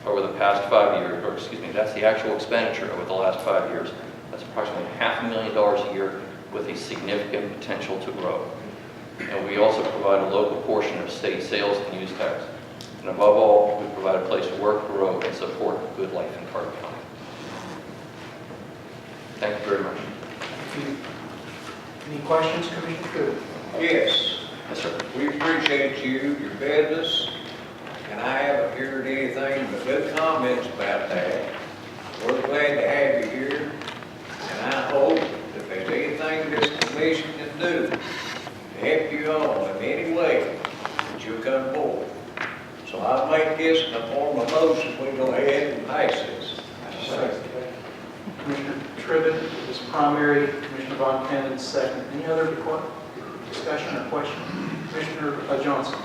over the past 5 years, or excuse me, that's the actual expenditure over the last 5 years. That's approximately $500,000 a year with a significant potential to grow. And we also provide a local portion of state sales and use tax. And above all, we provide a place to work, grow, and support a good life in Carter County. Thank you very much. Any questions, Commissioner Cook? Yes. Yes, sir. We appreciate you, your business, and I haven't heard anything but good comments about that. We're glad to have you here, and I hope if there's anything this commission can do to help you on in any way, that you'll come forward. So I'll make this in the form of motion, we go ahead and pass this. Commissioner Tribbitt is primary, Commissioner Von Cannon second. Any other discussion or question? Commissioner Johnson.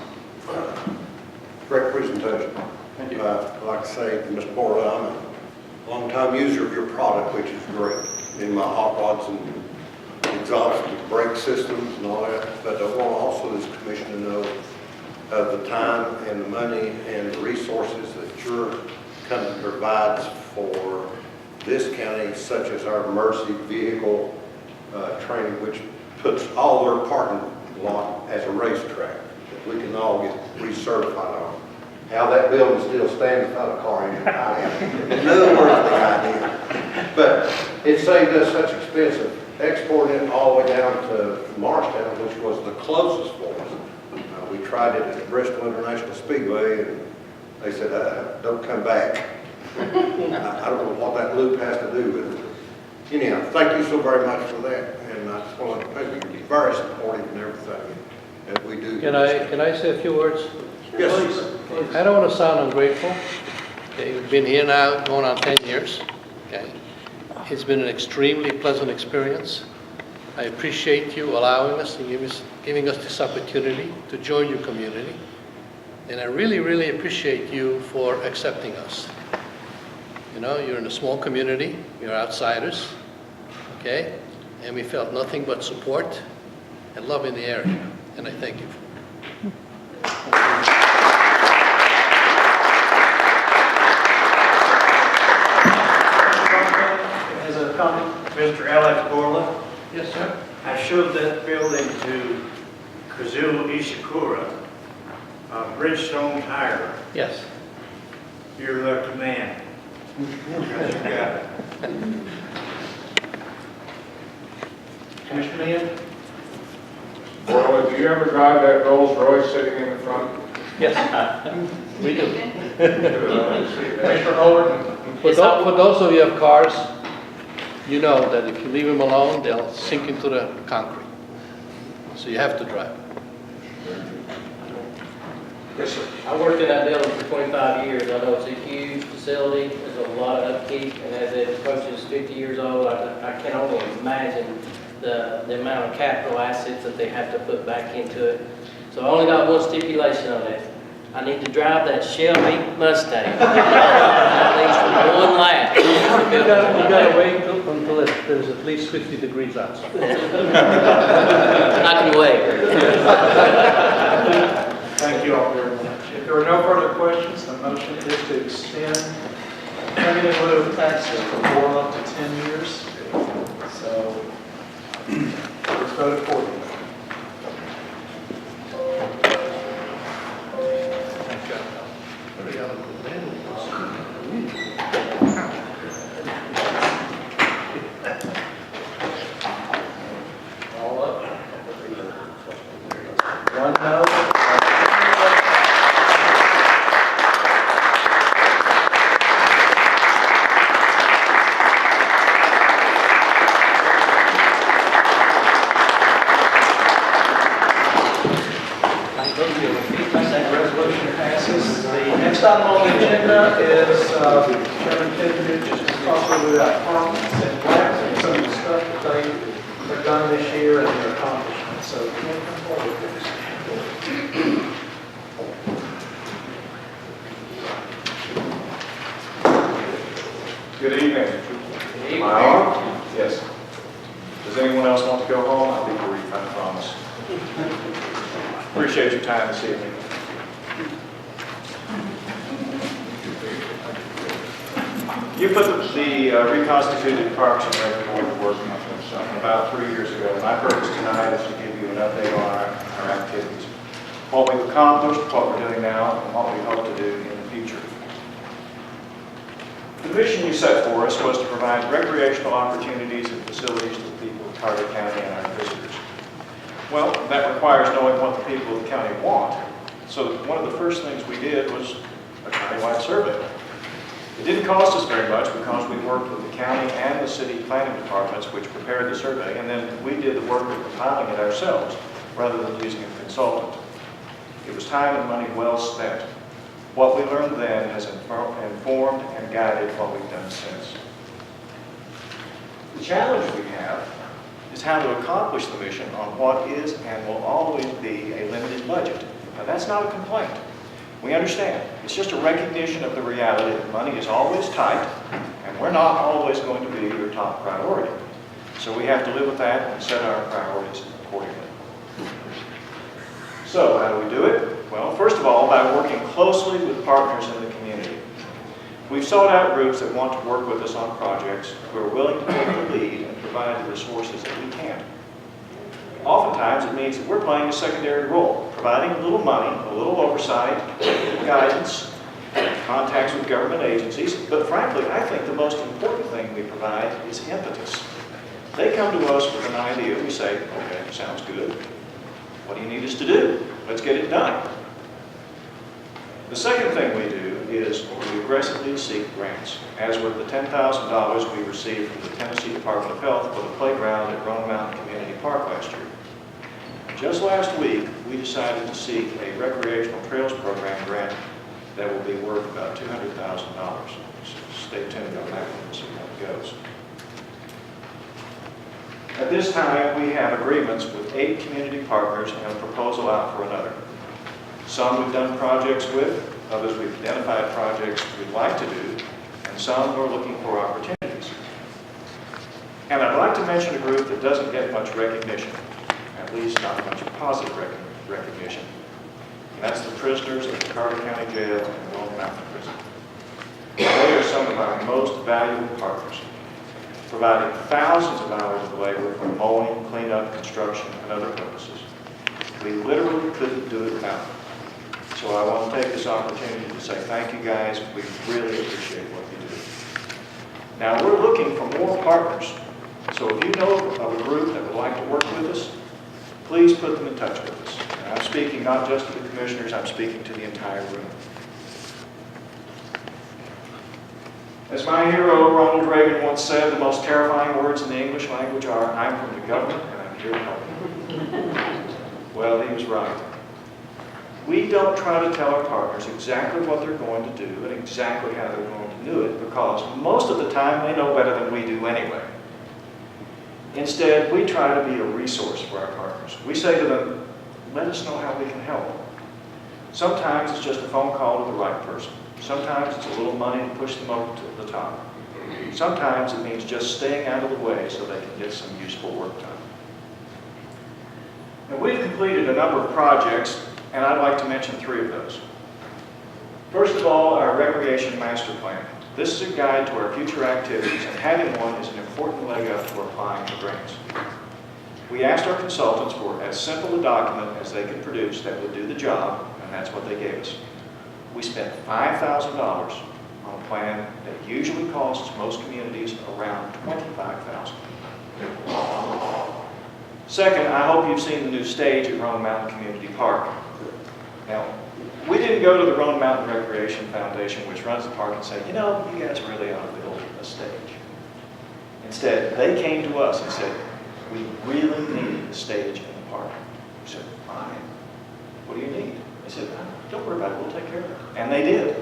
Great presentation. Thank you. I'd like to say to Mr. Porter, I'm a long-time user of your product, which is great, in my hot rods and exhaust and brake systems and all that. But I want also this commission to know of the time and the money and the resources that your company provides for this county, such as our emergency vehicle training, which puts all their parking lot as a racetrack that we can all get recertified on. How that building still stands without a car in it, I have no earthly idea. But it saved us such expensive exporting it all the way down to Morristown, which was the closest for us. We tried it at Bristol International Speedway, and they said, don't come back. I don't know what that loop has to do with it. Anyhow, thank you so very much for that, and I just want to thank you. You're very supportive and everything that we do. Can I say a few words? Yes, please. I don't want to sound ungrateful. Okay, we've been here now going on 10 years. Okay, it's been an extremely pleasant experience. I appreciate you allowing us and giving us this opportunity to join your community. And I really, really appreciate you for accepting us. You know, you're in a small community, you're outsiders, okay? And we felt nothing but support and love in the area, and I thank you. As a comment, Mr. Alex Borland, Yes, sir. I showed that building to Kazuo Ishikura, Bridgestone Tire. Yes. You're a lucky man. Because you got it. Commissioner Mann? Well, do you ever drive that Rolls Royce sitting in the front? Yes, we do. Commissioner Holder? For those of you who have cars, you know that if you leave them alone, they'll sink into the concrete. So you have to drive. Yes, sir. I worked in that building for 25 years. I know it's a huge facility. There's a lot of upkeep, and as it approaches 50 years old, I can only imagine the amount of capital assets that they have to put back into it. So I only got one stipulation on it. I need to drive that Shelby Mustang at least for one lap. You gotta wait until there's at least 50 degrees outside. I can wait. Thank you all very much. If there are no further questions, the motion is to extend payment in lieu of taxes for 4 up to 10 years. So let's vote accordingly. All up. One no. That resolution passes. The next item on the agenda is Chairman Kennedy just talked about apartments and blacks and some of the stuff that they've done this year and their accomplishments. So can you come forward, please? Good evening. Am I on? Yes. Does anyone else want to go home? I'll be brief, I promise. Appreciate your time this evening. You put the reconstituted Parks and Rec Board to work about 3 years ago. My purpose tonight is to give you an update on our activities, what we've accomplished, what we're doing now, and what we hope to do in the future. The mission you set for us was to provide recreational opportunities and facilities to the people of Carter County and our visitors. Well, that requires knowing what the people of the county want. So one of the first things we did was a countywide survey. It didn't cost us very much because we worked with the county and the city planning departments which prepared the survey, and then we did the work of compiling it ourselves rather than using a consultant. It was time and money well spent. What we learned then has informed and guided what we've done since. The challenge we have is how to accomplish the mission on what is and will always be a limited budget. Now that's not a complaint. We understand. It's just a recognition of the reality that money is always tight and we're not always going to be your top priority. So we have to live with that and set our priorities accordingly. So how do we do it? Well, first of all, by working closely with partners in the community. We've sought out groups that want to work with us on projects who are willing to take the lead and provide the resources that we can. Oftentimes, it means that we're playing a secondary role, providing a little money, a little oversight, a little guidance, contacts with government agencies, but frankly, I think the most important thing we provide is impetus. They come to us with an idea, we say, okay, sounds good. What do you need us to do? Let's get it done. The second thing we do is we aggressively seek grants, as with the $10,000 we received from the Tennessee Department of Health for the playground at Roan Mountain Community Park last year. Just last week, we decided to seek a recreational trails program grant that will be worth about $200,000. So stay tuned on that one and see how it goes. At this time, we have agreements with 8 community partners and a proposal out for another. Some we've done projects with, others we've identified projects we'd like to do, and some we're looking for opportunities. And I'd like to mention a group that doesn't get much recognition, at least not much positive recognition. And that's the prisoners of the Carter County Jail and Lone Mountain Prison. They are some of our most valuable partners, providing thousands of hours of labor for mowing, cleanup, construction, and other purposes. We literally couldn't do it without them. So I want to take this opportunity to say thank you guys. We really appreciate what you do. Now we're looking for more partners. So if you know of a group that would like to work with us, please put them in touch with us. And I'm speaking not just to the commissioners, I'm speaking to the entire room. As my hero, Ronald Reagan, once said, the most terrifying words in the English language are, "I'm from the government and I'm here to help you." Well, he was right. We don't try to tell our partners exactly what they're going to do and exactly how they're going to do it, because most of the time they know better than we do anyway. Instead, we try to be a resource for our partners. We say to them, let us know how we can help. Sometimes it's just a phone call to the right person. Sometimes it's a little money to push them over to the top. Sometimes it means just staying out of the way so they can get some useful work done. Now, we've completed a number of projects, and I'd like to mention 3 of those. First of all, our Recreation Master Plan. This is a guide to our future activities, and having one is an important leg up for applying for grants. We asked our consultants for as simple a document as they could produce that would do the job, and that's what they gave us. We spent $5,000 on a plan that usually costs most communities around $25,000. Second, I hope you've seen the new stage at Roan Mountain Community Park. Now, we didn't go to the Roan Mountain Recreation Foundation, which runs the park, and say, you know, you guys really ought to build a stage. Instead, they came to us and said, we really need a stage in the park. We said, fine. What do you need? They said, don't worry about it, we'll take care of it. And they did.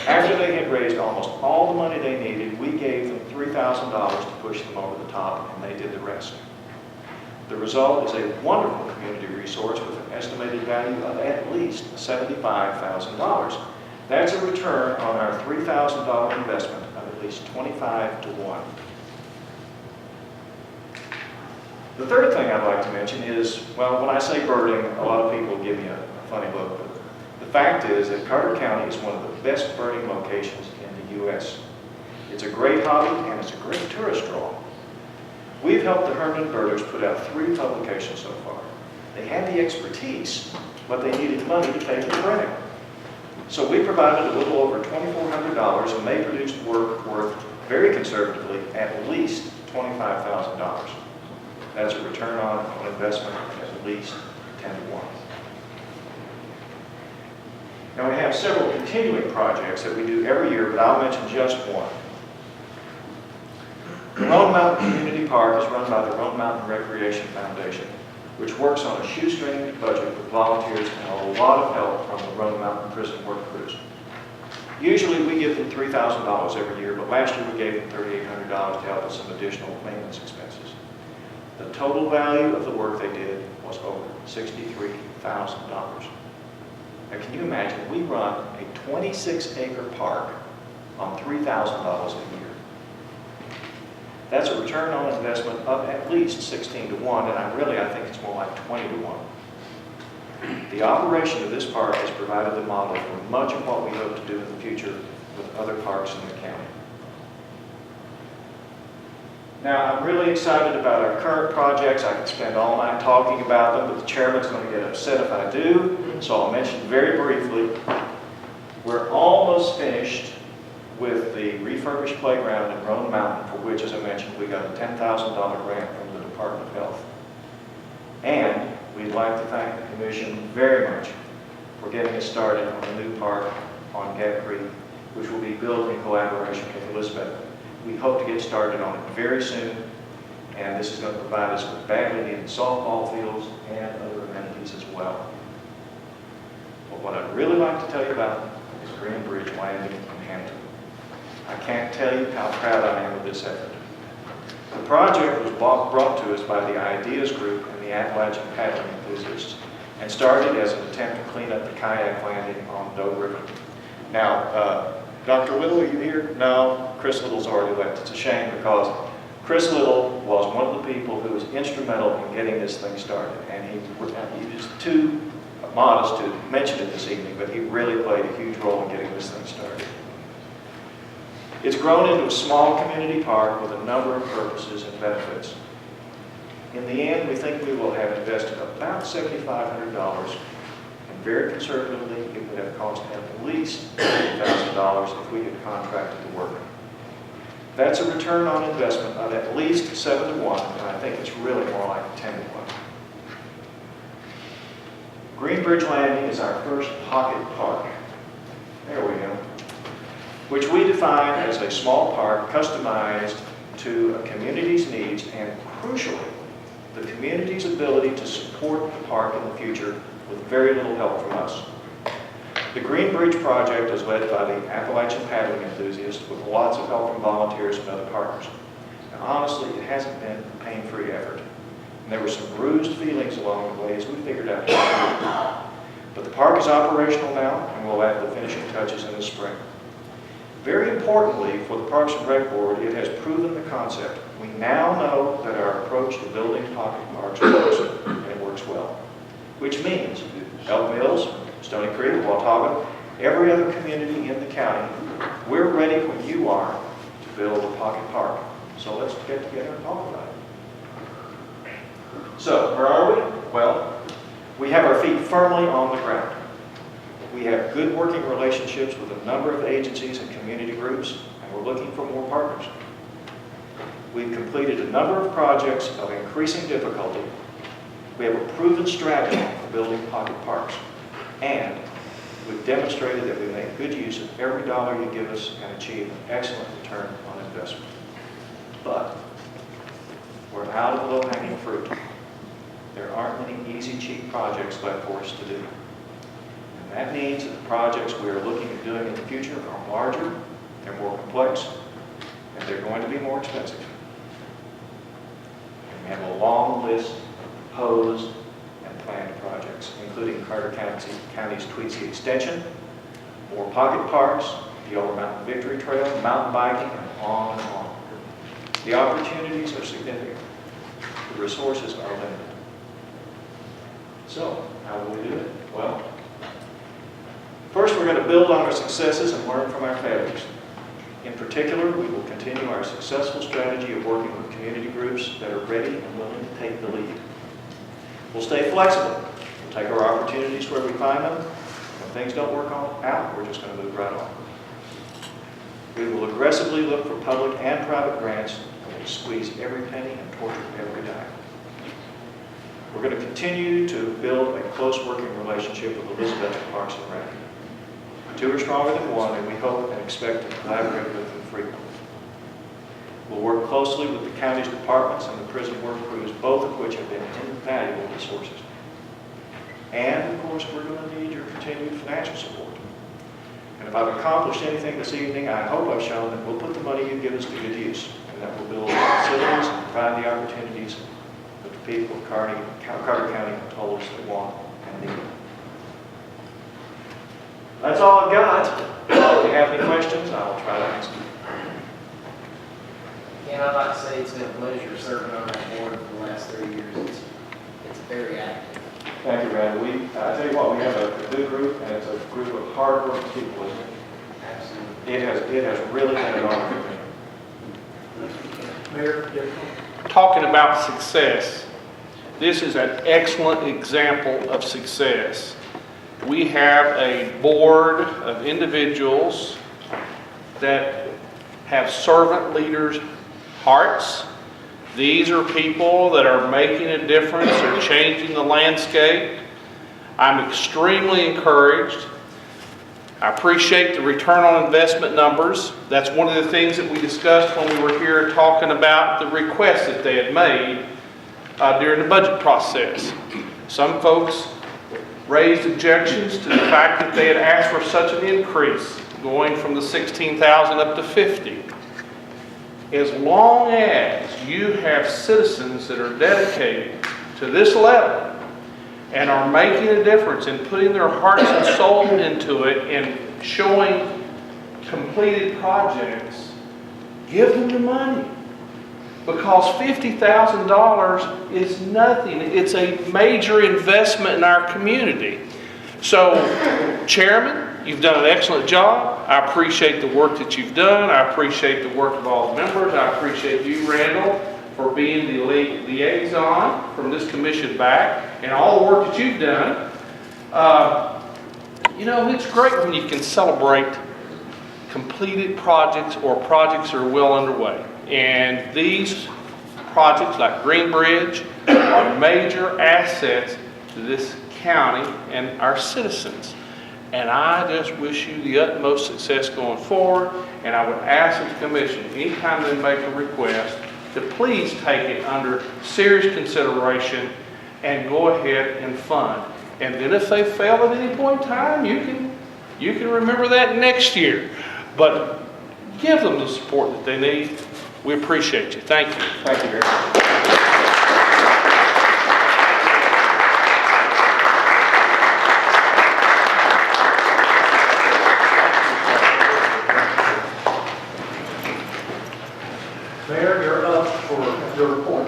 After they had raised almost all the money they needed, we gave them $3,000 to push them over the top, and they did the rest. The result is a wonderful community resource with an estimated value of at least $75,000. That's a return on our $3,000 investment of at least 25 to 1. The third thing I'd like to mention is, well, when I say birding, a lot of people give me a funny look. But the fact is that Carter County is one of the best birding locations in the U.S. It's a great hobby and it's a great tourist draw. We've helped the Herndon Birders put out 3 publications so far. They had the expertise, but they needed money to pay for the printing. So we provided a little over $2,400, and they produced work worth, very conservatively, at least $25,000. That's a return on investment of at least 10 to 1. Now we have several continuing projects that we do every year, but I'll mention just one. The Roan Mountain Community Park is run by the Roan Mountain Recreation Foundation, which works on a shoestring budget with volunteers and a lot of help from the Roan Mountain Prison Work Crews. Usually we give them $3,000 every year, but last year we gave them $3,800 to help with some additional maintenance expenses. The total value of the work they did was over $63,000. Now can you imagine, we run a 26-acre park on $3,000 a year. That's a return on investment of at least 16 to 1, and I think it's more like 20 to 1. The operation of this park has provided the model for much of what we hope to do in the future with other parks in the county. Now, I'm really excited about our current projects. I could spend all night talking about them, but the chairman's going to get upset if I do, so I'll mention very briefly. We're almost finished with the refurbished playground in Roan Mountain, for which, as I mentioned, we got a $10,000 grant from the Department of Health. And we'd like to thank the Commission very much for getting us started on the new park on Gap Creek, which will be built in collaboration with Elizabeth. We hope to get started on it very soon, and this is going to provide us with badly needed softball fields and other amenities as well. But what I'd really like to tell you about is Green Bridge Landing in Hampton. I can't tell you how proud I am of this effort. The project was brought to us by the Ideas Group and the Appalachian paddling enthusiasts, and started as an attempt to clean up the kayak landing on Doe River. Now, Dr. Whittle, are you here? No, Chris Little's already left. It's a shame because Chris Little was one of the people who was instrumental in getting this thing started, and he was too modest to mention it this evening, but he really played a huge role in getting this thing started. It's grown into a small community park with a number of purposes and benefits. In the end, we think we will have invested about $7,500, and very conservatively, it would have cost at least $50,000 if we had contracted the work. That's a return on investment of at least 7 to 1, and I think it's really more like 10 to 1. Greenbridge Landing is our first pocket park. There we go. Which we define as a small park customized to a community's needs and, crucially, the community's ability to support the park in the future with very little help from us. The Greenbridge project is led by the Appalachian paddling enthusiasts with lots of help from volunteers and other partners. Now, honestly, it hasn't been a pain-free effort. And there were some bruised feelings along the way as we figured out how to do it. But the park is operational now, and we'll add the finishing touches in the spring. Very importantly, for the Parks and Rec Board, it has proven the concept. We now know that our approach to building pocket parks works, and it works well. Which means Elk Mills, Stony Creek, Watauga, every other community in the county, we're ready when you are to build a pocket park. So let's get together and talk about it. So, where are we? Well, we have our feet firmly on the ground. We have good working relationships with a number of agencies and community groups, and we're looking for more partners. We've completed a number of projects of increasing difficulty. We have a proven strategy for building pocket parks, and we've demonstrated that we make good use of every dollar you give us and achieve an excellent return on investment. But we're out of the low-hanging fruit. There aren't many easy, cheap projects left for us to do. And that means that the projects we are looking at doing in the future are larger, they're more complex, and they're going to be more expensive. And we have a long list of proposed and planned projects, including Carter County's Tweetsie Extension, more pocket parks, the Over Mountain Victory Trail, mountain biking, and on and on. The opportunities are significant. The resources are limited. So, how will we do it? Well, first we're going to build on our successes and learn from our failures. In particular, we will continue our successful strategy of working with community groups that are ready and willing to take the lead. We'll stay flexible. We'll take our opportunities where we find them. When things don't work out, we're just going to move right on. We will aggressively look for public and private grants, and we'll squeeze every penny and torture every dime. We're going to continue to build a close working relationship with Elizabeth at Parks and Rec. Two are stronger than one, and we hope and expect to collaborate with them frequently. We'll work closely with the county's departments and the prison work crews, both of which have been invaluable resources. And, of course, we're going to need your continued financial support. And if I've accomplished anything this evening, I hope I've shown that we'll put the money you give us to good use, and that we'll build facilities and provide the opportunities that the people of Carter County have told us they want and need. That's all I've got. If you have any questions, I'll try to answer them. And I'd like to say it's been a pleasure serving on that board for the last 3 years. It's very active. Thank you, Randy. I tell you what, we have a good group, and it's a group of hard-working people, isn't it? Absolutely. It has really been an honor for me. Mayor, talking about success, this is an excellent example of success. We have a board of individuals that have servant leaders' hearts. These are people that are making a difference, they're changing the landscape. I'm extremely encouraged. I appreciate the return on investment numbers. That's one of the things that we discussed when we were here talking about the requests that they had made during the budget process. Some folks raised objections to the fact that they had asked for such an increase, going from the 16,000 up to 50. As long as you have citizens that are dedicated to this level and are making a difference and putting their hearts and soul into it and showing completed projects, give them the money. because $50,000 is nothing. It's a major investment in our community. So, Chairman, you've done an excellent job. I appreciate the work that you've done. I appreciate the work of all the members. I appreciate you, Randall, for being the liaison from this commission back and all the work that you've done. You know, it's great when you can celebrate completed projects or projects that are well underway. And these projects like Green Bridge are major assets to this county and our citizens. And I just wish you the utmost success going forward. And I would ask the commission, anytime they make a request, to please take it under serious consideration and go ahead and fund. And then if they fail at any point in time, you can remember that next year. But give them the support that they need. We appreciate you. Thank you. Thank you very much. Mayor, you're up for your report.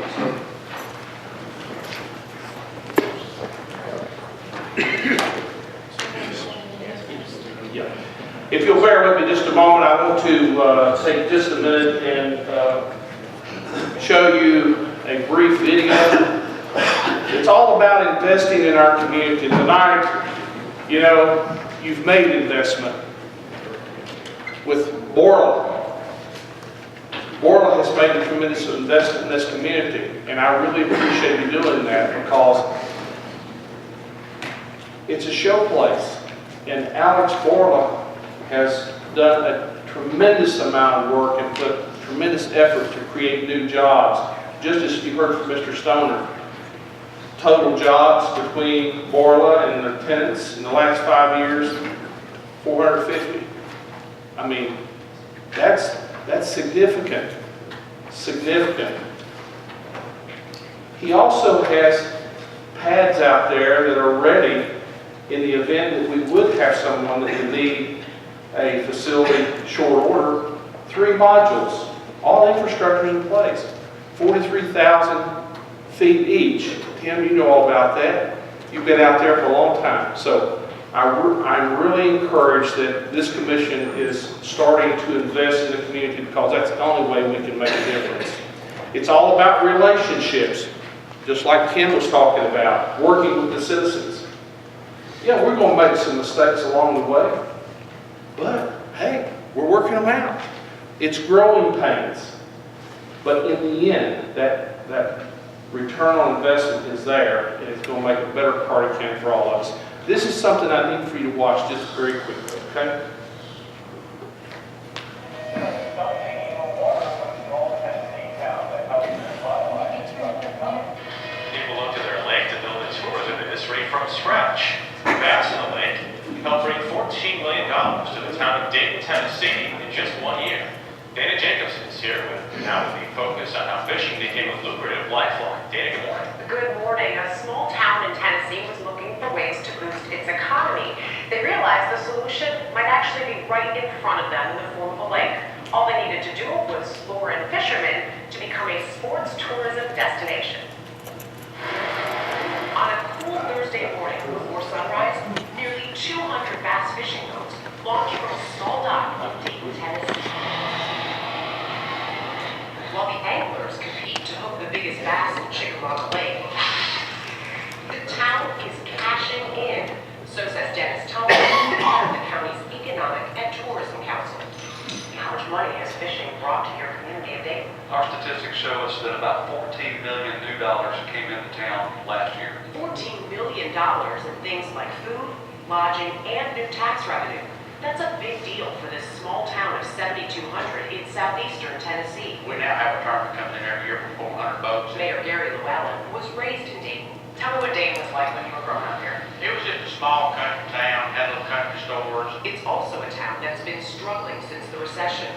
If you'll bear with me just a moment, I want to take just a minute and show you a brief video. It's all about investing in our community. Tonight, you know, you've made an investment with Borla. Borla has made a tremendous investment in this community, and I really appreciate you doing that because it's a show place, and Alex Borla has done a tremendous amount of work and put tremendous effort to create new jobs. Just as you heard from Mr. Stoner, total jobs between Borla and the tenants in the last 5 years, 450. I mean, that's significant, significant. He also has pads out there that are ready in the event that we would have someone that would need a facility short order. 3 modules, all infrastructure in place, 43,000 feet each. Tim, you know all about that. You've been out there for a long time. So I'm really encouraged that this commission is starting to invest in the community because that's the only way we can make a difference. It's all about relationships, just like Ken was talking about, working with the citizens. Yeah, we're going to make some mistakes along the way, but hey, we're working them out. It's growing pains, but in the end, that return on investment is there, and it's going to make a better Carter County for all of us. This is something I need for you to watch just very quickly, okay? People look to their lake to build a tourism industry from scratch. Bass in the Lake helped bring $14 million to the town of Dayton, Tennessee in just 1 year. Dana Jacobson is here with now the focus on how fishing became a lucrative lifeline. Dana, good morning. Good morning. A small town in Tennessee was looking for ways to boost its economy. They realized the solution might actually be right in front of them in the form of a lake. All they needed to do was lure in fishermen to become a sports tourism destination. On a cool Thursday morning before sunrise, nearly 200 bass fishing boats launched from a small dock in Dayton, Tennessee. While the anglers compete to hook the biggest bass in Chickamauga Lake, the town is cashing in, so says Dennis Thomas, of the county's Economic and Tourism Council. How much money has fishing brought to your community of Dayton? Our statistics show us that about $14 million new dollars came into town last year. $14 million in things like food, lodging, and new tax revenue. That's a big deal for this small town of 7,200 in southeastern Tennessee. We now have a tournament coming in every year for 400 boats. Mayor Gary Llewellyn was raised in Dayton. Tell me what Dayton was like when you were growing up here. It was just a small country town, had little country stores. It's also a town that's been struggling since the recession.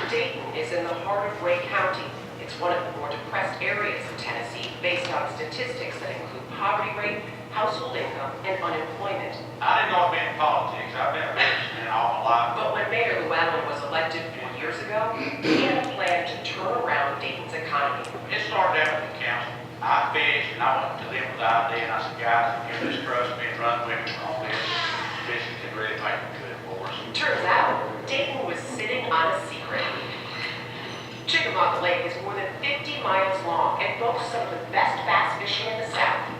Dayton is in the heart of Wake County. It's one of the more depressed areas of Tennessee based on statistics that include poverty rate, household income, and unemployment. I didn't know I'd be in politics. I've been a businessman all my life. But when Mayor Llewellyn was elected 4 years ago, he had a plan to turn around Dayton's economy. sat with the council. I fished, and I went to them with the idea, and I said, guys, if this trust being run with me on this, fishing can really make it good for us. Turns out, Dayton was sitting on a secret. Chickamauga Lake is more than 50 miles long and boasts some of the best bass fishing in the South.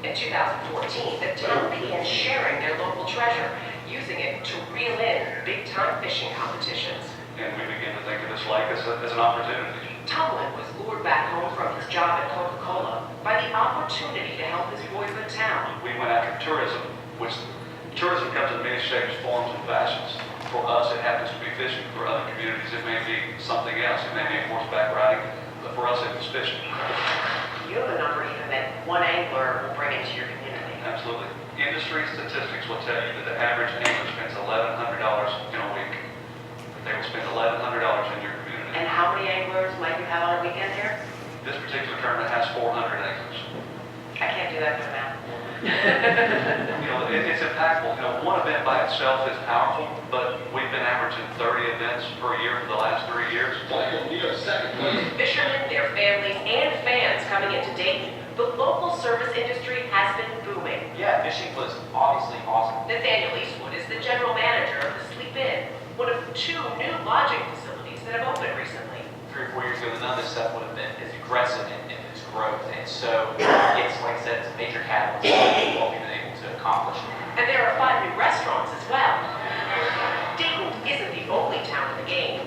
In 2014, the town began sharing their local treasure, using it to reel in big-time fishing competitions. And we began to think of this lake as an opportunity. Tomlin was lured back home from his job at Coca-Cola by the opportunity to help his boyhood town. We went after tourism, which tourism comes in many shapes, forms, and fashions. For us, it happens to be fishing. For other communities, it may be something else. It may be horseback riding, but for us, it was fishing. You have a number even that one angler will bring into your community. Absolutely. Industry statistics will tell you that the average angler spends $1,100 in a week. They will spend $1,100 in your community. And how many anglers might you have on a weekend here? This particular tournament has 400 anglers. I can't do that for now. You know, it's impactful. You know, one event by itself is powerful, but we've been averaging 30 events per year for the last 3 years. Fishermen, their families, and fans coming into Dayton, the local service industry has been booming. Yeah, fishing was obviously awesome. Nathaniel Eastwood is the general manager of the Sleep Inn, one of 2 new lodging facilities that have opened recently. 3 or 4 years ago, none of this stuff would have been as aggressive in its growth. And so it's, like I said, it's a major catalyst for what we've been able to accomplish. And there are 5 new restaurants as well. Dayton isn't the only town in the game.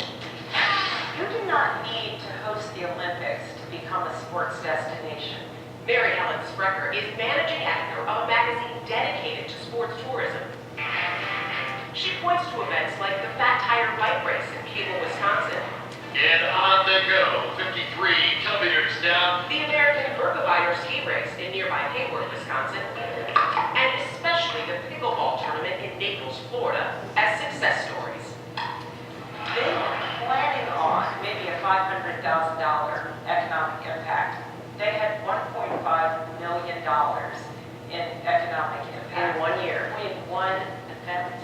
You do not need to host the Olympics to become a sports destination. Mary Ellen Sprecher is managing editor of a magazine dedicated to sports tourism. She points to events like the Fat Tire Bike Race in Cable, Wisconsin. And on they go, 53 kilometers down. The American Burgeviter Ski Race in nearby Hayward, Wisconsin. And especially the pickleball tournament in Naples, Florida, as success stories. They were planning on maybe a $500,000 economic impact. They had $1.5 million in economic impact. In 1 year. In one event.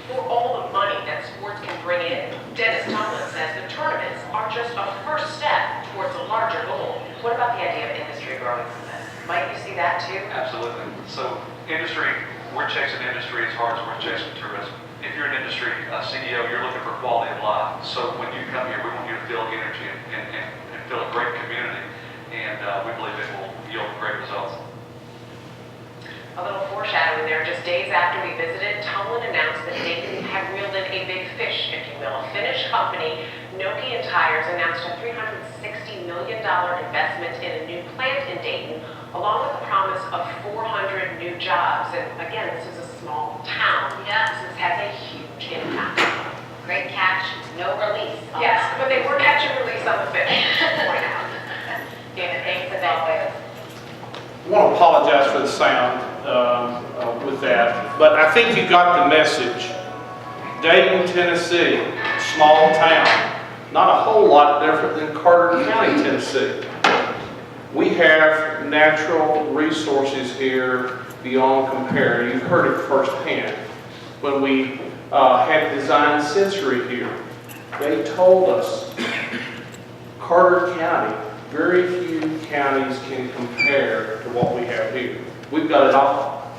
For all the money that sports can bring in, Dennis Tomlin says the tournaments are just a first step towards a larger goal. What about the idea of industry growing from this? Might you see that too? Absolutely. So industry, we're chasing industry as hard as we're chasing tourism. If you're an industry CEO, you're looking for quality of life. So when you come here, we want you to feel energy and feel a great community. And we believe it will yield great results. A little foreshadowing there, just days after we visited, Tomlin announced that Dayton had reeled in a big fish, if you will. A Finnish company, Nokian Tires, announced a $360 million investment in a new plant in Dayton, along with the promise of 400 new jobs. And again, this is a small town. Yes. This has a huge impact. Great catch, no release. Yes, but they were catch and release on the fish, to point out. Yeah, thanks as always. I want to apologize for the sound with that, but I think you got the message. Dayton, Tennessee, small town, not a whole lot different than Carter County, Tennessee. We have natural resources here beyond compare. You've heard it firsthand. When we had Design Sensory here, they told us Carter County, very few counties can compare to what we have here. We've got it all.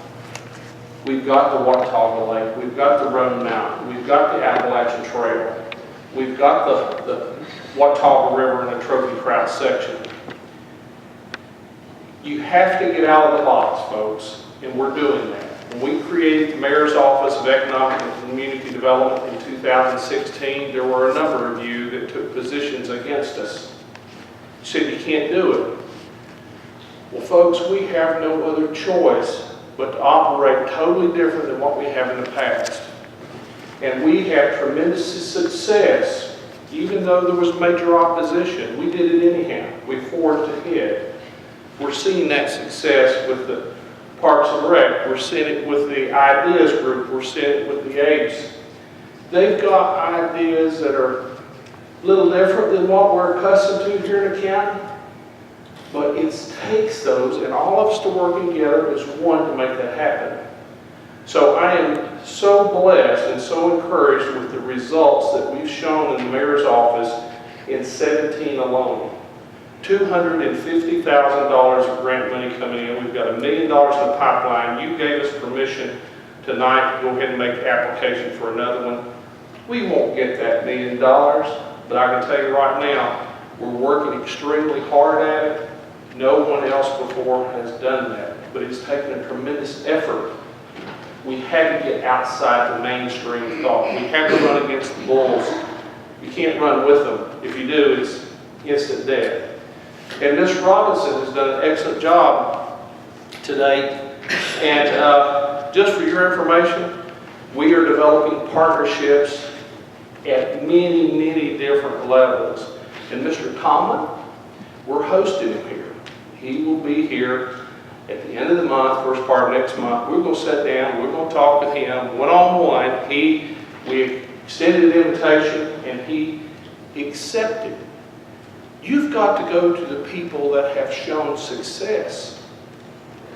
We've got the Watauga Lake, we've got the Roan Mountain, we've got the Appalachian Trail, we've got the Watauga River and the Trophy Trout section. You have to get out of the box, folks, and we're doing that. When we created the Mayor's Office of Economic and Community Development in 2016, there were a number of you that took positions against us. Said you can't do it. Well, folks, we have no other choice but to operate totally different than what we have in the past. And we had tremendous success, even though there was major opposition. We did it anyhow. We forged ahead. We're seeing that success with the Parks and Rec. We're seeing it with the Ideas Group. We're seeing it with the Apes. They've got ideas that are a little different than what we're accustomed to here in the county, but it takes those and all of us to work together as one to make that happen. So I am so blessed and so encouraged with the results that we've shown in the Mayor's office in 17 alone. $250,000 of grant money coming in. We've got $1 million in the pipeline. You gave us permission tonight to go ahead and make the application for another one. We won't get that $1 million, but I can tell you right now, we're working extremely hard at it. No one else before has done that, but it's taken a tremendous effort. We had to get outside the mainstream thought. We had to run against the bulls. You can't run with them. If you do, it's instant death. And Ms. Robinson has done an excellent job today. And just for your information, we are developing partnerships at many, many different levels. And Mr. Tomlin, we're hosting him here. He will be here at the end of the month, first part of next month. We're going to sit down, we're going to talk with him one-on-one. We extended an invitation and he accepted. You've got to go to the people that have shown success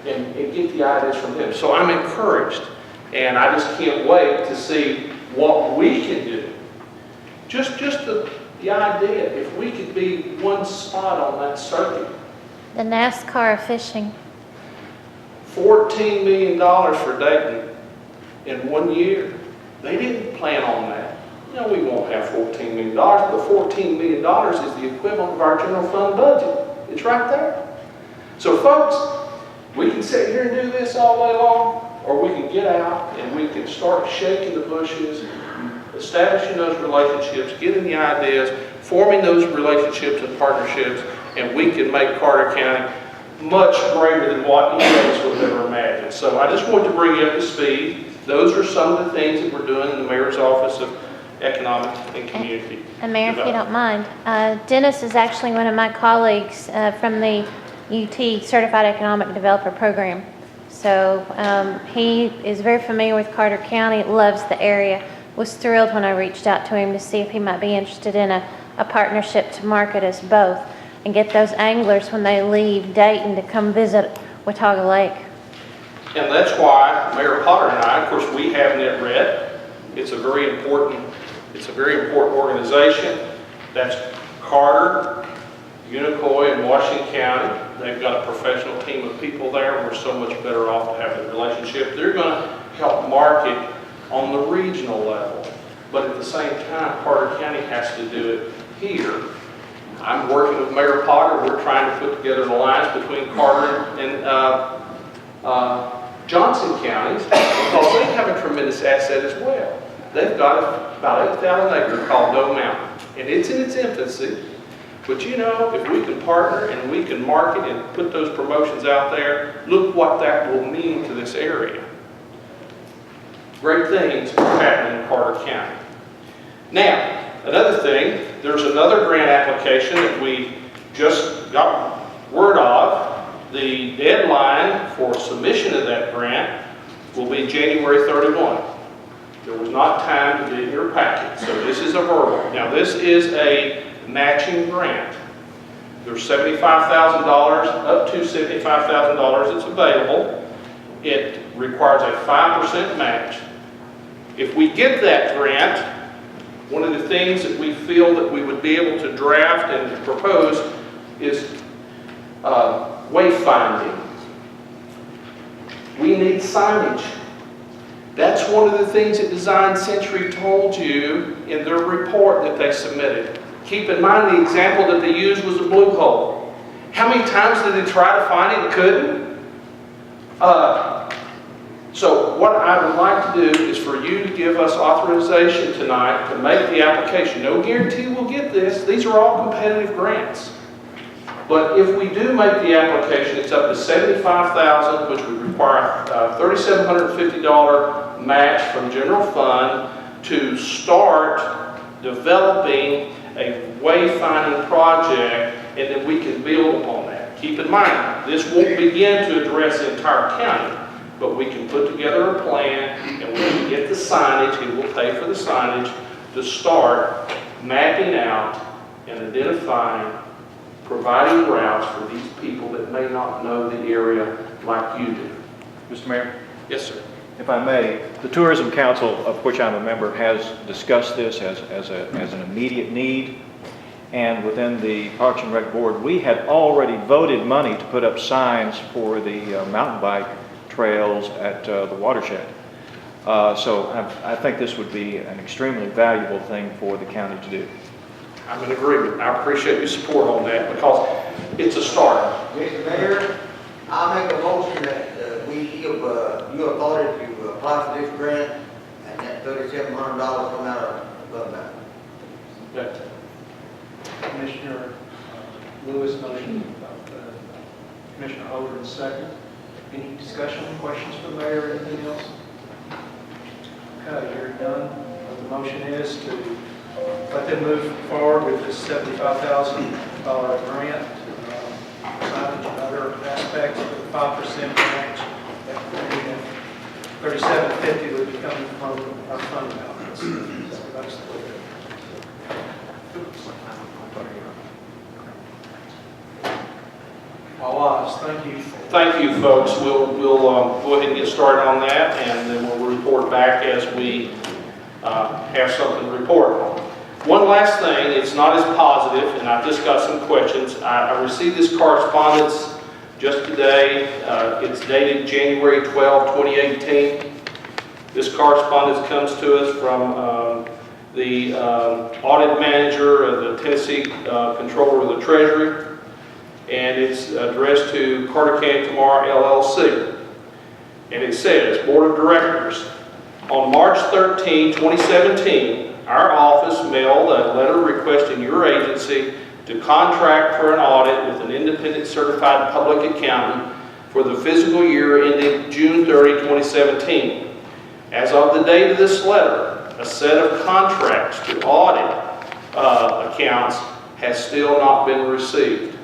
and get the ideas from them. So I'm encouraged, and I just can't wait to see what we can do. Just the idea, if we could be one spot on that circuit. The NASCAR fishing. $14 million for Dayton in 1 year. They didn't plan on that. No, we won't have $14 million, but $14 million is the equivalent of our general fund budget. It's right there. So folks, we can sit here and do this all day long, or we can get out and we can start shaking the bushes, establishing those relationships, getting the ideas, forming those relationships and partnerships, and we can make Carter County much greater than what any of us would have ever imagined. So I just wanted to bring you up to speed. Those are some of the things that we're doing in the Mayor's Office of Economic and Community. And Mayor, if you don't mind, Dennis is actually one of my colleagues from the UT Certified Economic Developer Program. So he is very familiar with Carter County, loves the area, was thrilled when I reached out to him to see if he might be interested in a partnership to market us both and get those anglers when they leave Dayton to come visit Watauga Lake. And that's why Mayor Potter and I, of course, we have NetRed. It's a very important organization. That's Carter, Unicoi, and Washington County. They've got a professional team of people there. We're so much better off to have the relationship. They're going to help market on the regional level. But at the same time, Carter County has to do it here. I'm working with Mayor Potter. We're trying to put together an alliance between Carter and Johnson counties because they have a tremendous asset as well. They've got about 8,000 acres called Doe Mountain, and it's in its infancy. But you know, if we can partner and we can market and put those promotions out there, look what that will mean to this area. Great things are happening in Carter County. Now, another thing, there's another grant application that we just got word of. The deadline for submission of that grant will be January 31. There was not time to get in your packet, so this is a verbal. Now, this is a matching grant. There's $75,000, up to $75,000 that's available. It requires a 5% match. If we get that grant, one of the things that we feel that we would be able to draft and propose is wayfinding. We need signage. That's one of the things that Design Century told you in their report that they submitted. Keep in mind the example that they used was a blue hole. How many times did they try to find it and couldn't? So what I would like to do is for you to give us authorization tonight to make the application. No guarantee we'll get this. These are all competitive grants. But if we do make the application, it's up to $75,000, which would require a $3,750 match from general fund to start developing a wayfinding project, and then we can build upon that. Keep in mind, this won't begin to address the entire county, but we can put together a plan, and when we get the signage, and we'll pay for the signage, to start mapping out and identifying, providing routes for these people that may not know the area like you do. Mr. Mayor? Yes, sir. If I may, the Tourism Council, of which I'm a member, has discussed this as an immediate need. And within the Parks and Rec Board, we had already voted money to put up signs for the mountain bike trails at the watershed. So I think this would be an extremely valuable thing for the county to do. I'm in agreement. I appreciate your support on that because it's a start. Mr. Mayor, I make a motion that we give you authority to apply for this grant, and that $3,700 come out of fund balance. Okay. Commissioner Lewis motion, Commissioner Holden second. Any discussion, questions for the mayor or anything else? Okay, you're done. The motion is to let them move forward with this $75,000 grant, signage and other aspects of the 5% match. That $37.50 would be coming from our fund balance. So that's the way it is. All ayes, thank you. Thank you, folks. We'll go ahead and get started on that, and then we'll report back as we have something to report on. One last thing, it's not as positive, and I've just got some questions. I received this correspondence just today. It's dated January 12, 2018. This correspondence comes to us from the audit manager of the Tennessee Controller of the Treasury. And it's addressed to Carter County Tamar LLC. And it says, Board of Directors, on March 13, 2017, our office mailed a letter requesting your agency to contract for an audit with an independent certified public accountant for the fiscal year ending June 30, 2017. As of the date of this letter, a set of contracts to audit accounts has still not been received.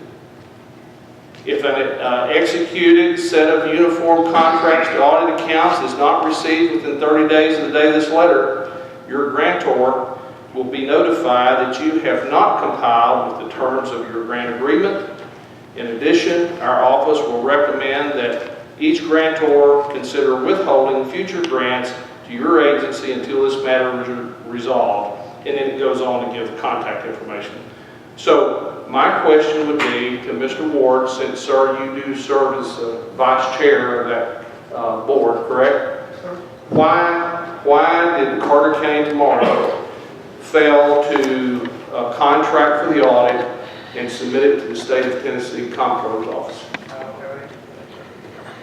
If an executed set of uniform contracts to audit accounts is not received within 30 days of the day of this letter, your grantor will be notified that you have not complied with the terms of your grant agreement. In addition, our office will recommend that each grantor consider withholding future grants to your agency until this matter is resolved. And then it goes on to give contact information. So my question would be to Mr. Ward, since, sir, you do serve as vice chair of that board, correct? Why did Carter County Tamar fail to contract for the audit and submit it to the state of Tennessee Comptroller's office?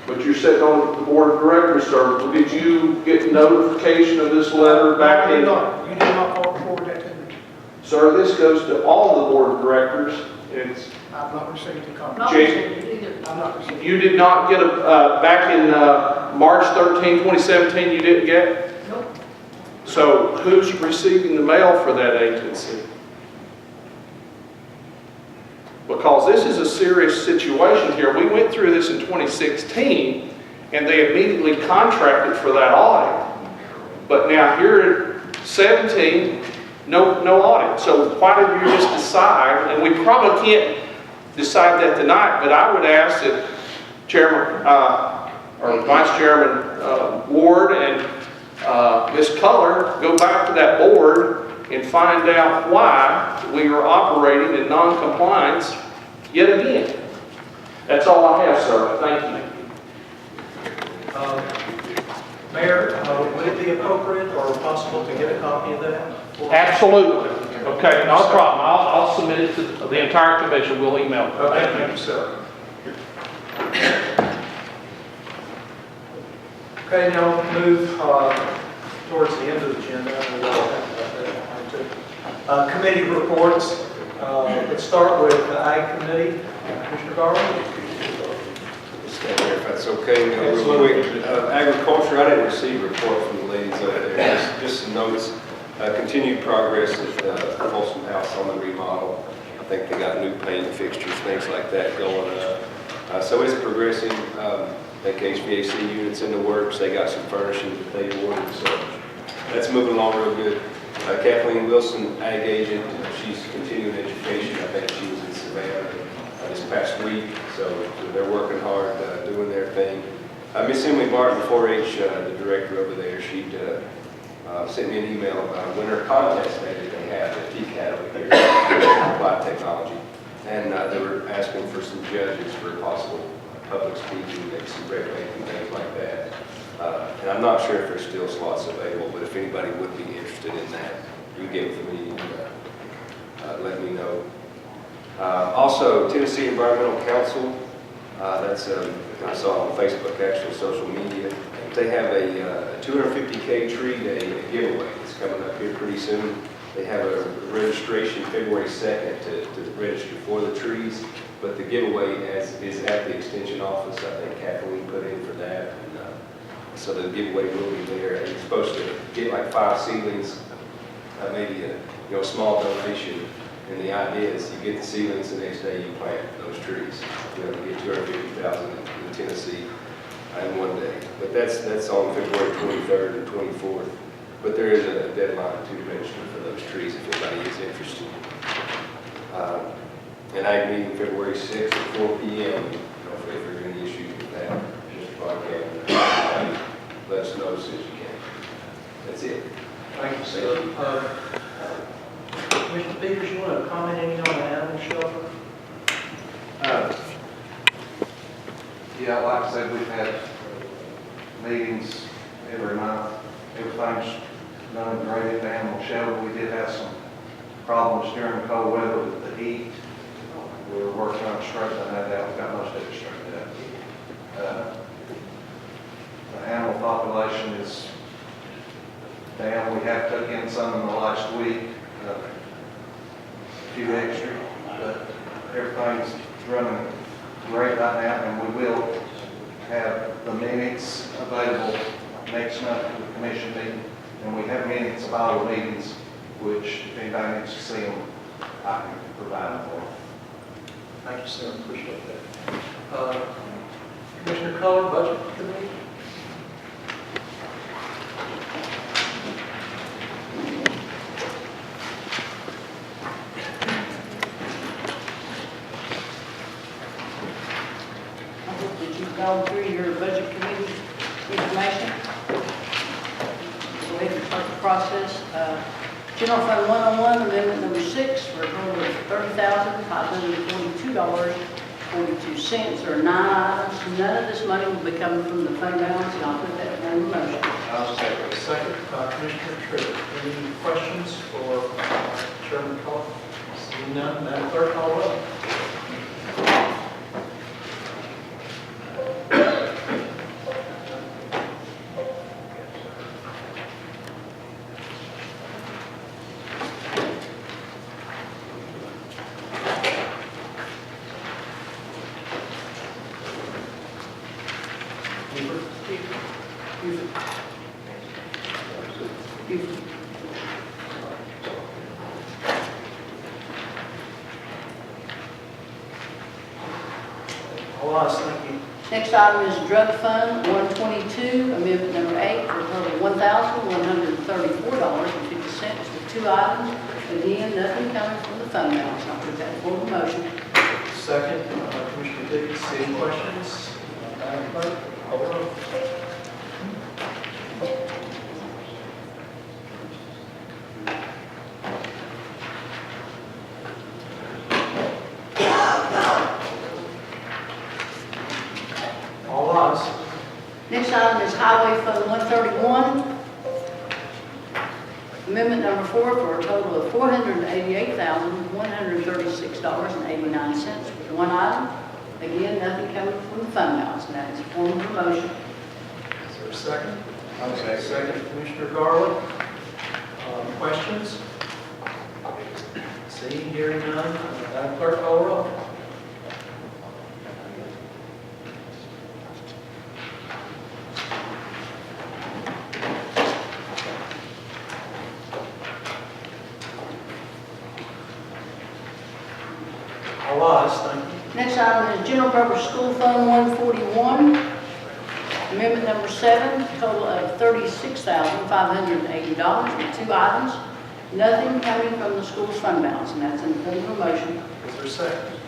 But you're sitting on the board of directors, sir. Did you get notification of this letter back in? No, you did not forward that to me. Sir, this goes to all the board of directors. It's I've not received the copy. I'm not receiving. You did not get a, back in March 13, 2017, you didn't get? Nope. So who's receiving the mail for that agency? Because this is a serious situation here. We went through this in 2016, and they immediately contracted for that audit. But now here at 17, no audit. So why did you just decide, and we probably can't decide that tonight, but I would ask that Chairman, or Vice Chairman Ward and Ms. Culler go back to that board and find out why we are operating in non-compliance yet again. That's all I have, sir. Thank you. Mayor, would it be appropriate or possible to get a copy of that? Absolutely. Okay, not a problem. I'll submit it to the entire commission. We'll email it. Okay, thank you, sir. Okay, now we'll move towards the end of the agenda. Committee reports. Let's start with the Ag Committee. Commissioner Garland. If that's okay, real quick. Agriculture, I didn't receive a report from the ladies over there. Just some notes. Continued progress at the Folsom House on the remodel. I think they got new paint fixtures, things like that going up. So it's progressing. I think HVAC units in the works. They got some furnishings that they ordered. So that's moving along real good. Kathleen Wilson, ag agent, she's continuing education. I think she was in Savannah this past week. So they're working hard, doing their thing. Miss Emily Martin, 4-H, the director over there, she sent me an email about a winter contest day that they have at TCAT over here, Applied Technology. And they were asking for some judges for possible public speaking, maybe some break making, things like that. And I'm not sure if there's still slots available, but if anybody would be interested in that, you get with me and let me know. Also, Tennessee Environmental Council, that's, I saw on Facebook, actual social media. They have a 250K tree day giveaway. It's coming up here pretty soon. They have a registration February 2nd to register for the trees, but the giveaway is at the extension office. I think Kathleen put in for that. And, so the giveaway will be there. And you're supposed to get like 5 seedlings, maybe a small donation. And the idea is you get the seedlings, the next day you plant those trees. You get 250,000 in Tennessee in one day. But that's on February 23rd and 24th. But there is a deadline to register for those trees if anybody is interested. And I meeting February 6th at 4 p.m. If there are any issues with that, just broadcast. Let us know as soon as you can. That's it. Thank you, sir. Mr. Peters, you want to comment any on the animal shelter? Yeah, like I said, we've had meetings every month. Everything's done great at the animal shelter. We did have some problems during the cold weather with the heat. We were working on straightening that out. We got most of it straightened out. The animal population is down. We have took in some in the last week, a few extra, but everything's running great right now, and we will have the minutes available next month for the commission meeting, and we have minutes of all the meetings, which if anybody needs to see them, I can provide them for them. Thank you, sir. Appreciate that. Commissioner Culler, Budget Committee? Gone through your budget committee information. Go ahead and start the process. General Fund 101, Amendment Number 6, for a total of $30,542.42. There are 9 items. None of this money will be coming from the fund balance, and I'll put that in the motion. I'll second. Second, Commissioner Trigger. Any questions for Chairman Culler? Seeing none, Madam Clerk, call roll. Next item is Drug Fund 122, Amendment Number 8, for a total of $1,134.50 with 2 items. Again, nothing coming from the fund balance. I'll put that for the motion. Second, Commissioner Dickens. Any questions? Madam Clerk, call roll. Next item is Highway Fund 131, Amendment Number 4, for a total of $488,136.89 with 1 item. Again, nothing coming from the fund balance, and that is a form of a motion. Is there a second? Okay, second, Commissioner Garland. Questions? Seeing, hearing none, Madam Clerk, call roll. Next item is General Purpose School Fund 141, Amendment Number 7, total of $36,580 with 2 items. Nothing coming from the school's fund balance, and that's in the form of a motion. Is there a second?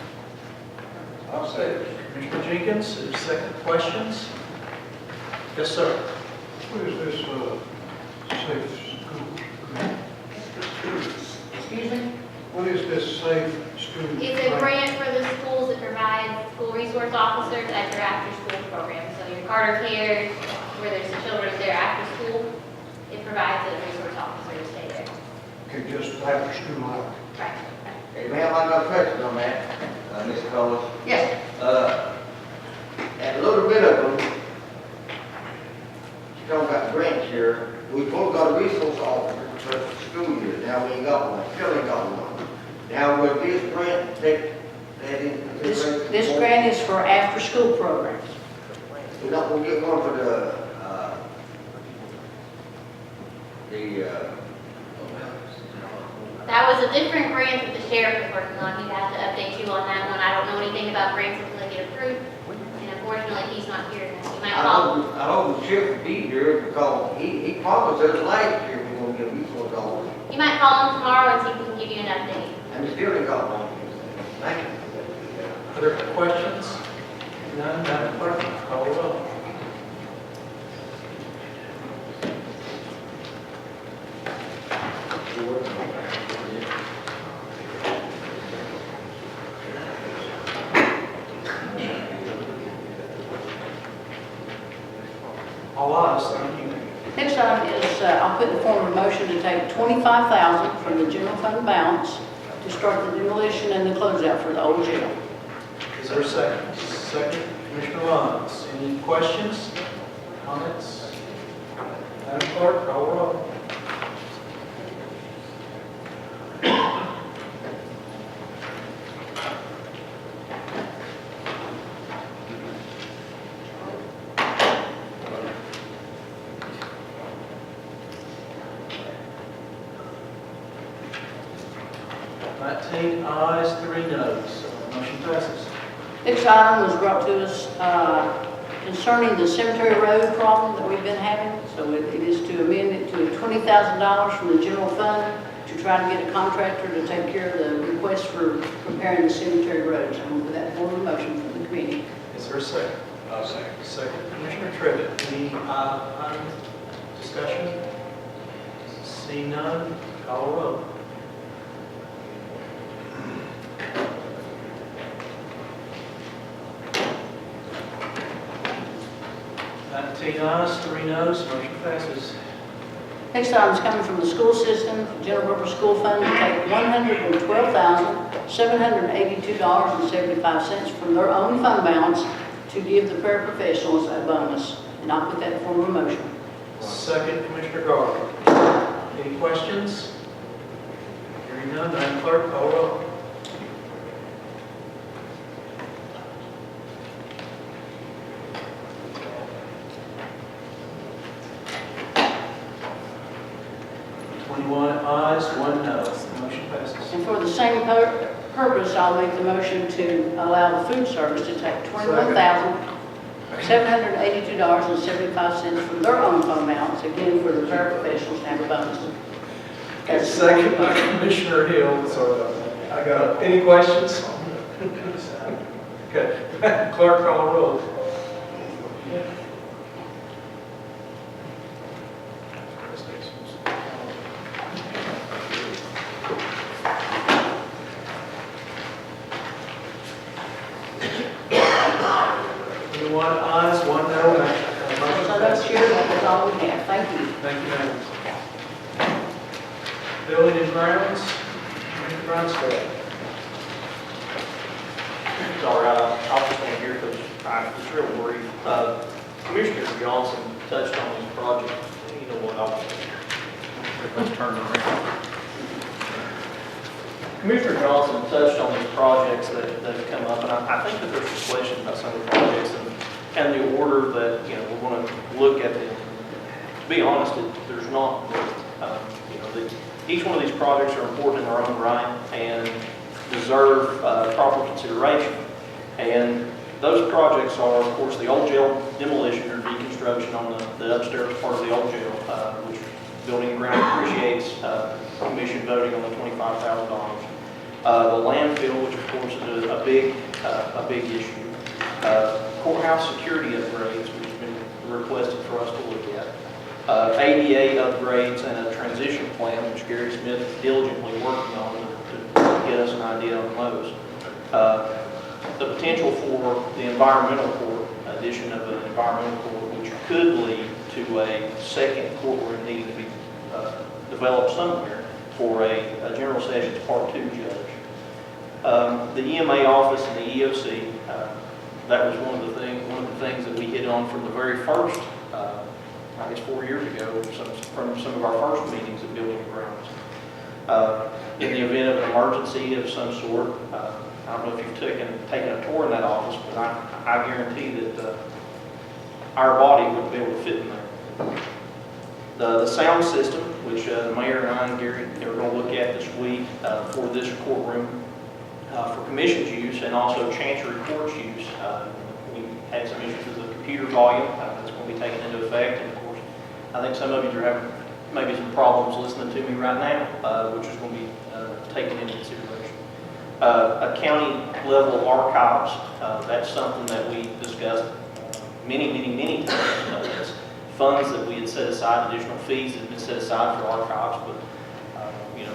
I'll say it. Commissioner Jenkins, is there a second? Questions? Yes, sir. What is this safe school? What is this Safe Student? It's a grant for the schools that provide school resource officers at their after-school program. So your Carter Cares, where there's children there after school, it provides a resource officer to stay there. Okay, just after school hours. Right. Hey, ma'am, I got a question on that, Ms. Collins. Yes. And a little bit of them, you talking about grants here, we've both got a resource officer for the school year, now we ain't got one, still ain't got one. Now, will this grant take that into consideration? This grant is for after-school programs. We're not gonna get one for the That was a different grant that the sheriff is working on. He'd have to update you on that one. I don't know anything about grants until they get approved. And unfortunately, he's not here. You might call him. I hope the sheriff will be here because he promised us last year we were gonna get a resource officer. You might call him tomorrow and see if he can give you an update. And we still ain't got one. Thank you. Other questions? None, Madam Clerk, call the roll. All ayes, thank you. Next item is, I'll put in the form of a motion to take $25,000 from the general fund balance to start the demolition and the closeout for the old jail. Is there a second? Second, Commissioner Lawrence. Any questions, comments? Madam Clerk, call the roll. Ayes, 3 noes. Motion passes. Next item was brought to us concerning the cemetery road problem that we've been having. So it is to amend it to $20,000 from the general fund to try to get a contractor to take care of the request for repairing the cemetery roads. I'm going to put that forward motion from the committee. Is there a second? Second. Second, Commissioner Trivett. Any discussion? See none, call a roll. Ayes, 3 noes, motion passes. Next item is coming from the school system, general purpose school fund, to take $112,782.75 from their own fund balance to give the paraprofessionals a bonus. And I'll put that in form of a motion. Second, Commissioner Garland. Any questions? Hearing none, Madam Clerk, call roll. Ayes, 1 no. Motion passes. And for the same purpose, I'll make the motion to allow the food service to take $21,782.75 from their own fund balance, again, for the paraprofessionals to have a bonus. That's Second by Commissioner Hill. So I got any questions? Okay. Clerk, call the roll. Ayes, 1 no. So that's sure that's all we have. Thank you. Thank you, Madam. Building and grounds, Commissioner Grunstead. Sorry, I'll just stand here because it's real brief. Commissioner Johnson touched on these projects. You know what, let's turn around. Commissioner Johnson touched on these projects that have come up, and I think that there's some questions about some of the projects and the order that, we're going to look at them. To be honest, there's not, each one of these projects are important in their own right and deserve proper consideration. And those projects are, of course, the old jail demolition or deconstruction on the upstairs part of the old jail, which Building and Ground appreciates commission voting on the $25,000. The landfill, which of course is a big issue. Courthouse security upgrades, which have been requested for us to look at. ADA upgrades and a transition plan, which Gary Smith is diligently working on to get us an idea on those. The potential for the environmental court, addition of an environmental court, which could lead to a second courtroom needing to be developed somewhere for a general sessions part 2 judge. The EMA office and the EOC, that was one of the things that we hit on from the very first, I guess 4 years ago, from some of our first meetings at Building and Grounds. In the event of an emergency of some sort, I don't know if you've taken a tour in that office, but I guarantee that our body would be able to fit in there. The sound system, which the mayor and I and Gary are going to look at this week for this courtroom, for commission's use and also Chancery Court's use. We had some issues with the computer volume that's going to be taken into effect. And of course, I think some of you are having maybe some problems listening to me right now, which is going to be taken into consideration. A county level archives, that's something that we discussed many times. That's funds that we had set aside, additional fees that have been set aside for archives, but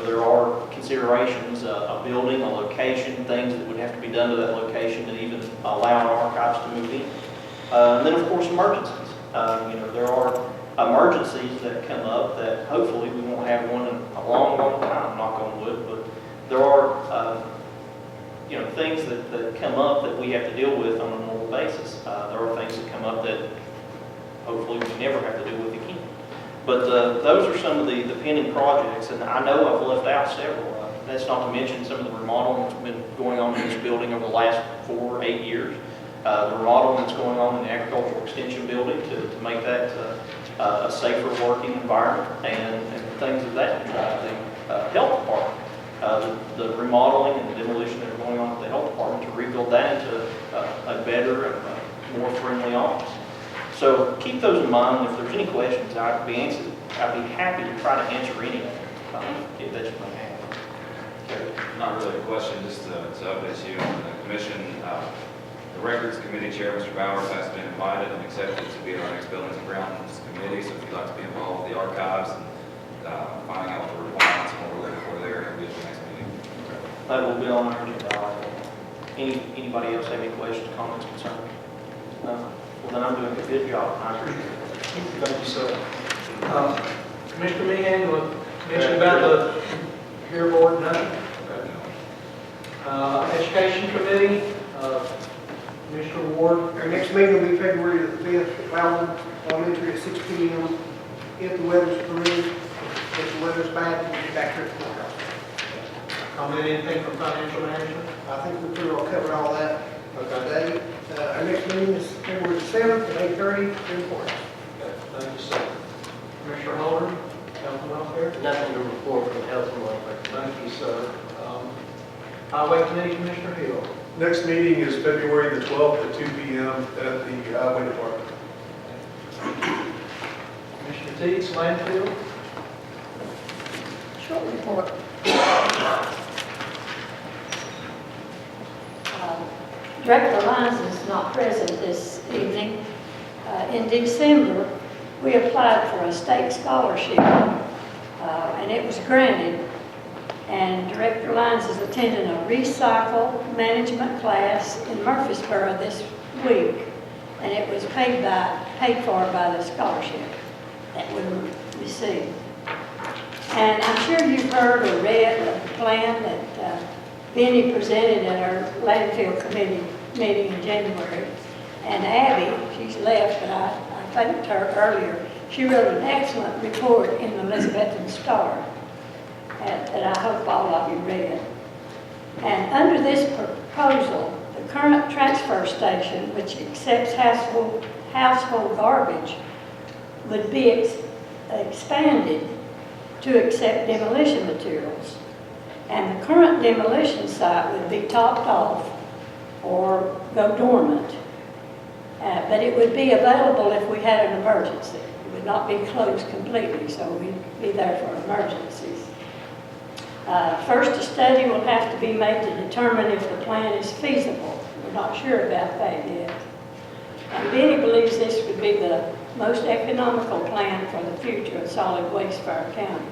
there are considerations, a building, a location, things that would have to be done to that location to even allow our archives to move in. And then of course emergencies. There are emergencies that come up that hopefully we won't have one in a long time, knock on wood, but there are things that come up that we have to deal with on a normal basis. There are things that come up that hopefully we never have to deal with again. But those are some of the pending projects, and I know I've left out several. That's not to mention some of the remodeling that's been going on in this building over the last 4 or 8 years. The remodeling that's going on in the agricultural extension building to make that a safer working environment, and things of that nature. The health department, the remodeling and the demolition that are going on at the health department to rebuild that into a better and more friendly office. So keep those in mind. If there's any questions, I'd be happy to try to answer any of them if that's what you have. Not really a question, just to update you on the commission. The Records Committee Chair, Mr. Bowers, has been invited and accepted to be at our next Buildings and Grounds Committee. So if you'd like to be involved with the archives and finding out what the requirements and what we're looking for there, it'll be at the next meeting. That will be on our agenda. Anybody else have any questions, comments, concerns? No? Well, then I'm doing a good job. I appreciate it. Thank you, sir. Commissioner Meehan, mention about the Pier Board, none? Education Committee, Commissioner Ward. Our next meeting will be February the 5th at Loudon Elementary at 6 p.m. If the weather's permitted, if the weather's bad, we'll be back here at the courthouse. Comment anything from financial management? I think we pretty well covered all that today. Our next meeting is February the 7th at 8:30 in the courthouse. Okay, thank you, sir. Commissioner Holder, Health and Welfare? Nothing to report from Health and Welfare. Thank you, sir. Highway Committee, Commissioner Hill. Next meeting is February the 12th at 2 p.m. at the Highway Department. Commissioner Teets, Landfill. Short report. Director Lyons is not present this evening. In December, we applied for a state scholarship, and it was granted. And Director Lyons is attending a recycle management class in Murfreesboro this week, and it was paid for by the scholarship that we received. And I'm sure you've heard or read of the plan that Benny presented at our landfill committee meeting in January. And Abby, she's left, but I thanked her earlier. She wrote an excellent report in the Elizabethan Star that I hope all of you read. And under this proposal, the current transfer station, which accepts household garbage, would be expanded to accept demolition materials. And the current demolition site would be topped off or go dormant. But it would be available if we had an emergency. It would not be closed completely, so we'd be there for emergencies. First, a study will have to be made to determine if the plan is feasible. We're not sure about that yet. And Benny believes this would be the most economical plan for the future of solid waste for our county.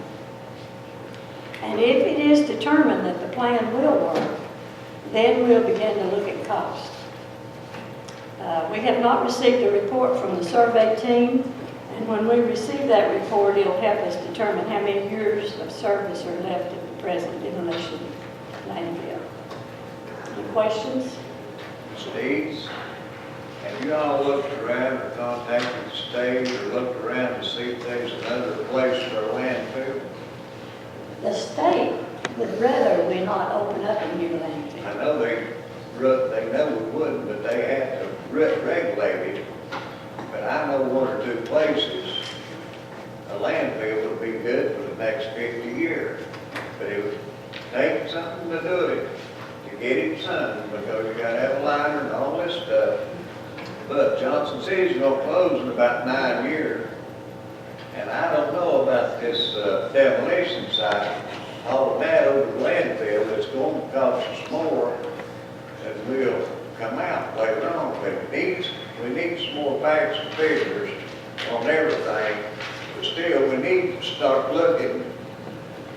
And if it is determined that the plan will work, then we'll begin to look at cost. We have not received a report from the survey team, and when we receive that report, it'll help us determine how many years of service are left at the present demolition landfill. Any questions? Steve, have you all looked around or contacted the state or looked around to see if there's another place for a landfill? The state would rather we not open up a new landfill. I know they know we wouldn't, but they have to regulate it. But I know one or two places, a landfill would be good for the next 50 years. But it would take something to do it, to get it done, because you gotta have a liner and all this stuff. But Johnson City's gonna close in about 9 years. And I don't know about this demolition site. All of that over the landfill, it's going to cost us more than will come out later on. But we need some more facts and figures on everything. But still, we need to start looking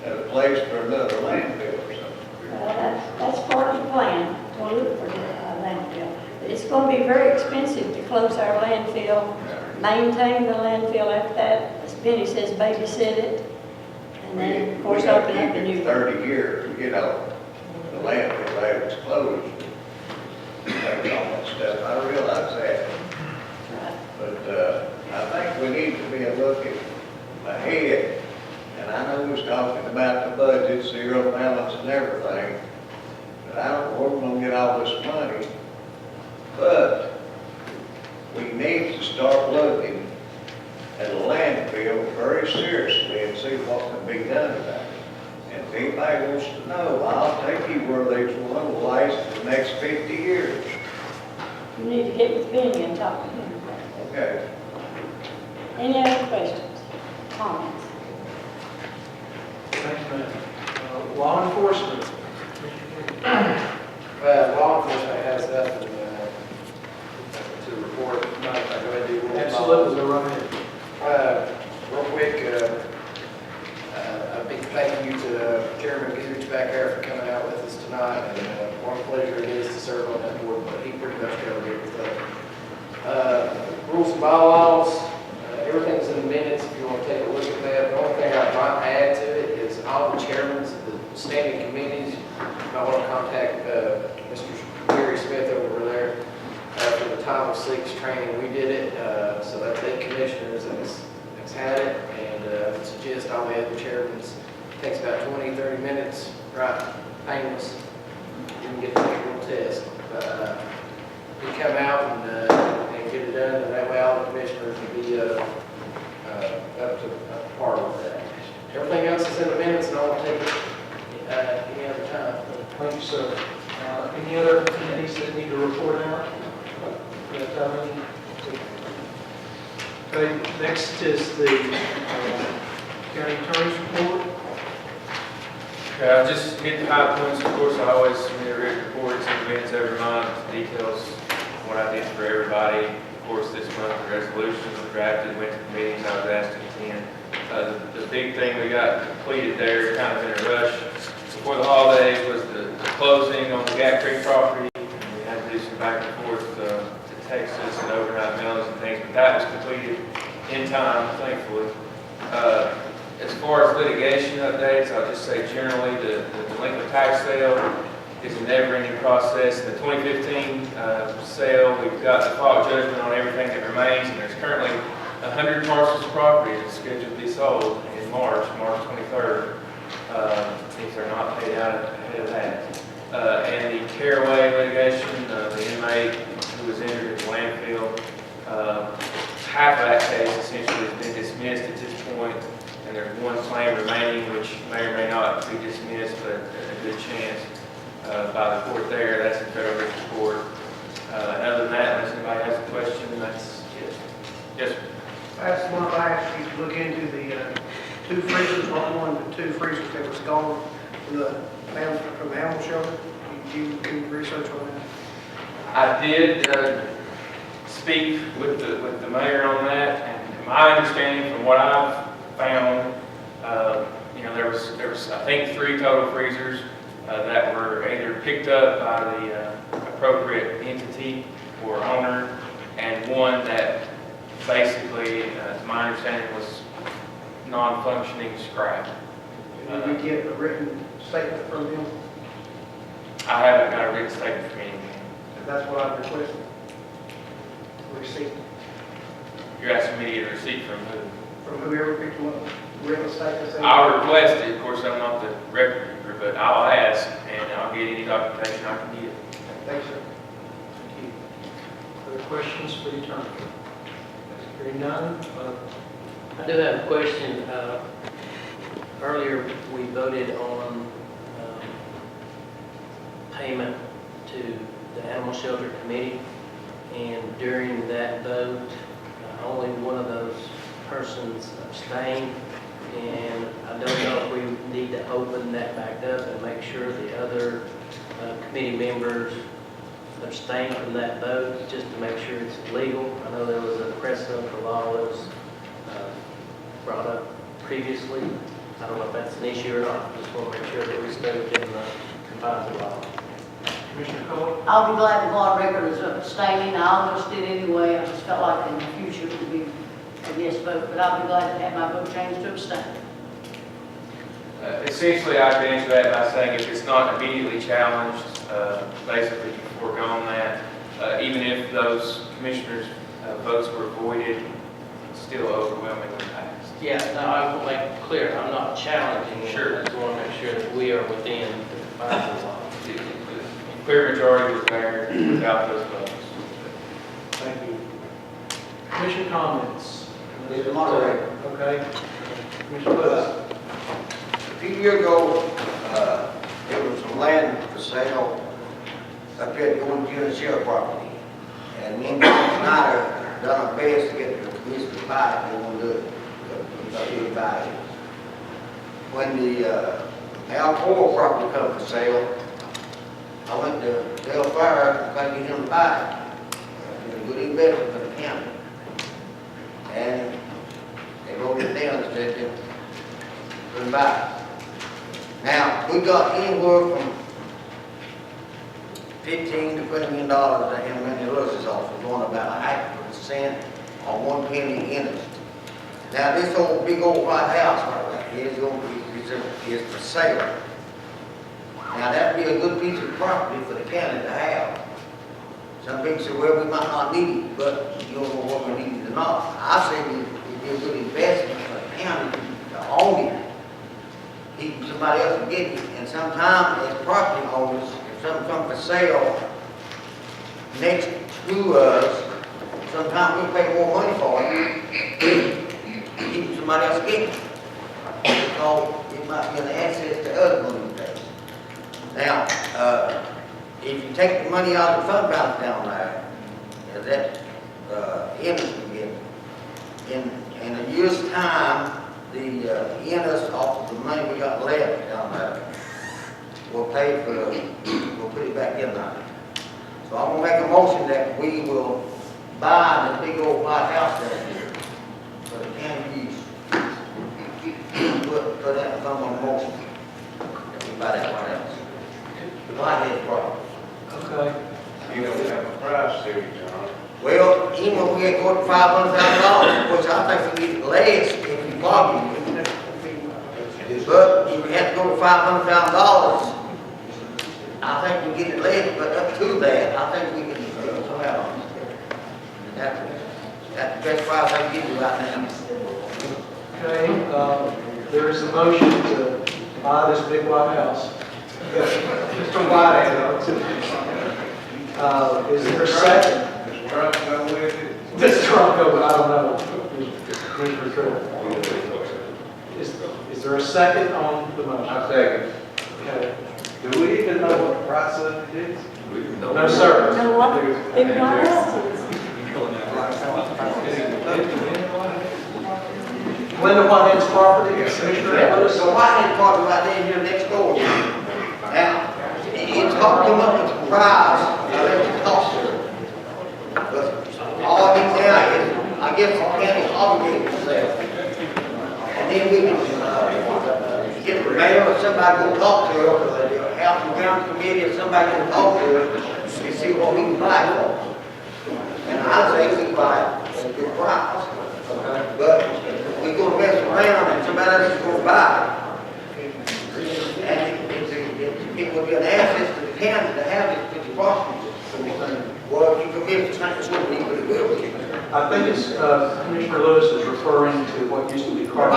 at a place for another landfill or something. Well, that's part of the plan, to look for the landfill. But it's going to be very expensive to close our landfill, maintain the landfill after that. As Benny says, babysit it, and then, of course, open up a new one. 30 years, you know, the landfill after it's closed. That's all that stuff. I realize that. But I think we need to be looking ahead. And I know we was talking about the budget, zero balance and everything. But I don't know where we're going to get all this money. But we need to start looking at a landfill very seriously and see what can be done about it. And if anybody wants to know, I'll take you where there's one will last for the next 50 years. You need to get with Benny and talk to him. Okay. Any other questions, comments? Thank you, ma'am. Law enforcement. Law enforcement has nothing to report. Go ahead and do roll call. Absolutely, go right ahead. Real quick, a big thank you to Chairman Gooch back there for coming out with us tonight, and what a pleasure it is to serve on that board, but he pretty much covered everything. Rules and bylaws, everything's in the minutes if you want to take a look at that. The only thing I might add to it is all the chairmen of the standing committees, you might want to contact Mr. Gary Smith over there for the Title VI training. We did it, so that the commissioners has had it, and I would suggest all the other chairmen. It takes about 20-30 minutes, right? Painless. You can get the little test. But we come out and get it done, and that way all the commissioners will be up to par with that. Everything else is in the minutes, and I'll take it any other time. Thank you, sir. Any other committees that need to report out? Okay, next is the county attorney's report. Just hit the high points. Of course, I always submit a written report to the minutes every month, details what I did for everybody. Of course, this month the resolutions were drafted, went to the meetings I was asked to attend. The big thing we got completed there, kind of in a rush before the holidays, was the closing on the Gap Creek property. We had to do some back and forth to Texas and overnight mailings and things, but that was completed in time, thankfully. As far as litigation updates, I'll just say generally the delinquent tax sale is a never-ending process. In the 2015 sale, we've got the default judgment on everything that remains, and there's currently 100 parcels of property that's scheduled to be sold in March 23rd, if they're not paid out ahead of that. And the Caraway litigation, the inmate who was injured at the landfill, half of that case essentially has been dismissed at this point, and there's one claim remaining which may or may not be dismissed, but a good chance by the court there. That's in federal district court. Other than that, unless anybody has a question, that's it. Yes, sir. Last month, I asked you to look into the two freezers, one of the two freezers that was gone from the animal shelter. Did you do research on that? I did speak with the mayor on that, and my understanding from what I've found, there was, I think, 3 total freezers that were either picked up by the appropriate entity or owner, and one that basically, to my understanding, was non-functioning scrap. Did you get a written statement from them? I haven't got a written statement from anyone. That's what I've requested. Receipt You're asking me to get a receipt from who? from whoever picked them up. Written statement. I'll request it, of course, I'm not the record keeper, but I'll ask, and I'll get any documentation I can get. Thanks, sir. Thank you. Other questions for the attorney? Hearing none, I do have a question. Earlier, we voted on payment to the Animal Shelter Committee, and during that vote, only one of those persons abstained, and I don't know if we need to open that back up and make sure the other committee members abstain from that vote, just to make sure it's legal. I know there was a precedent for law that was brought up previously. I don't know if that's an issue or not. Just want to make sure that we stay within the confines of law. Commissioner Cole? I'll be glad to go on record as abstaining. I almost did anyway. I just felt like in the future it would be a yes vote, but I'll be glad to have my vote changed to abstain. Essentially, I can answer that by saying if it's not immediately challenged, basically you foregone that. Even if those commissioners' votes were voided, it's still overwhelmingly passed. Yeah, no, I will make it clear, I'm not challenging it. Sure. I just want to make sure that we are within the confines of law. Clear majority was there without those votes. Thank you. Commission comments? Mr. Moderator. Okay. Commissioner Lewis? A few years ago, there was some land for sale up here at the old Junior Sheriff property. And me and Mr. Snyder done our best to get the police to buy it, they won't do it. They buy it. When the Alcoa property come for sale, I went to Dale Fire and tried to get him to buy it. It was a good investment for the county. And they wrote it down and said they couldn't buy it. Now, we got anywhere from $15 to $20 million that him and Lewis's office, going about 0.5% or 1 penny in it. Now, this old big old white house right here is going to be, is for sale. Now, that'd be a good piece of property for the county to have. Some people say, well, we might not need it, but you don't know what we need it or not. I say it'd be a good investment for the county to own it. Keep somebody else from getting it. And sometimes as property owners, if something comes for sale next to us, sometimes we pay more money for it. Keep somebody else getting it. Because it might be an asset to us one of these days. Now, if you take the money out of the fund balance down there, that interest again, in a year's time, the interest off of the money we got left down there will pay for we'll put it back in there. So I'm gonna make a motion that we will buy the big old white house down here for the county use. Put that thumb on the motion. That we buy that white house. The Whitehead property. Okay. You don't have a price there, John. Well, even if we get go to $500,000, which I think we get less if we bargain with it. But if we have to go to $500,000, I think we get it less, but up to that, I think we can somehow. That's the best price I can give you right now. Okay, there is a motion to buy this big white house. Mr. Whitehead. Is there a second? Does Trump go with it? This Trump go, but I don't know. Commissioner Trill. Is there a second on the motion? I second. Okay. Do we even know what the price of it is? No, sir. No, what? Big white houses. Linda Whitehead's property, Commissioner Lewis. So Whitehead property right there here next door. Now, it's got to come up with a price, it costs her. But all I need now is, I guess the county's obligated to sell. And then we can, somebody go talk to her, House and Grounds Committee, or somebody can talk to her and see what we can buy for. And I say we buy it at a good price. But if we go mess around and somebody else is gonna buy it, and it would be an asset to the county to have it to the prosecutor. Well, if you commit to something, it's gonna be pretty good with you. I think it's, Commissioner Lewis is referring to what used to be Carter.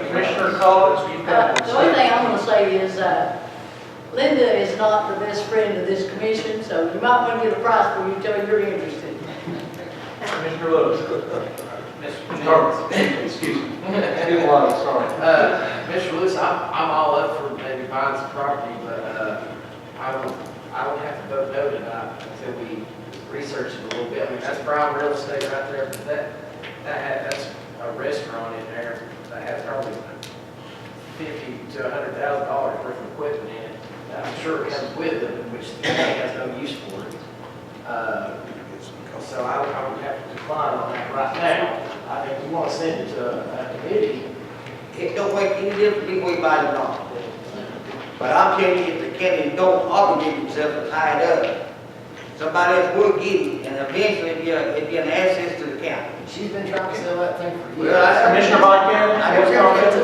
Commissioner Collins, you've got. The only thing I'm gonna say is, Linda is not the best friend of this commission, so you might want to get a price for you, tell her you're interested. Commissioner Lewis. Excuse me. Excuse me, sorry. Mr. Lewis, I'm all up for maybe buying some property, but I don't have to vote no tonight until we research it a little bit. I mean, that's prime real estate right there, but that's a restaurant in there that has probably $50,000 to $100,000 worth of equipment in it. I'm sure it comes with it, which the county has no use for it. So I would have to decline on that right now. I think we want to send it to a committee. It don't make any difference if we buy it or not. But I'm telling you, if the county don't obligate themselves to tie it up, somebody else will get it, and eventually it'd be an asset to the county. She's been trying to sell that thing for years. Well, Commissioner Bodkin? I just don't get to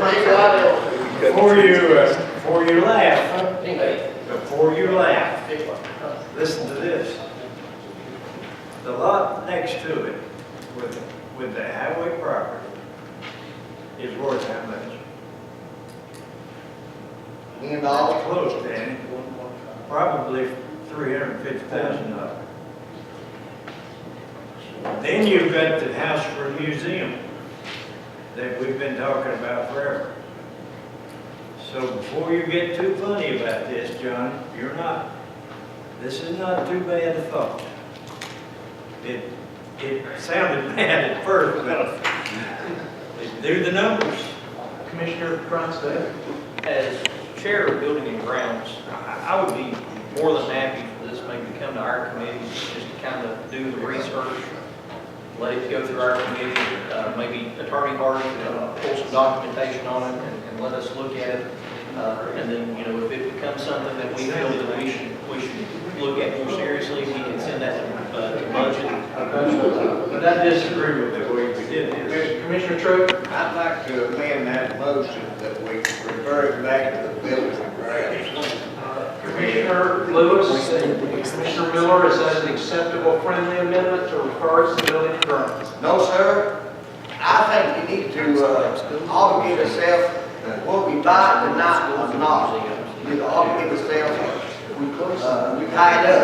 Before you laugh, listen to this. The lot next to it, with the highway property, is worth how much? $1 million. Close, Danny. Probably $350,000. Then you've got the house for a museum that we've been talking about forever. So before you get too funny about this, John, you're not. This is not too bad a thought. It sounded bad at first, but do the numbers. Commissioner Grunstead? As chair of Building and Grounds, I would be more than happy for this maybe to come to our committee, just to kind of do the research, let it go through our committee, maybe Attorney Harding pull some documentation on it and let us look at it. And then, you know, if it becomes something that we feel that we should look at more seriously, we can send that to budget. But I disagree with the way we did this. Commissioner Troop? I'd like to amend that motion that we refer it back to the building and grounds. Commissioner Lewis and Commissioner Miller, is that an acceptable friendly amendment to refer us to building and grounds? No, sir. I think we need to obligate ourselves, what we buy tonight or not. We need to obligate ourselves, we tie it up.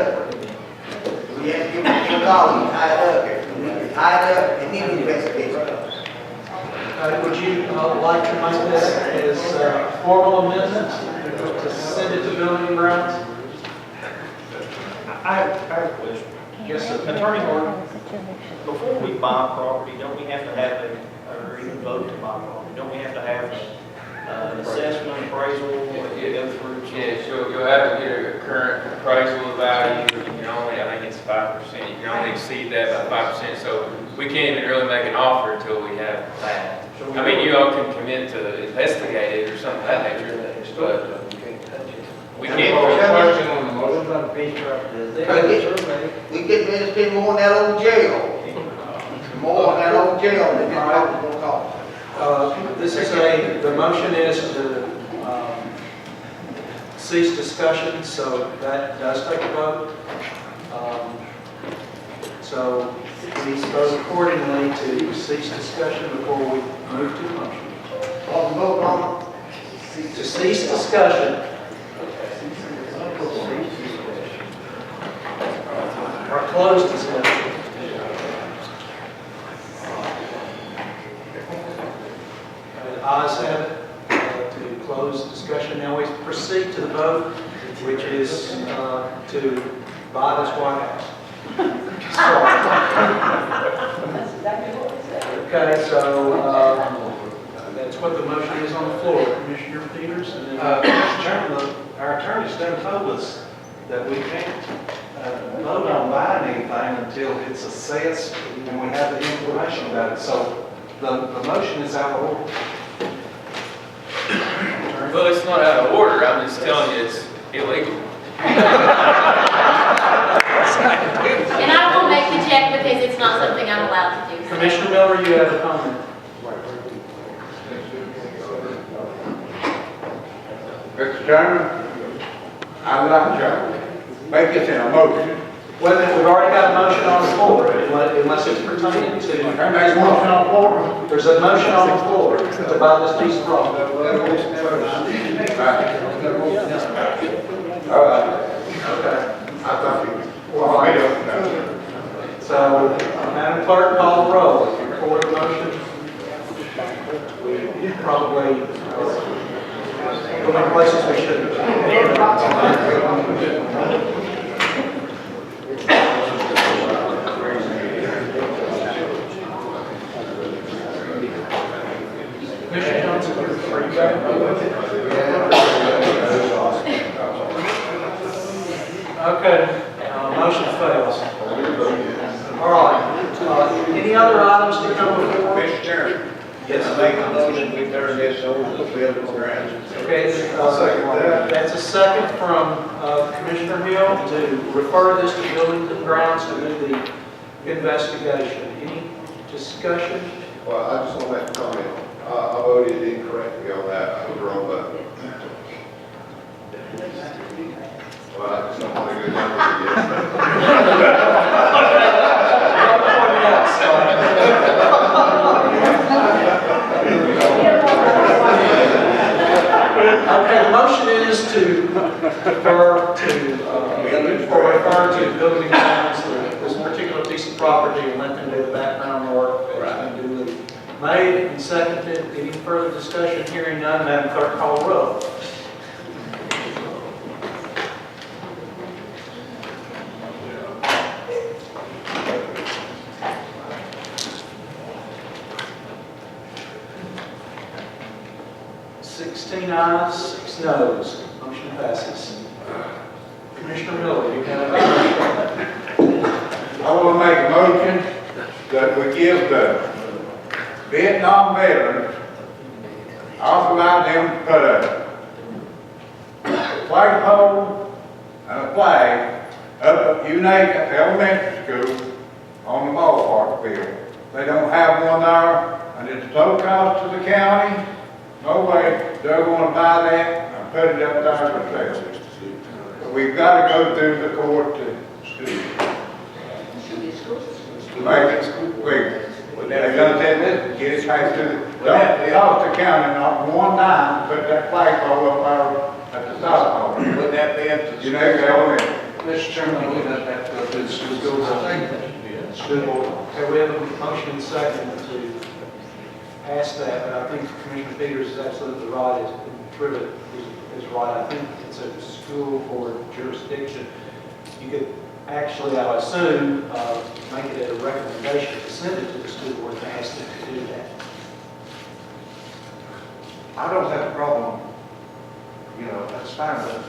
We have to give them $10, we tie it up. We need to tie it up and then investigate it. Would you like to make this as a formal amendment to send it to building and grounds? I have a question. Yes, sir. Attorney Harding, before we buy property, don't we have to have or even vote to buy property? Don't we have to have an assessment, appraisal, what you go through? Yeah, so you'll have to get a current appraisal of value. You can only, I think it's 5%. You can only exceed that by 5%. So we can't even really make an offer until we have that. I mean, you all can commit to investigate it or something of that nature, but we can't. Question on the motion about the piece right We get ready to spend more on that old jail. More on that old jail than this property gonna cost. The motion is to cease discussion, so that does take a vote. So we vote accordingly to cease discussion before we move to the motion. Vote on To cease discussion. Or close discussion. Ayes have it to close discussion. Now we proceed to the vote, which is to buy this White House. Okay, so that's what the motion is on the floor. Commissioner Peters and then... Mr. Chairman, our attorney's done told us that we can't vote on buying anything until it's assessed and we have the information about it. So the motion is out of order. Well, it's not out of order, I'm just telling you, it's illegal. And I won't make the check because it's not something I'm allowed to do. So. Commissioner Miller, you have a comment. Mr. Chairman, I'd like to make this in a motion. Wait a minute, we've already got a motion on the floor, unless it's pertaining to. There's a motion on the floor. There's a motion on the floor to buy this piece of property. All right. Okay. I thought you, well, I don't know. So, Madam Clerk, call the roll. For the motion, we probably go in places we shouldn't. Commissioner Johnson, are you back? Okay, motion fails. All right, any other items to come before? Mr. Chairman. Yes, I make a motion, we turn this over to the building grounds. Okay, that's a second from Commissioner Hill to refer this to Buildings and Grounds to do the investigation. Any discussion? Well, I just want to make a comment. I voted incorrectly on that. I was wrong button. Well, I just don't want to go down with Okay, the motion is to refer to Building and Grounds, this particular piece of property, and let them do the background work that's been duly made and seconded. Any further discussion? Hearing none, Madam Clerk, call the roll. Ayes, 6 noes. Motion passes. Commissioner Miller, you have I want to make a motion that we give the Vietnam veterans, authorize them to put a flagpole and a flag up at United Elementary School on the ballpark field. They don't have one there, and it's no cost to the county. No way they're going to buy that and put it up there themselves. But we've got to go through the court to make it legal. They done said this, get it passed to the, cost the county not one dime to put that flagpole up there at the south pole. Wouldn't that be up to United Elementary? Mr. Chairman, we don't have to go through the school board. School board. Okay, we have a motion second to pass that, but I think Commissioner Peters is absolutely right. Trivet is right. I think it's a school board jurisdiction. You could actually, I would assume, make it a recommendation to send it to the school board and ask them to do that. I don't have a problem, that's fine, but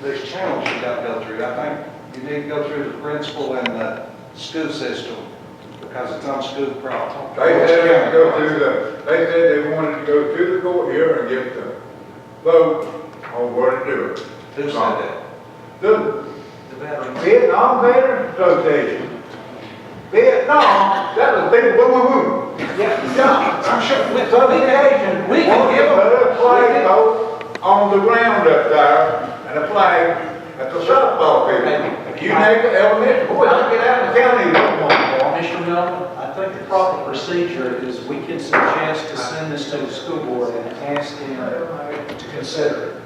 there's channels you got to go through. I think you need to go through the principal and the school system, because it's on school property. They said they said they wanted to go to the court here and get the vote on what to do. Who said that? The Vietnam Veterans Association. Vietnam, that was big boom. Yeah, I'm sure. Association, we can give a flag on the ground up there and a flag at the softball field. You make the elementary, boy, I get out of the county and look one. Mr. Melvin, I think the proper procedure is we can suggest to send this to the school board and ask them to consider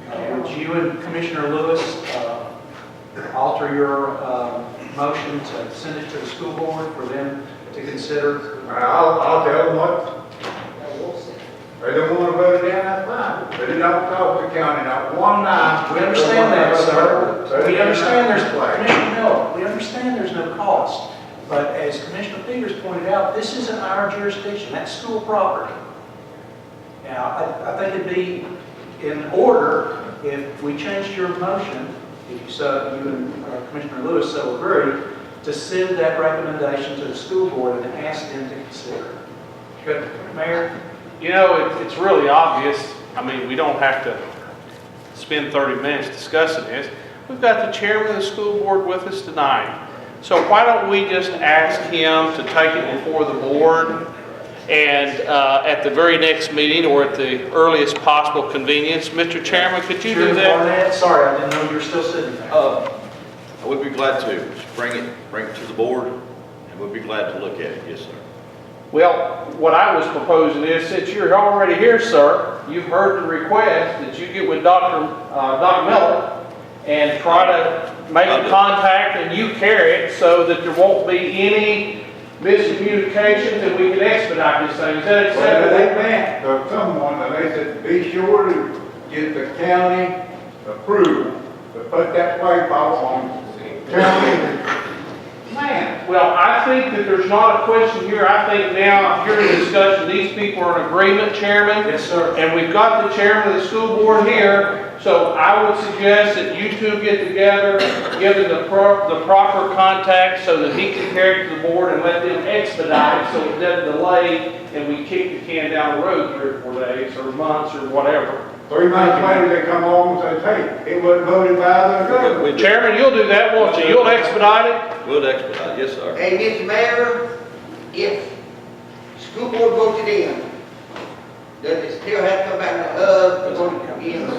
it. Would you and Commissioner Lewis alter your motion to send it to the school board for them to consider? I'll tell them what. They don't want to vote it down, that's fine. But it don't cost the county not one dime. We understand that, sir. We understand Commissioner Miller, we understand there's no cost. But as Commissioner Peters pointed out, this isn't our jurisdiction, that's school property. Now, I think it'd be in order if we changed your motion, if you and Commissioner Lewis so agree, to send that recommendation to the school board and ask them to consider it. Good, Mayor? You know, it's really obvious I mean, we don't have to spend 30 minutes discussing this. We've got the chairman of the school board with us tonight. So why don't we just ask him to take it before the board and at the very next meeting or at the earliest possible convenience. Mr. Chairman, could you do Chairman that? Barnett, sorry, I didn't know you were still sitting there. I would be glad to bring it to the board, and would be glad to look at it, yes, sir. Well, what I was proposing is, since you're already here, sir, you've heard the request that you get with Dr. Miller and try to make a contact and you carry it so that there won't be any miscommunications and we can expedite this thing. Is that acceptable? They met or someone, and they said, be sure to get the county approval to put that pipe out on county. Man. Well, I think that there's not a question here. I think now, hearing the discussion, these people are in agreement, Chairman. Yes, sir. And we've got the chairman of the school board here. So I would suggest that you two get together, give him the proper contact so that he can carry it to the board and let them expedite it so it doesn't delay and we kick the can down the road 3 or 4 days or months or whatever. 3 months later, they come on and say, hey, it wasn't voted by the government. Chairman, you'll do that, won't you? You'll expedite it? We'll expedite, yes, sir. Hey, Mr. Mayor, if school board voted in, does it still have to come back to us to vote against?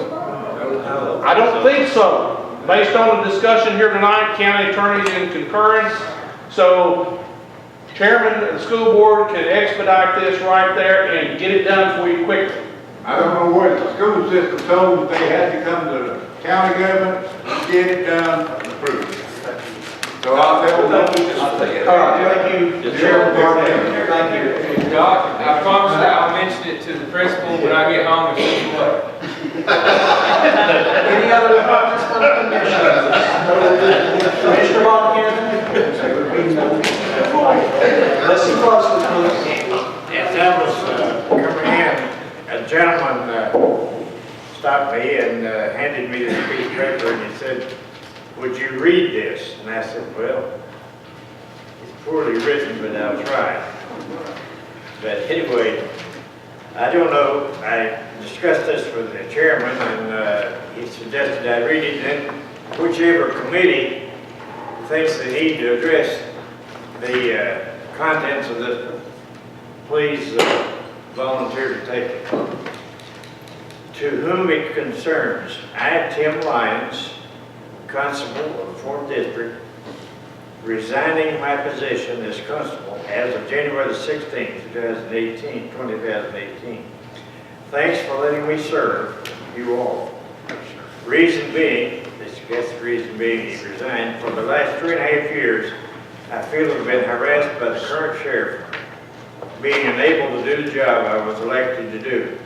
I don't think so. Based on the discussion here tonight, county attorney's in concurrence. So chairman of the school board can expedite this right there and get it done for you quickly. I don't know what the school system told them they had to come to the county government, get it done, and approve it. So I'll tell them. All right, thank you, Chairman Barnett. Thank you. Doc, I promise that I'll mention it to the principal when I get home and see what. Any other comments from the commission? Commissioner Bonneman? Listen closely, please. As I was coming in, a gentleman stopped me and handed me this piece of paper and he said, would you read this? And I said, well, it's poorly written, but I'll try. But anyway, I don't know, I discussed this with the chairman and he suggested I read it, and whichever committee thinks they need to address the contents of this, please volunteer to take it. To whom it concerns, I, Tim Lyons, Constable of the 4th District, resigning my position as constable as of January the 16th, 2018. Thanks for letting me serve you all. Reason being, the reason being he resigned, for the last 3.5 years, I feel I've been harassed by the current sheriff, being unable to do the job I was elected to do,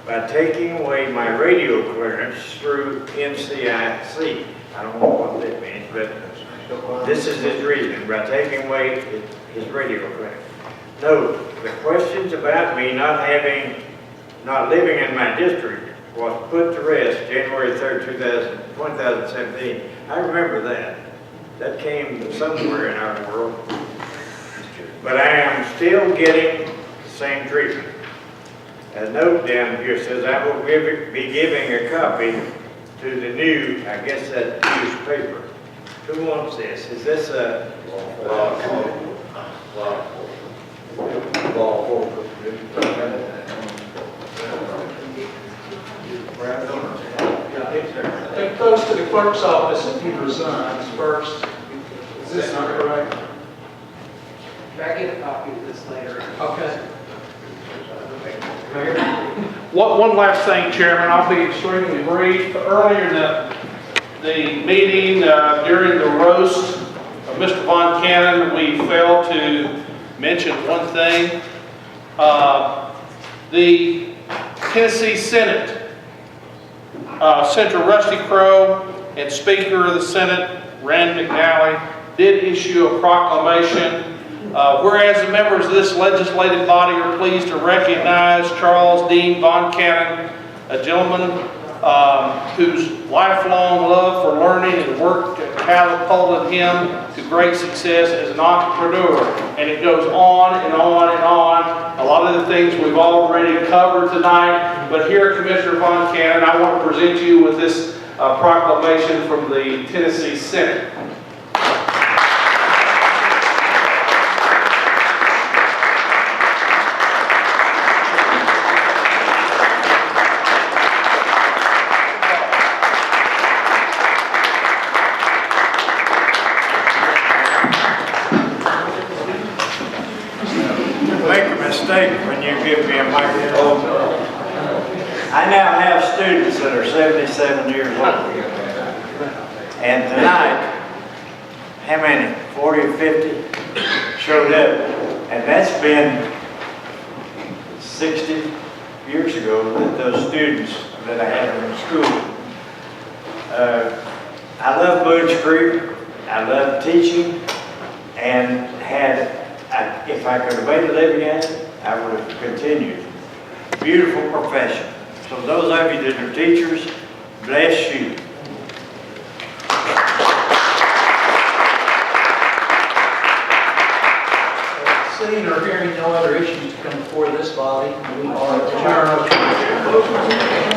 by taking away my radio clearance through NCIC. I don't know what that means, but this is his reason, by taking away his radio clearance. No, the questions about me not living in my district was put to rest January 3rd, 2017. I remember that. That came somewhere in our world. But I am still getting the same treatment. A note down here says I will be giving a copy to the new, I guess that newspaper. Who wants this? Is this a Take those to the clerk's office if he resigns first. Is this not correct? Can I get a copy of this later? Okay. One last thing, Chairman, I'll be extremely brief. Earlier in the meeting, during the roast of Mr. Von Cannon, we failed to mention one thing. The Tennessee Senate, Senator Rusty Crowe and Speaker of the Senate, Rand McNally, did issue a proclamation. Whereas the members of this legislative body are pleased to recognize Charles Dean Von Cannon, a gentleman whose lifelong love for learning and work catapulted him to great success as an entrepreneur. And it goes on and on and on. A lot of the things we've already covered tonight, but here, Commissioner Von Cannon, I want to present you with this proclamation from the Tennessee Senate. Make a mistake when you give me a microphone. I now have students that are 77 years old. And tonight, how many? 40 or 50 showed up. And that's been 60 years ago that those students that I had in school. I love Boones Creek. I love teaching, and if I could have made a living at it, I would have continued. Beautiful profession. So those of you that are teachers, bless you. Seeing or hearing no other issues to come before this body, we are adjourned.